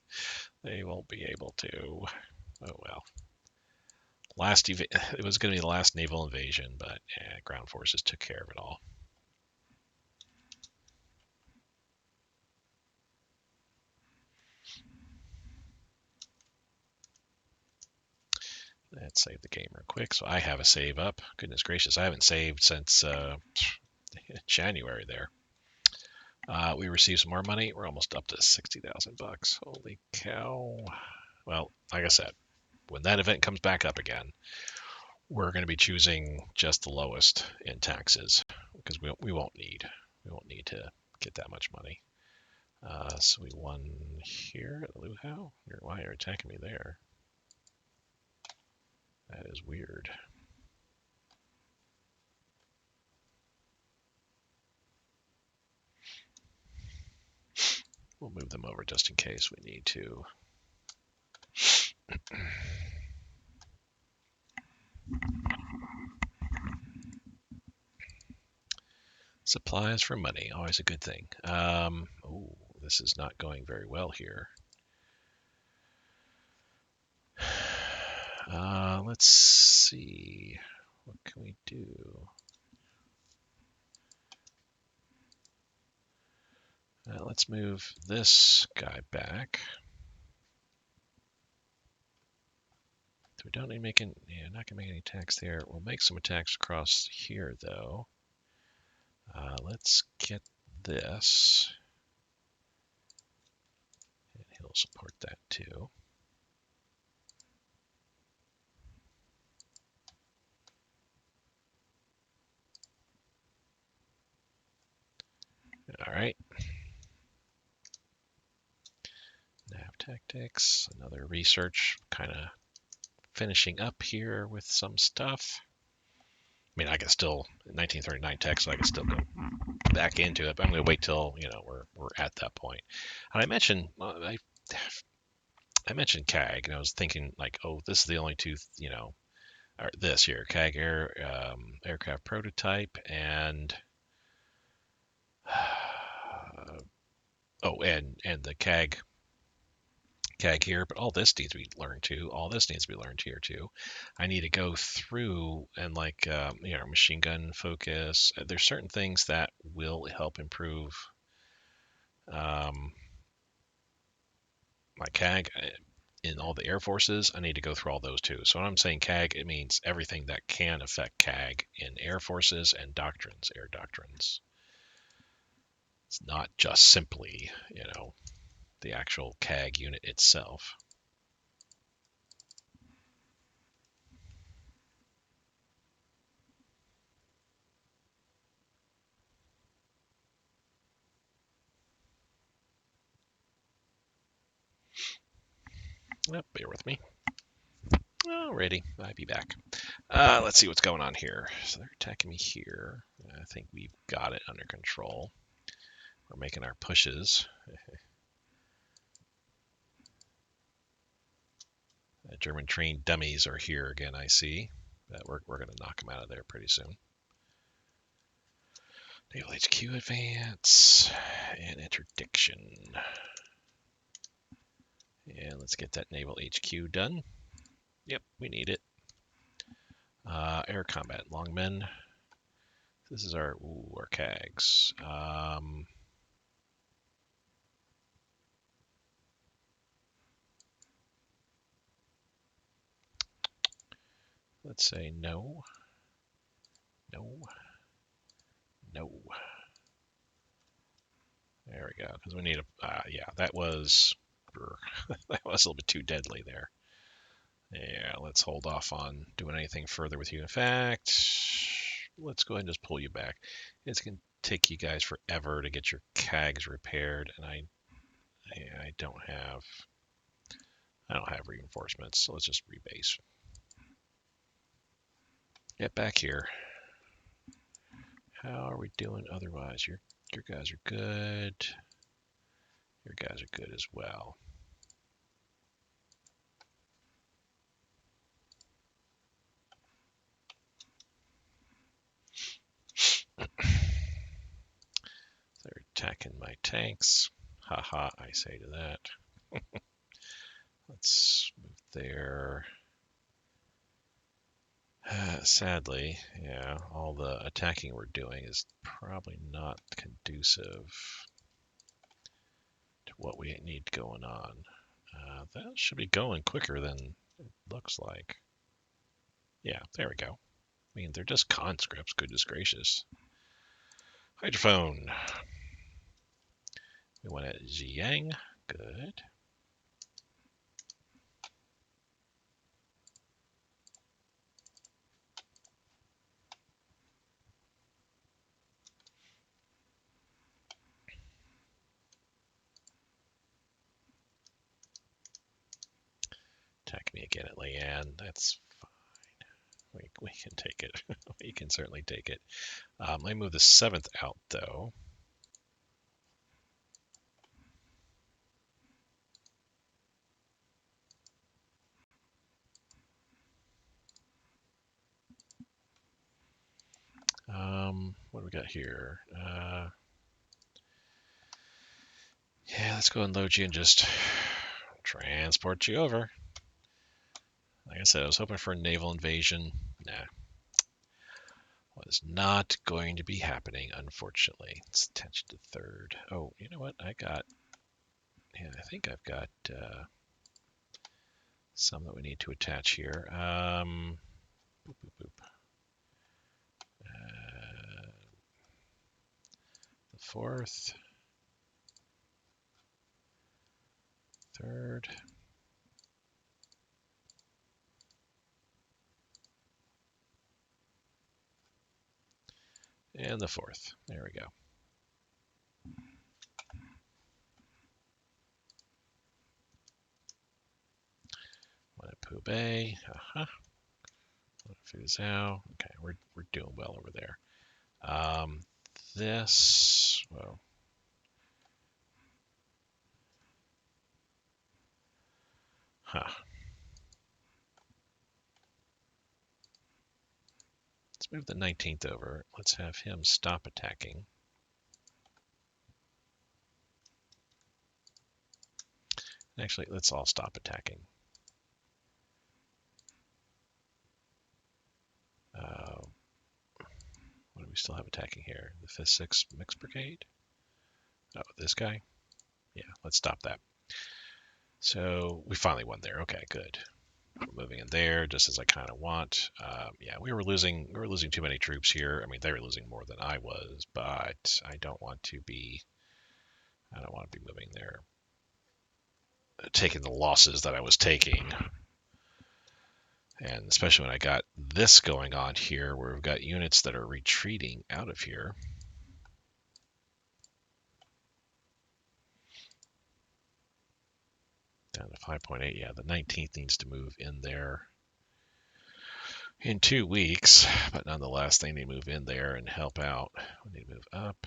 won't be able to. Oh well. It was going to be the last naval invasion, but ground forces took care of it all. Let's save the game real quick. So I have a save up. Goodness gracious, I haven't saved since January there. We received some more money. We're almost up to $60,000. Holy cow. Well, like I said, when that event comes back up again, we're going to be choosing just the lowest in taxes because we won't need to get that much money. So we won here at Luhao. Why are you attacking me there? That is weird. We'll move them over just in case we need to. Supplies for money, always a good thing. Oh, this is not going very well here. Let's see. What can we do? Let's move this guy back. We don't need making, yeah, not gonna make any attacks there. We'll make some attacks across here though. Let's get this. And he'll support that too. All right. Nav tactics, another research, kind of finishing up here with some stuff. I mean, I can still 1939 text, so I can still go back into it. But I'm going to wait till we're at that point. And I mentioned I mentioned CAG, and I was thinking like, oh, this is the only two, or this here, CAG aircraft prototype, and and the CAG here, but all this needs to be learned too. All this needs to be learned here too. I need to go through and machine gun focus. There's certain things that will help improve my CAG in all the air forces. I need to go through all those too. So when I'm saying CAG, it means everything that can affect CAG in air forces and doctrines, air doctrines. It's not just simply, the actual CAG unit itself. Bear with me. Alrighty, I'll be back. Let's see what's going on here. So they're attacking me here. I think we've got it under control. We're making our pushes. German trained dummies are here again, I see. We're going to knock them out of there pretty soon. Naval HQ advance and interdiction. And let's get that Naval HQ done. Yep, we need it. Air combat longmen. This is our CAGs. Let's say no, no, no. There we go, because we need a, yeah, that was, that was a little bit too deadly there. Yeah, let's hold off on doing anything further with you. In fact, let's go ahead and just pull you back. It's going to take you guys forever to get your CAGs repaired, and I don't have reinforcements, so let's just rebase. Get back here. How are we doing otherwise? Your guys are good. Your guys are good as well. They're attacking my tanks. Haha, I say to that. Let's move there. Sadly, yeah, all the attacking we're doing is probably not conducive to what we need going on. That should be going quicker than it looks like. Yeah, there we go. I mean, they're just conscripts, goodness gracious. Hydrophone. We want it Jiang. Good. Attack me again at Leanne. That's fine. We can take it. We can certainly take it. Let me move the 7th out, though. What do we got here? Yeah, let's go and load you and just transport you over. Like I said, I was hoping for a naval invasion. Nah. Was not going to be happening, unfortunately. It's attached to 3rd. Oh, you know what? I think I've got some that we need to attach here. Boop, boop, boop. The 4th. 3rd. And the 4th. There we go. One at Pubay. Fuzhou. Okay, we're doing well over there. This, well, Let's move the 19th over. Let's have him stop attacking. Actually, let's all stop attacking. What do we still have attacking here? The 5th, 6th Mixed Brigade? Oh, this guy? Yeah, let's stop that. So we finally won there. Okay, good. We're moving in there just as I kind of want. Yeah, we were losing too many troops here. I mean, they were losing more than I was, but I don't want to be moving there, taking the losses that I was taking. And especially when I got this going on here, where we've got units that are retreating out of here. Down to 5.8. Yeah, the 19th needs to move in there in 2 weeks, but nonetheless, they need to move in there and help out. We need to move up.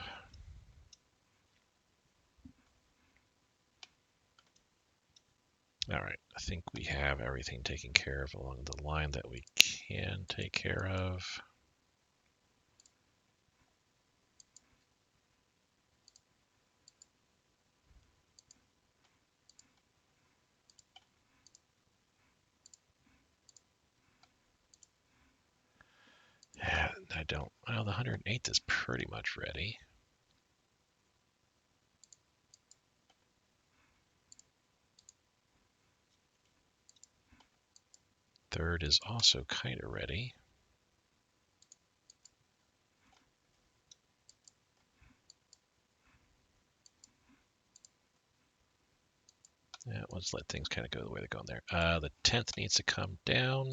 All right, I think we have everything taken care of along the line that we can take care of. I don't, well, the 108th is pretty much ready. Third is also kind of ready. Yeah, let's let things kind of go the way they're going there. The 10th needs to come down.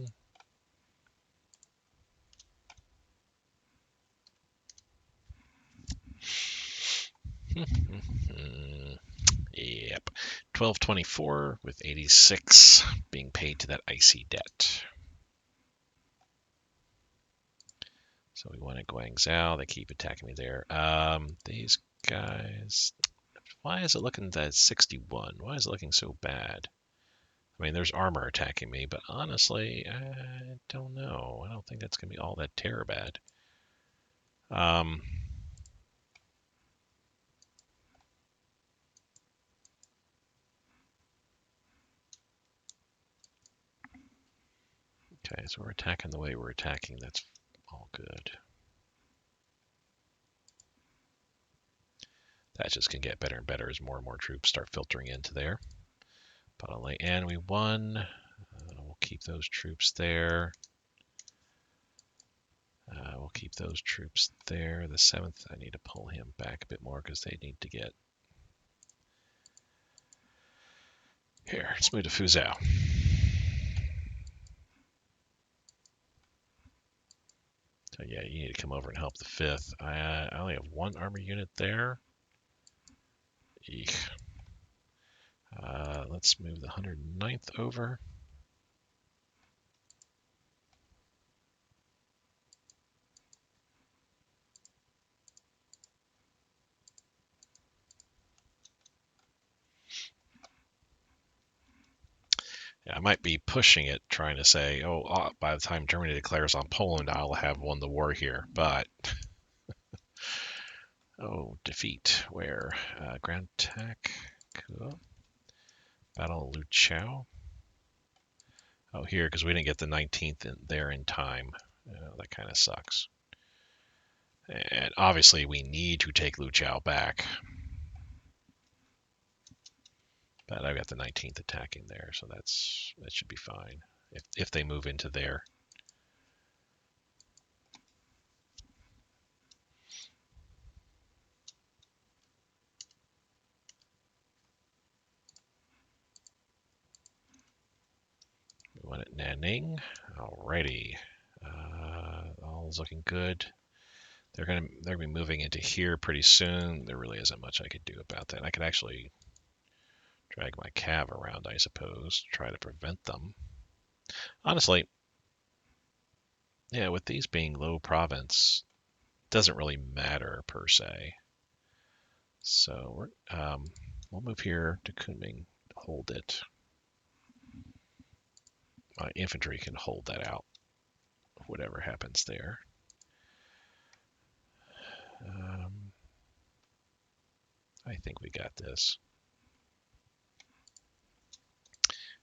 Yep. 1224 with 86 being paid to that icy debt. So we want to Guangzhou. They keep attacking me there. These guys, why is it looking at 61? Why is it looking so bad? I mean, there's armor attacking me, but honestly, I don't know. I don't think that's going to be all that terror bad. Okay, so we're attacking the way we're attacking. That's all good. That just can get better and better as more and more troops start filtering into there. And we won. We'll keep those troops there. We'll keep those troops there. The 7th, I need to pull him back a bit more because they need to get... Here, let's move to Fuzhou. So yeah, you need to come over and help the 5th. I only have one armor unit there. Eek. Let's move the 109th over. Yeah, I might be pushing it, trying to say, oh, by the time Germany declares on Poland, I'll have won the war here. But, oh, defeat. Where? Grand attack. Cool. Battle of Luchao. Oh, here, because we didn't get the 19th there in time. That kind of sucks. And obviously, we need to take Luchao back. But I've got the 19th attacking there, so that should be fine if they move into there. We won at Nanning. Alrighty. All's looking good. They're gonna be moving into here pretty soon. There really isn't much I could do about that. I could actually drag my cav around, I suppose, try to prevent them. Honestly, yeah, with these being low province, doesn't really matter per se. So we'll move here to Kunming, hold it. My infantry can hold that out, whatever happens there. I think we got this.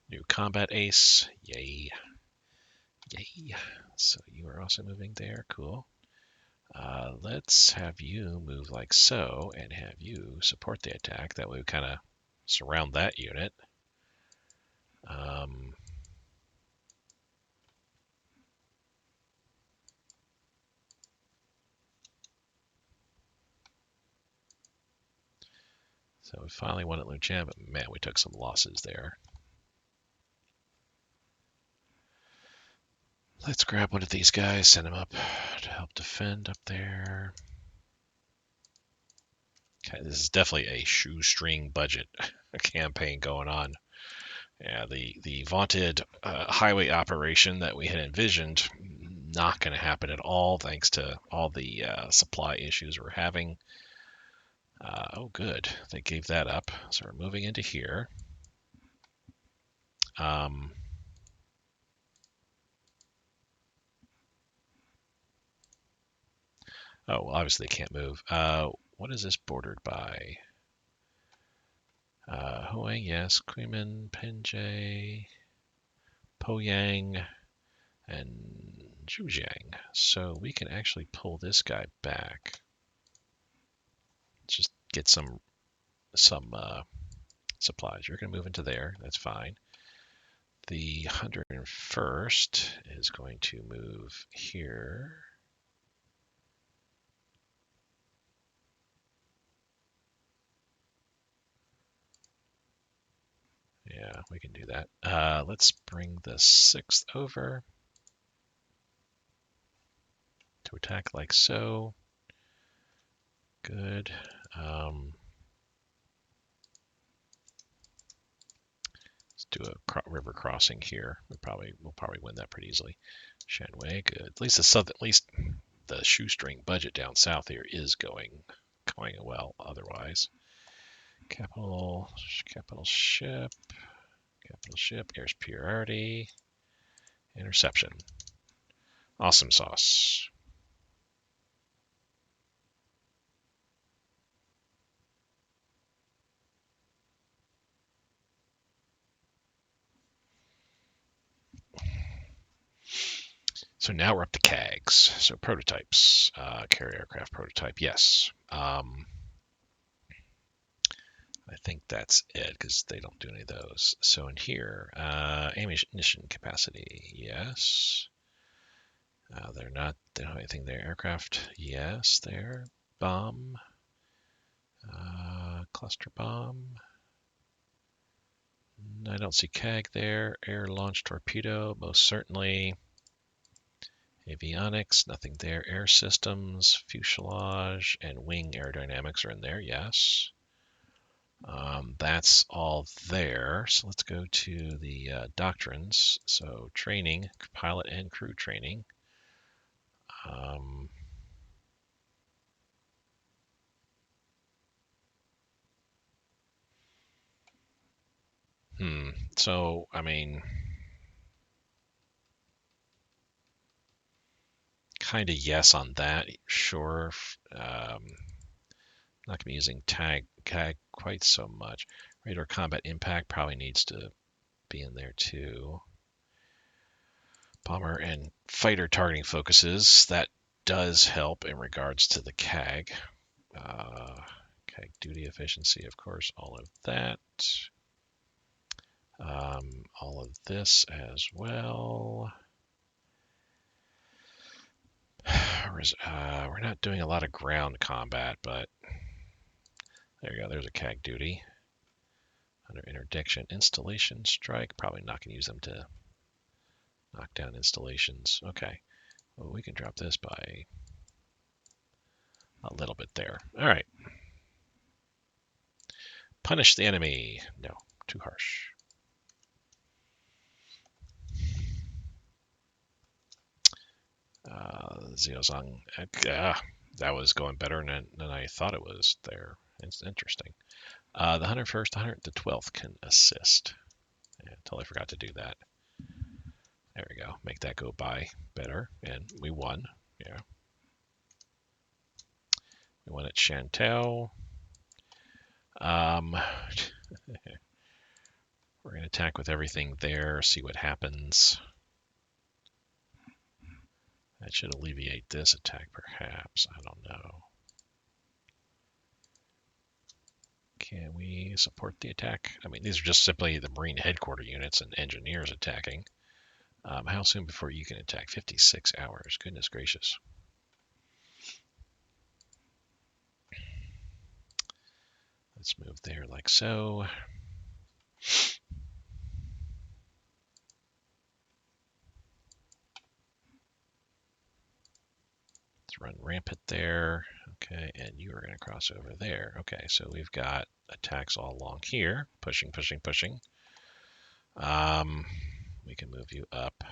New combat ace, yay. Yay. So you are also moving there, cool. Let's have you move like so and have you support the attack. That way we kind of surround that unit. So we finally won at Luchang, but man, we took some losses there. Let's grab one of these guys, send them up to help defend up there. Okay, this is definitely a shoestring budget campaign going on. Yeah, the vaunted highway operation that we had envisioned, not going to happen at all, thanks to all the supply issues we're having. Oh, good. They gave that up. So we're moving into here. Oh, well, obviously they can't move. What is this bordered by? Huang, yes. Kunming, Penjie, Poyang, and Zhujiang. So we can actually pull this guy back. Let's just get some supplies. You're going to move into there. That's fine. The 101st is going to move here. Yeah, we can do that. Let's bring the 6th over to attack like so. Good. Let's do a river crossing here. We'll probably win that pretty easily. Shanwei, good. At least the shoestring budget down south here is going well. Otherwise, capital ship, airs priority, interception. Awesome sauce. So now we're up to CAGs. So prototypes, carrier aircraft prototype, yes. I think that's it because they don't do any of those. So in here, ammunition capacity, yes. They don't have anything there. Aircraft, yes, there. Bomb, cluster bomb. I don't see CAG there. Air launch torpedo, most certainly. Avionics, nothing there. Air systems, fuselage, and wing aerodynamics are in there, yes. That's all there. So let's go to the doctrines. So training, pilot and crew training. So, I mean, kind of yes on that, sure. Not going to be using CAG quite so much. Radar combat impact probably needs to be in there too. Bomber and fighter targeting focuses, that does help in regards to the CAG. CAG duty efficiency, of course, all of that. All of this as well. We're not doing a lot of ground combat, but there you go. There's a CAG duty. Under interdiction, installation strike. Probably not going to use them to knock down installations. Okay. Well, we can drop this by a little bit there. All right. Punish the enemy. No, too harsh. Ziozang. That was going better than I thought it was there. It's interesting. The 101st, the 12th can assist. Yeah, totally forgot to do that. There we go. Make that go by better. And we won. Yeah. We won at Chantel. We're going to attack with everything there, see what happens. That should alleviate this attack, perhaps. I don't know. Can we support the attack? I mean, these are just simply the Marine headquarter units and engineers attacking. How soon before you can attack? 56 hours. Goodness gracious. Let's move there like so. Let's run rampant there. Okay, and you are going to cross over there. Okay, so we've got attacks all along here. Pushing, pushing, pushing. We can move you up.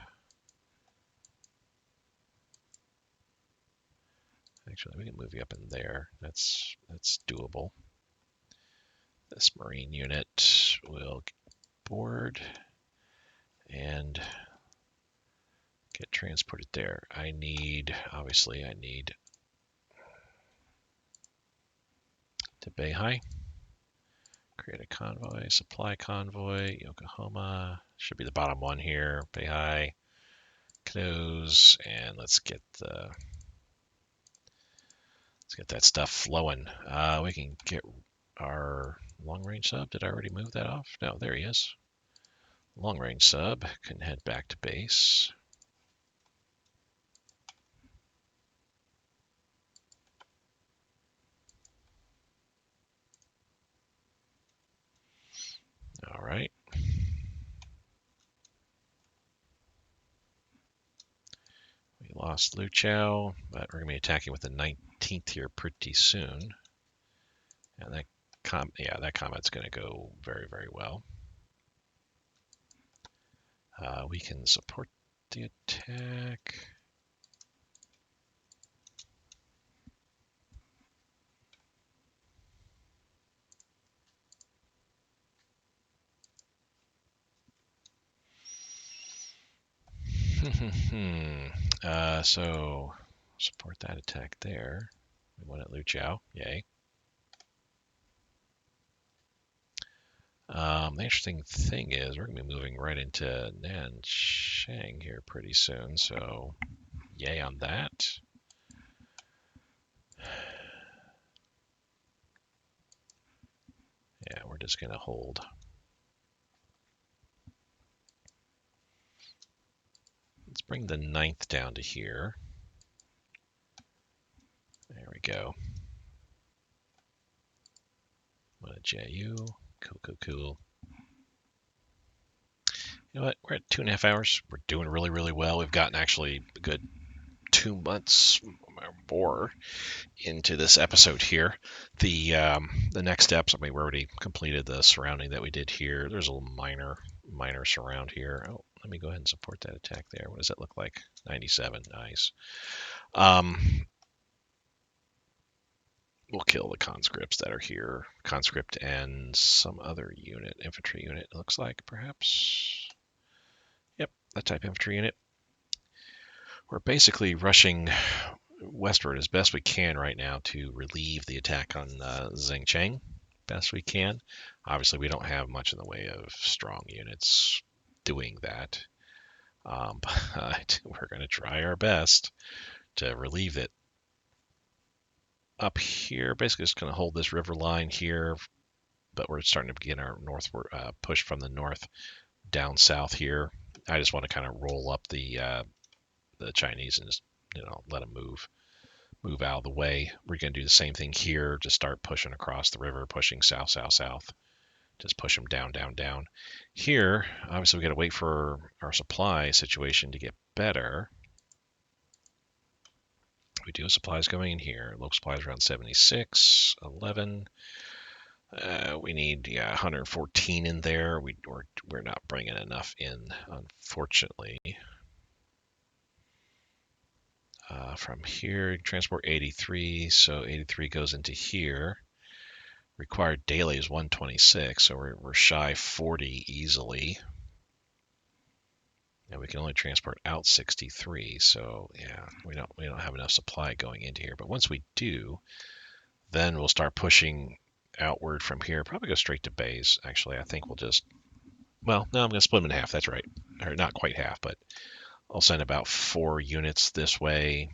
Actually, we can move you up in there. That's doable. This Marine unit will board and get transported there. Obviously, I need to Beihai. Create a convoy, supply convoy, Yokohama. Should be the bottom one here. Beihai. Close, and let's get that stuff flowing. We can get our long range sub. Did I already move that off? No, there he is. Long range sub can head back to base. All right. We lost Lu Chao, but we're going to be attacking with the 19th here pretty soon. And that that combat's going to go very, very well. We can support the attack. So support that attack there. We won at Lu Chao. Yay. The interesting thing is we're going to be moving right into Nanshang here pretty soon, so yay on that. Yeah, we're just going to hold. Let's bring the 9th down to here. There we go. What a JU. Cool. You know what? We're at 2.5 hours. We're doing really, really well. We've gotten actually a good 2 months or more into this episode here. The next steps, I mean, we already completed the surrounding that we did here. There's a little minor surround here. Oh, let me go ahead and support that attack there. What does that look like? 97. Nice. We'll kill the conscripts that are here. Conscript and some other unit, infantry unit, it looks like, perhaps. Yep, that type infantry unit. We're basically rushing westward as best we can right now to relieve the attack on Xingcheng best we can. Obviously, we don't have much in the way of strong units doing that, but we're going to try our best to relieve it. Up here, basically just going to hold this river line here, but we're starting to begin our northward push from the north down south here. I just want to kind of roll up the Chinese and just let them move out of the way. We're going to do the same thing here. Just start pushing across the river, pushing south. Just push them down. Here, obviously, we got to wait for our supply situation to get better. We do have supplies going in here. Local supplies around 76, 11. We need 114 in there. We're not bringing enough in, unfortunately. From here, transport 83, so 83 goes into here. Required daily is 126, so we're shy 40 easily. And we can only transport out 63, so yeah, we don't have enough supply going into here. But once we do, then we'll start pushing outward from here. Probably go straight to Bays. Actually, I think we'll just, well, no, I'm going to split them in half. That's right, or not quite half, but I'll send about 4 units this way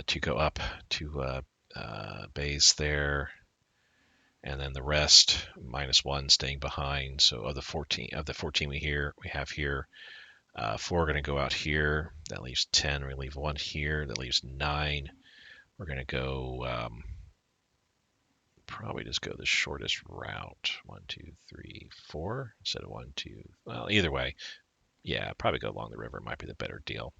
to go up to Bays there, and then the rest -1 staying behind. So of the 14 we have here, 4 are going to go out here. That leaves 10. We leave 1 here. That leaves 9. We're going to go probably just go the shortest route. 1, 2, 3, 4 instead of 1, 2. Well, either way, yeah, probably go along the river might be the better deal.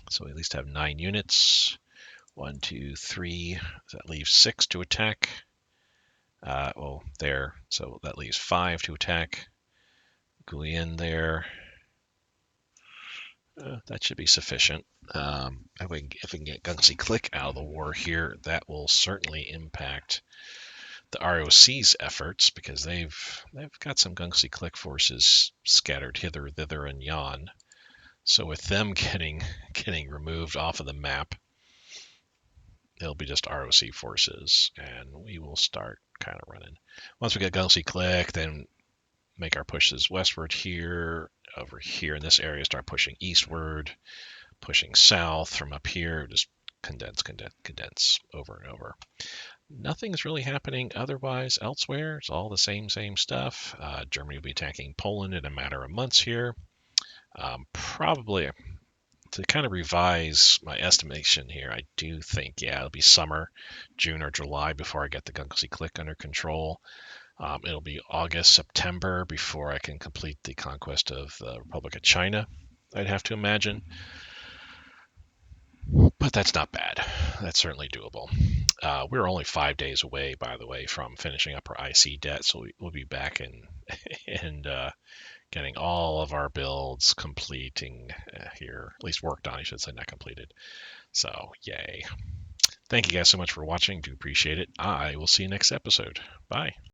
So we at least have 9 units. 1, 2, 3. That leaves 6 to attack. Well, there. So that leaves 5 to attack. Guilin there. That should be sufficient. If we can get Gungsi Click out of the war here, that will certainly impact the ROC's efforts, because they've got some Gungsi Click forces scattered hither, thither, and yon. So with them getting removed off of the map, it'll be just ROC forces, and we will start kind of running. Once we get Gungsi Click, then make our pushes westward here, over here in this area, start pushing eastward, pushing south from up here, just condense over and over. Nothing's really happening otherwise elsewhere. It's all the same stuff. Germany will be attacking Poland in a matter of months here. Probably to kind of revise my estimation here, I do think, yeah, it'll be summer, June or July before I get the Gunksy Click under control. It'll be August, September before I can complete the conquest of the Republic of China, I'd have to imagine. But that's not bad. That's certainly doable. We're only 5 days away, by the way, from finishing up our IC debt, so we'll be back in and getting all of our builds completing here, at least worked on, I should say, not completed. So, yay. Thank you guys so much for watching. Do appreciate it. I will see you next episode. Bye.